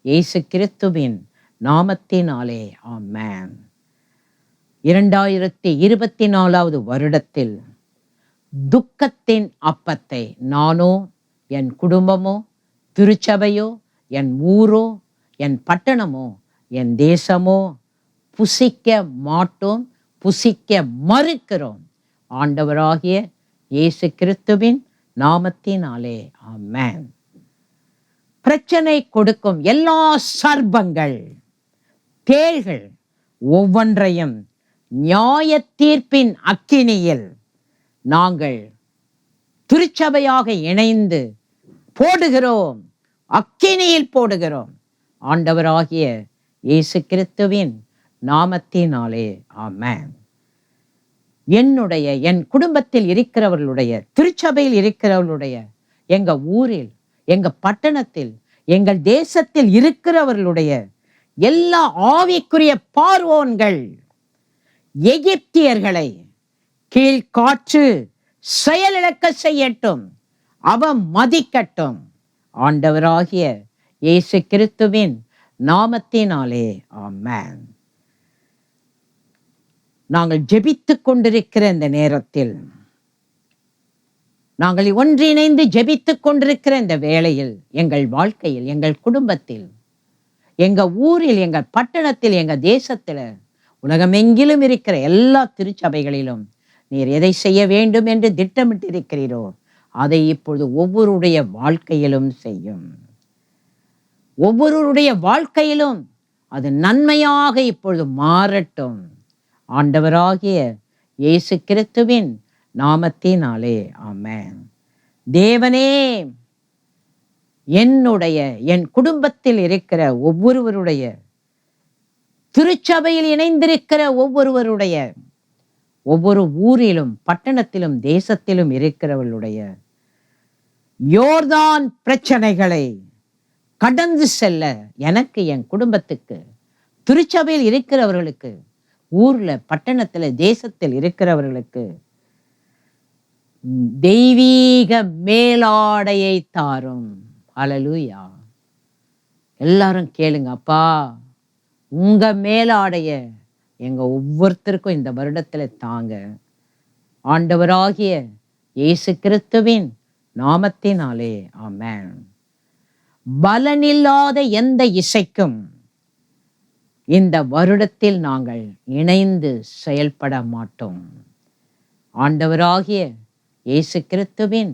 இயேசு கிறிஸ்துவின் நாமத்தினாலே ஆமென். 2024 வருடத்தில் துக்கத்தின் அப்பத்தை நானோ, என் குடும்பமோ, திருச்சபையோ, என் ஊரோ, என் பட்டணமோ, என் தேசமோ புசிக்க மாட்டோம், புசிக்க மறுக்கிறோம். ஆண்டவராகிய இயேசு கிறிஸ்துவின் நாமத்தினாலே ஆமென். பிரச்சனை கொடுக்கும் எல்லா சர்ப்பங்கள், தேள்கள் ஒவ்வொன்றையும் நியாய தீர்ப்பின் அக்கினியில் நாங்கள் திருச்சபையாக இணைந்து போடுகிறோம், அக்கினியில் போடுகிறோம். ஆண்டவராகிய இயேசு கிறிஸ்துவின் நாமத்தினாலே ஆமென். என் குடும்பத்தில் இருக்கிறவர்களுடைய, திருச்சபையில் இருக்கிறவர்களுடைய, எங்க ஊரில், எங்க பட்டணத்தில், எங்கள் தேசத்தில் இருக்கிறவர்களுடைய எல்லா ஆவிக்குரிய பார்வோன்கள், எகிப்தியர்களை கீழ்காற்று செயலிழக்க செய்யட்டும், அவமதிக்கட்டும். ஆண்டவராகிய இயேசு கிறிஸ்துவின் நாமத்தினாலே ஆமென். நாங்கள் ஜெபித்துக் கொண்டிருக்கிற இந்த நேரத்தில், நாங்கள் ஒன்றிணைந்து ஜெபித்துக் கொண்டிருக்கிற இந்த வேளையில், எங்கள் வாழ்க்கையில், எங்கள் குடும்பத்தில், எங்க ஊரில், எங்கள் பட்டணத்தில், எங்க தேசத்தில், உலகமெங்கிலும் இருக்கிற எல்லா திருச்சபைகளிலும் நீர் எதை செய்ய வேண்டும் என்று திட்டமிட்டிருக்கிறீரோ அதை இப்பொழுது ஒவ்வொருடைய வாழ்க்கையிலும் செய்யும். ஒவ்வொருடைய வாழ்க்கையிலும் அது நன்மையாக இப்பொழுது மாறட்டும். ஆண்டவராகிய இயேசு கிறிஸ்துவின் நாமத்தினாலே ஆமென். தேவனே, என் குடும்பத்தில் இருக்கிற ஒவ்வொருவருடைய, திருச்சபையில் இணைந்திருக்கிற ஒவ்வொருவருடைய, ஒவ்வொரு ஊரிலும், பட்டணத்திலும், தேசத்திலும் இருக்கிறவர்களுடைய யோர்தான் பிரச்சனைகளை கடந்து செல்ல எனக்கு, என் குடும்பத்துக்கு, திருச்சபையில் இருக்கிறவர்களுக்கு, ஊர்ல, பட்டணத்துல, தேசத்தில் இருக்கிறவர்களுக்கு தெய்வீக மேலாடையை தாரும். ஹல்லேலூயா. எல்லாரும் கேளுங்க, அப்பா உங்க மேலாடைய எங்க ஒவ்வொருத்தருக்கும் இந்த வருடத்துல தாங்க. ஆண்டவராகிய இயேசு கிறிஸ்துவின் நாமத்தினாலே ஆமென். பலனில்லாத எந்த இசைக்கும் இந்த வருடத்தில் நாங்கள் இணைந்து செயல்பட மாட்டோம். ஆண்டவராகிய இயேசு கிறிஸ்துவின்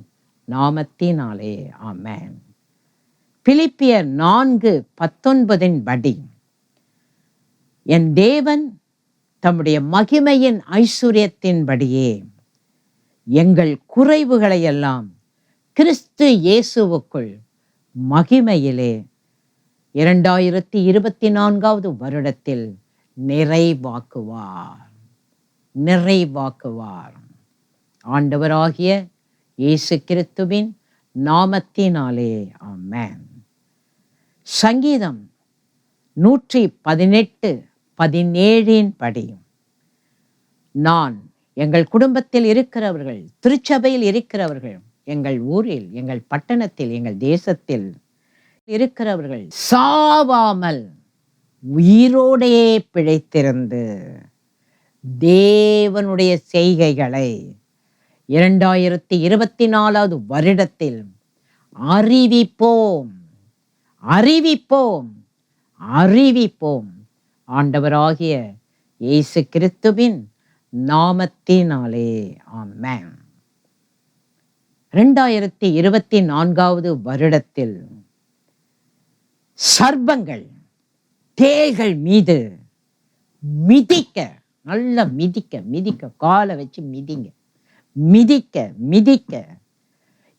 நாமத்தினாலே ஆமென். பிலிப்பியர் 4:19 படி, என் தேவன் தம்முடைய மகிமையின் ஐஸ்வர்யத்தின்படியே எங்கள் குறைவுகளை எல்லாம் கிறிஸ்து இயேசுவுக்குள் மகிமையிலே 2024 வருடத்தில் நிறைவாக்குவார். ஆண்டவராகிய இயேசு கிறிஸ்துவின் நாமத்தினாலே ஆமென். சங்கீதம் 118:17 படி, நான் எங்கள் குடும்பத்தில் இருக்கிறவர்கள், திருச்சபையில் இருக்கிறவர்கள், எங்கள் ஊரில், எங்கள் பட்டணத்தில், எங்கள் தேசத்தில் இருக்கிறவர்கள் சாவாமல் உயிரோடே பிழைத்திருந்து தேவனுடைய செய்கைகளை 2024 வருடத்தில் அறிவிப்போம், அறிவிப்போம், அறிவிப்போம். ஆண்டவராகிய இயேசு கிறிஸ்துவின் நாமத்தினாலே ஆமென். 2024 வருடத்தில் சர்ப்பங்கள், தேள்கள் மீது மிதிக்க, நல்லா மிதிக்க மிதிக்க, காலை வச்சு மிதிங்க, மிதிக்க மிதிக்க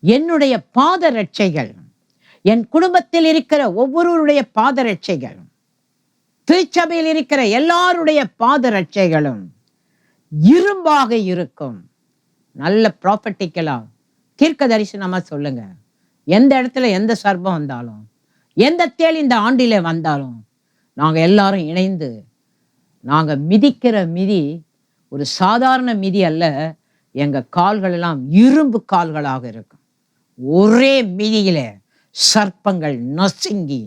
என்னுடைய பாதரட்சைகள், என் குடும்பத்தில் இருக்கிற ஒவ்வொருவருடைய பாதரட்சைகள், திருச்சபையில் இருக்கிற எல்லாருடைய பாதரட்சைகளும் இரும்பாக இருக்கும். நல்ல ப்ராப்பர்ட்டிக்கலா தீர்க்க தரிசனமா சொல்லுங்க. எந்த இடத்துல எந்த சர்ப்பம் வந்தாலும், எந்த தேள் இந்த ஆண்டில வந்தாலும், நாங்க எல்லாரும் இணைந்து நாங்க மிதிக்கிற மிதி ஒரு சாதாரண மிதி அல்ல. எங்க கால்கள் எல்லாம் இரும்பு கால்களாக இருக்கும். ஒரே மிதியில சர்ப்பங்கள் நசுங்கி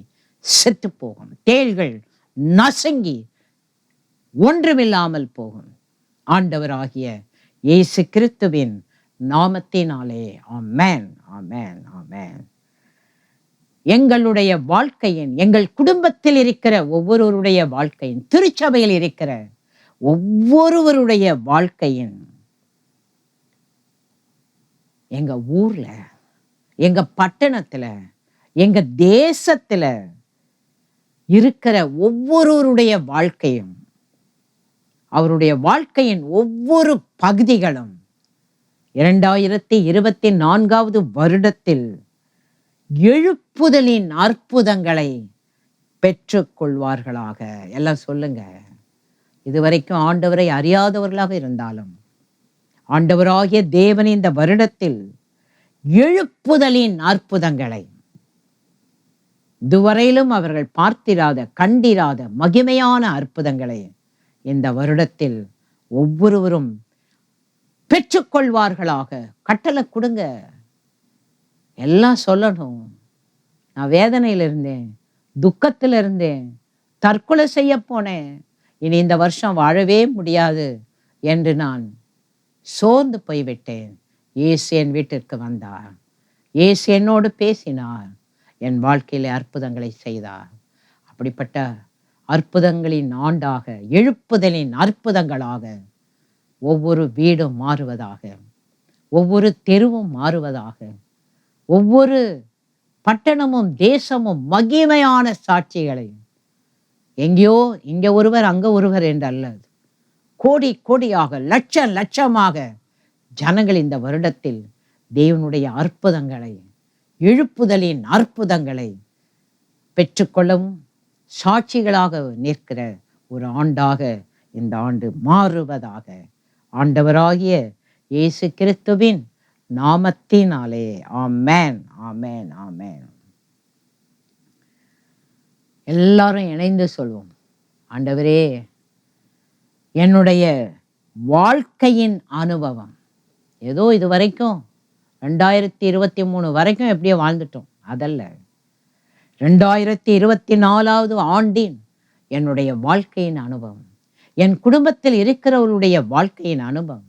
செத்து போகும், தேள்கள் நசுங்கி ஒன்றுமில்லாமல் போகும். ஆண்டவராகிய இயேசு கிறிஸ்துவின் நாமத்தினாலே ஆமென், ஆமென், ஆமென். எங்களுடைய வாழ்க்கையின், எங்கள் குடும்பத்தில் இருக்கிற ஒவ்வொருவருடைய வாழ்க்கையின், திருச்சபையில் இருக்கிற ஒவ்வொருவருடைய வாழ்க்கையின், எங்க ஊர்ல, எங்க பட்டணத்துல, எங்க தேசத்துல இருக்கிற ஒவ்வொருவருடைய வாழ்க்கையும், அவருடைய வாழ்க்கையின் ஒவ்வொரு பகுதிகளும் 2024 வருடத்தில் எழுப்புதலின் அற்புதங்களை பெற்றுக்கொள்வார்களாக. எல்லாம் சொல்லுங்க. இதுவரைக்கும் ஆண்டவரை அறியாதவர்களாக இருந்தாலும், ஆண்டவராகிய தேவன் இந்த வருடத்தில் எழுப்புதலின் அற்புதங்களை, இதுவரையிலும் அவர்கள் பார்த்திராத, கண்டிராத மகிமையான அற்புதங்களை இந்த வருடத்தில் ஒவ்வொருவரும் பெற்றுக்கொள்வார்களாக. கட்டளை கொடுங்க, எல்லாம் சொல்லணும். நான் வேதனையில் இருந்தேன், துக்கத்தில் இருந்தேன், தற்கொலை செய்ய போனேன், இனி இந்த வருஷம் வாழவே முடியாது என்று நான் சோர்ந்து போய்விட்டேன். இயேசு என் வீட்டிற்கு வந்தார், இயேசு என்னோடு பேசினார், என் வாழ்க்கையில அற்புதங்களை செய்தார். அப்படிப்பட்ட அற்புதங்களின் ஆண்டாக, எழுப்புதலின் அற்புதங்களாக ஒவ்வொரு வீடும் மாறுவதாக, ஒவ்வொரு தெருவும் மாறுவதாக, ஒவ்வொரு பட்டணமும் தேசமும் மகிமையான சாட்சிகளை, எங்கேயோ இங்க ஒருவர் அங்க ஒருவர் என்று அல்ல, கோடி கோடியாக, லட்சம் லட்சமாக ஜனங்கள் இந்த வருடத்தில் தேவனுடைய அற்புதங்களை, எழுப்புதலின் அற்புதங்களை பெற்றுக்கொள்ளவும் சாட்சிகளாக நிற்கிற ஒரு ஆண்டாக இந்த ஆண்டு மாறுவதாக. ஆண்டவராகிய இயேசு கிறிஸ்துவின் நாமத்தினாலே ஆமென், ஆமென், ஆமென். எல்லாரும் இணைந்து சொல்வோம். ஆண்டவரே, என்னுடைய வாழ்க்கையின் அனுபவம், ஏதோ இது வரைக்கும் 2023 வரைக்கும் எப்படியோ வாழ்ந்துட்டோம், அதல்ல. 2024 ஆண்டின் என்னுடைய வாழ்க்கையின் அனுபவம், என் குடும்பத்தில் இருக்கிறவருடைய வாழ்க்கையின் அனுபவம்,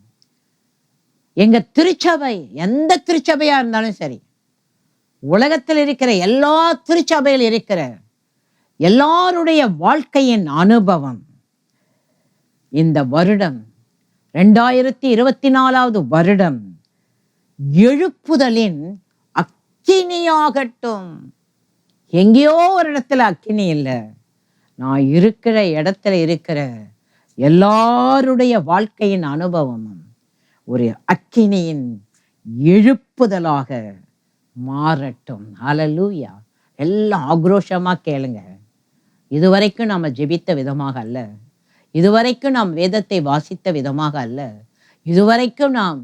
எங்க திருச்சபை, எந்த திருச்சபையா இருந்தாலும் சரி, உலகத்தில் இருக்கிற எல்லா திருச்சபையில் இருக்கிற எல்லாருடைய வாழ்க்கையின் அனுபவம் இந்த வருடம் 2024 வருடம் எழுப்புதலின் அக்கினியாகட்டும். எங்கேயோ ஒரு இடத்துல அக்கினி இல்லை, நான் இருக்கிற இடத்துல இருக்கிற எல்லாருடைய வாழ்க்கையின் அனுபவமும் ஒரு அக்கினியின் எழுப்புதலாக மாறட்டும். ஹல்லேலூயா. எல்லாம் ஆக்ரோஷமா கேளுங்க. இதுவரைக்கும் நாம் ஜெபித்த விதமாக அல்ல, இதுவரைக்கும் நாம் வேதத்தை வாசித்த விதமாக அல்ல, இதுவரைக்கும் நாம்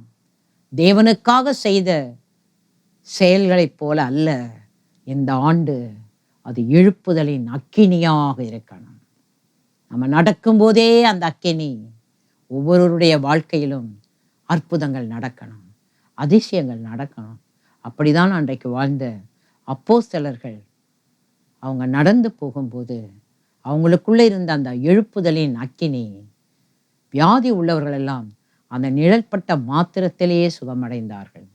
தேவனுக்காக செய்த செயல்களைப் போல அல்ல. இந்த ஆண்டு அது எழுப்புதலின் அக்கினியாக இருக்கணும். நம்ம நடக்கும்போதே அந்த அக்கினி ஒவ்வொருவருடைய வாழ்க்கையிலும் அற்புதங்கள் நடக்கணும், அதிசயங்கள் நடக்கணும். அப்படிதான் அன்றைக்கு வாழ்ந்த அப்போஸ்தலர்கள் அவங்க நடந்து போகும்போது அவங்களுக்குள்ளே இருந்த அந்த எழுப்புதலின் அக்கினி, வியாதி உள்ளவர்கள் எல்லாம் அந்த நிழல்பட்ட மாத்திரத்திலேயே சுகமடைந்தார்கள்.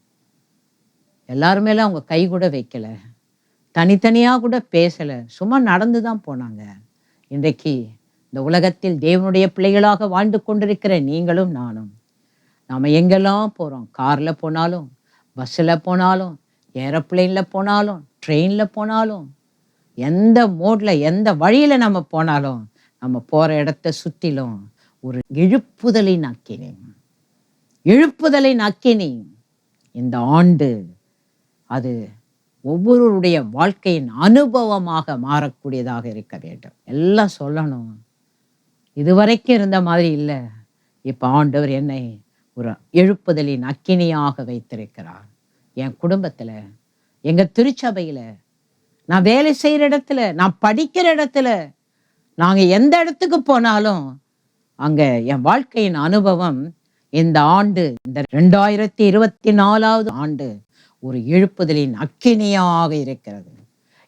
எல்லாருமேல அவங்க கை கூட வைக்கல, தனித்தனியாக கூட பேசலை, சும்மா நடந்து தான் போனாங்க. இன்றைக்கு இந்த உலகத்தில் தேவனுடைய பிள்ளைகளாக வாழ்ந்து கொண்டிருக்கிற நீங்களும் நானும், நாம் எங்கெல்லாம் போகிறோம், காரில் போனாலும், பஸ்ஸில் போனாலும், ஏரோப்ளேனில் போனாலும், ட்ரெயினில் போனாலும், எந்த மோடில் எந்த வழியில் நம்ம போனாலும், நம்ம போகிற இடத்த சுற்றிலும் ஒரு எழுப்புதலின் அக்கினி, எழுப்புதலின் அக்கினி இந்த ஆண்டு அது ஒவ்வொருவருடைய வாழ்க்கையின் அனுபவமாக மாறக்கூடியதாக இருக்க வேண்டும். எல்லாம் சொல்லணும், இதுவரைக்கும் இருந்த மாதிரி இல்லை, இப்போ ஆண்டவர் என்னை ஒரு எழுப்புதலின் அக்கினியாக வைத்திருக்கிறார். என் குடும்பத்தில், எங்கள் திருச்சபையில், நான் வேலை செய்கிற இடத்துல, நான் படிக்கிற இடத்துல, நாங்கள் எந்த இடத்துக்கு போனாலும் அங்கே என் வாழ்க்கையின் அனுபவம் இந்த ஆண்டு, இந்த 2024வது ஆண்டு ஒரு எழுப்புதலின் அக்கினியாக இருக்கிறது.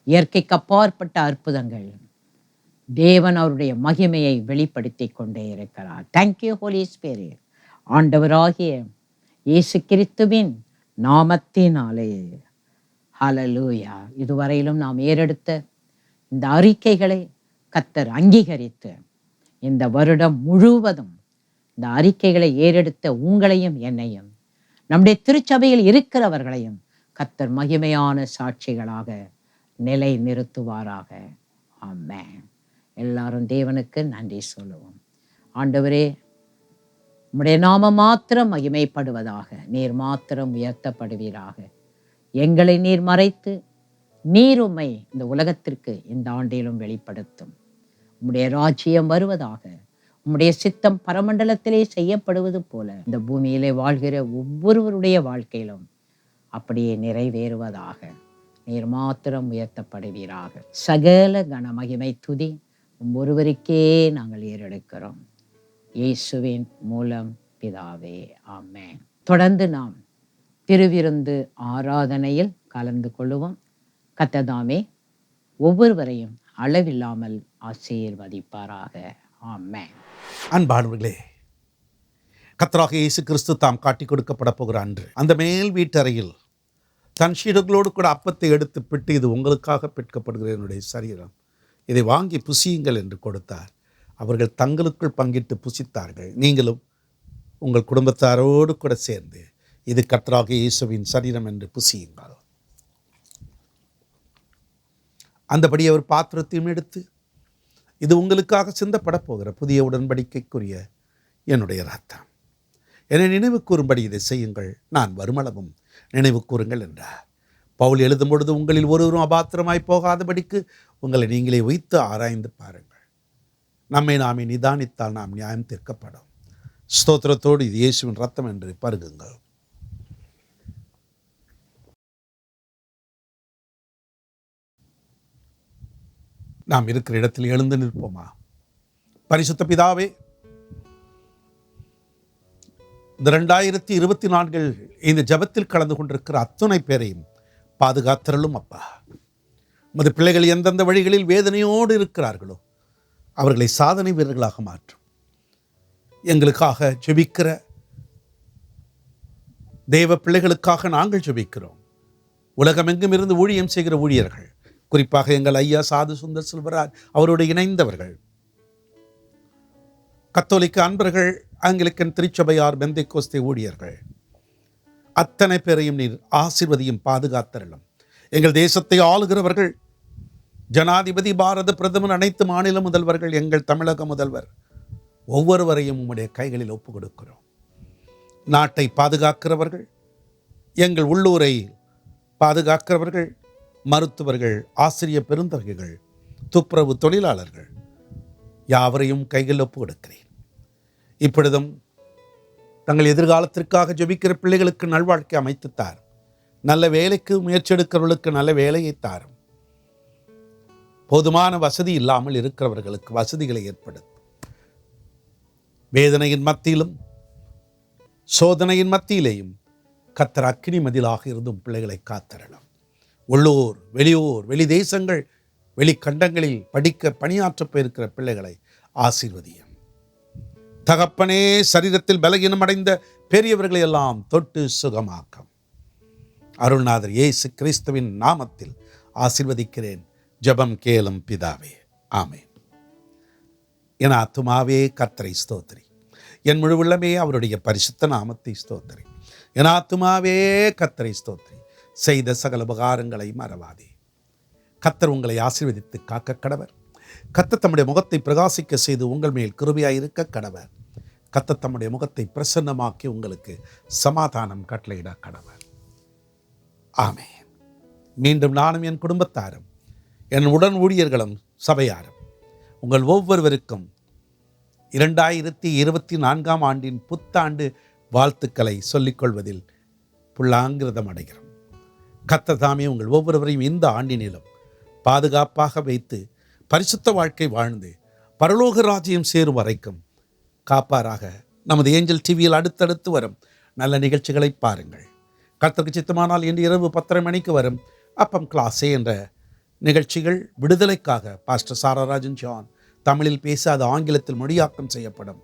இயற்கைக்கு அப்பாற்பட்ட அற்புதங்கள், தேவன் அவருடைய மகிமையை வெளிப்படுத்தி கொண்டே இருக்கிறார். Thank you holy spirit. ஆண்டவராகிய இயேசு கிறிஸ்துவின் நாமத்தினாலே ஹல்லேலூயா. இதுவரையிலும் நாம் ஏறெடுத்த இந்த அறிக்கைகளை கர்த்தர் அங்கீகரித்து இந்த வருடம் முழுவதும் இந்த அறிக்கைகளை ஏறெடுத்த உங்களையும் என்னையும், நம்முடைய திருச்சபையில் இருக்கிறவர்களையும் கர்த்தர் மகிமையான சாட்சிகளாக நிலை நிறுத்துவாராக. ஆமென். எல்லாரும் தேவனுக்கு நன்றி சொல்லுவோம். ஆண்டவரே, உம்முடைய நாமம் மாத்திரம் மகிமைப்படுவதாக, நீர் மாத்திரம் உயர்த்தப்படுவீராக. எங்களை நீர் மறைத்து நீர் உம்மை இந்த உலகத்திற்கு இந்த ஆண்டிலும் வெளிப்படுத்தும். உம்முடைய ராஜ்யம் வருவதாக, உம்முடைய சித்தம் பரமண்டலத்திலே செய்யப்படுவது போல இந்த பூமியிலே வாழ்கிற ஒவ்வொருவருடைய வாழ்க்கையிலும் அப்படியே நிறைவேறுவதாக. நீர் மாத்திரம் உயர்த்தப்படுவீராக. சகல கன மகிமை துதி ஒருவருக்கே நாங்கள் ஏறெடுக்கிறோம். இயேசுவின் மூலம் பிதாவே, ஆமென். தொடர்ந்து நாம் திருவிருந்து ஆராதனையில் கலந்து கொள்ளுவோம். கர்த்தர் ஒவ்வொருவரையும் அளவில்லாமல் ஆசீர்வதிப்பாராக. ஆமென். அன்பானவர்களே, கர்த்தராகிய இயேசு கிறிஸ்து தாம் காட்டி கொடுக்கப்பட போகிற அன்று அந்த மேல் வீட்டறையில் தன் சீடர்களோடு கூட அப்பத்தை எடுத்து பிட்டு, இது உங்களுக்காக பிற்கப்படுகிற என்னுடைய சரீரம், இதை வாங்கி புசியுங்கள் என்று கொடுத்தார். அவர்கள் தங்களுக்குள் பங்கிட்டு புசித்தார்கள். நீங்களும் உங்கள் குடும்பத்தாரோடு கூட சேர்ந்து இது கர்த்தராகிய இயேசுவின் சரீரம் என்று புசியுங்கள். அந்தபடி அவர் பாத்திரத்தையும் எடுத்து, இது உங்களுக்காக சிந்தப்பட போகிற புதிய உடன்படிக்கைக்குரிய என்னுடைய இரத்தம், என்னை நினைவு கூறும்படி இதை செய்யுங்கள், நான் வருமளவும் நினைவு கூறுங்கள் என்றார். பவுல் எழுதும் பொழுது, உங்களில் ஒருவரும் அபாத்திரமாய் போகாதபடிக்கு உங்களை நீங்களே வைத்து ஆராய்ந்து பாருங்கள், நம்மை நாமே நிதானித்தால் நாம் நியாயம் தீர்க்கப்படும். ஸ்தோத்திரத்தோடு இது இயேசுவின் இரத்தம் என்று பருகுங்கள். நாம் இருக்கிற இடத்தில் எழுந்து நிற்போமா? பரிசுத்த பிதாவே, இந்த 2024 இந்த ஜபத்தில் கலந்து கொண்டிருக்கிற அத்தனை பேரையும் பாதுகாத்தருளும் அப்பா. உமது பிள்ளைகள் எந்தெந்த வழிகளில் வேதனையோடு இருக்கிறார்களோ அவர்களை சாதனை வீரர்களாக மாற்றும். எங்களுக்காக ஜெபிக்கிற தேவ பிள்ளைகளுக்காக நாங்கள் ஜெபிக்கிறோம். உலகமெங்கும் இருந்து ஊழியம் செய்கிற ஊழியர்கள், குறிப்பாக எங்கள் ஐயா சாது சுந்தர் செல்வராஜ் அவரோடு இணைந்தவர்கள், கத்தோலிக்க அன்பர்கள், ஆங்கிலிக்கன் திருச்சபையார், பெந்தைக்கோஸ்தே ஊழியர்கள், அத்தனை பேரையும் நீர் ஆசீர்வதியும், பாதுகாத்தருளும். எங்கள் தேசத்தை ஆளுகிறவர்கள், ஜனாதிபதி, பாரத பிரதமர், அனைத்து மாநில முதல்வர்கள், எங்கள் தமிழக முதல்வர், ஒவ்வொருவரையும் உம்முடைய கைகளில் ஒப்புக் கொடுக்கிறோம். நாட்டை பாதுகாக்கிறவர்கள், எங்கள் உள்ளூரை பாதுகாக்கிறவர்கள், மருத்துவர்கள், ஆசிரியர் பெருந்தகைகள், துப்புரவு தொழிலாளர்கள், யாவரையும் கைகளில் ஒப்புக் கொடுக்கிறேன். இப்பொழுதும் தங்கள் எதிர்காலத்திற்காக ஜெபிக்கிற பிள்ளைகளுக்கு நல்வாழ்க்கை அமைத்து தார். நல்ல வேலைக்கு முயற்சி எடுக்கிறவர்களுக்கு நல்ல வேலையை தாரும். போதுமான வசதி இல்லாமல் இருக்கிறவர்களுக்கு வசதிகளை ஏற்படுத்தும். வேதனையின் மத்தியிலும் சோதனையின் மத்தியிலேயும் கர்த்தர் அக்கினி மதிலாக இருந்தும் பிள்ளைகளை காத்தரலாம். உள்ளூர், வெளியூர், வெளி தேசங்கள், வெளிக்கண்டங்களில் படிக்க பணியாற்ற போயிருக்கிற பிள்ளைகளை ஆசீர்வதியும். தகப்பனே, சரீரத்தில் பலகீனம் அடைந்த பெரியவர்களை எல்லாம் தொட்டு சுகமாக்கம். அருள்நாதர் இயேசு கிறிஸ்துவின் நாமத்தில் ஆசீர்வதிக்கிறேன். ஜெபம் கேளும் பிதாவே, ஆமென். என் ஆத்துமாவே கர்த்தரை ஸ்தோத்திரி, என் முழு உள்ளமே அவருடைய பரிசுத்த நாமத்தை ஸ்தோத்திரி. என் ஆத்துமாவே கர்த்தரை ஸ்தோத்திரி, செய்த சகல உபகாரங்களை மறவாதே. கர்த்தர் உங்களை ஆசீர்வதித்து காக்க கடவர். கர்த்தர் தம்முடைய முகத்தை பிரகாசிக்க செய்து உங்கள் மேல் கிருபையாயிருக்க கடவர். கர்த்தர் தம்முடைய முகத்தை பிரசன்னமாக்கி உங்களுக்கு சமாதானம் கட்டளையிட கடவர். ஆமென். மீண்டும் நானும் என் குடும்பத்தாரும் என் உடன் ஊழியர்களும் சபையாரும் உங்கள் ஒவ்வொருவருக்கும் 2024 ஆண்டின் புத்தாண்டு வாழ்த்துக்களை சொல்லிக்கொள்வதில் புல்லாங்கிருதம் அடைகிறோம். கர்த்தர் தாமே உங்கள் ஒவ்வொருவரையும் இந்த ஆண்டினிலும் பாதுகாப்பாக வைத்து பரிசுத்த வாழ்க்கை வாழ்ந்து பரலோக ராஜ்யம் சேரும் வரைக்கும் காப்பாராக. நமது ஏஞ்சல் டிவியில் அடுத்தடுத்து வரும் நல்ல நிகழ்ச்சிகளை பாருங்கள். கர்த்தருக்கு சித்தமானால் இன்று இரவு 10:30 மணிக்கு வரும் அப்பம் கிளாஸே என்ற நிகழ்ச்சிகள் விடுதலைக்காக பாஸ்டர் சாராராஜன் ஜான் தமிழில் பேசாத ஆங்கிலத்தில் மொழியாக்கம் செய்யப்படும்.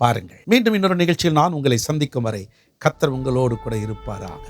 பாருங்கள். மீண்டும் இன்னொரு நிகழ்ச்சியில் நான் உங்களை சந்திக்கும் வரை கர்த்தர் உங்களோடு கூட இருப்பாராக.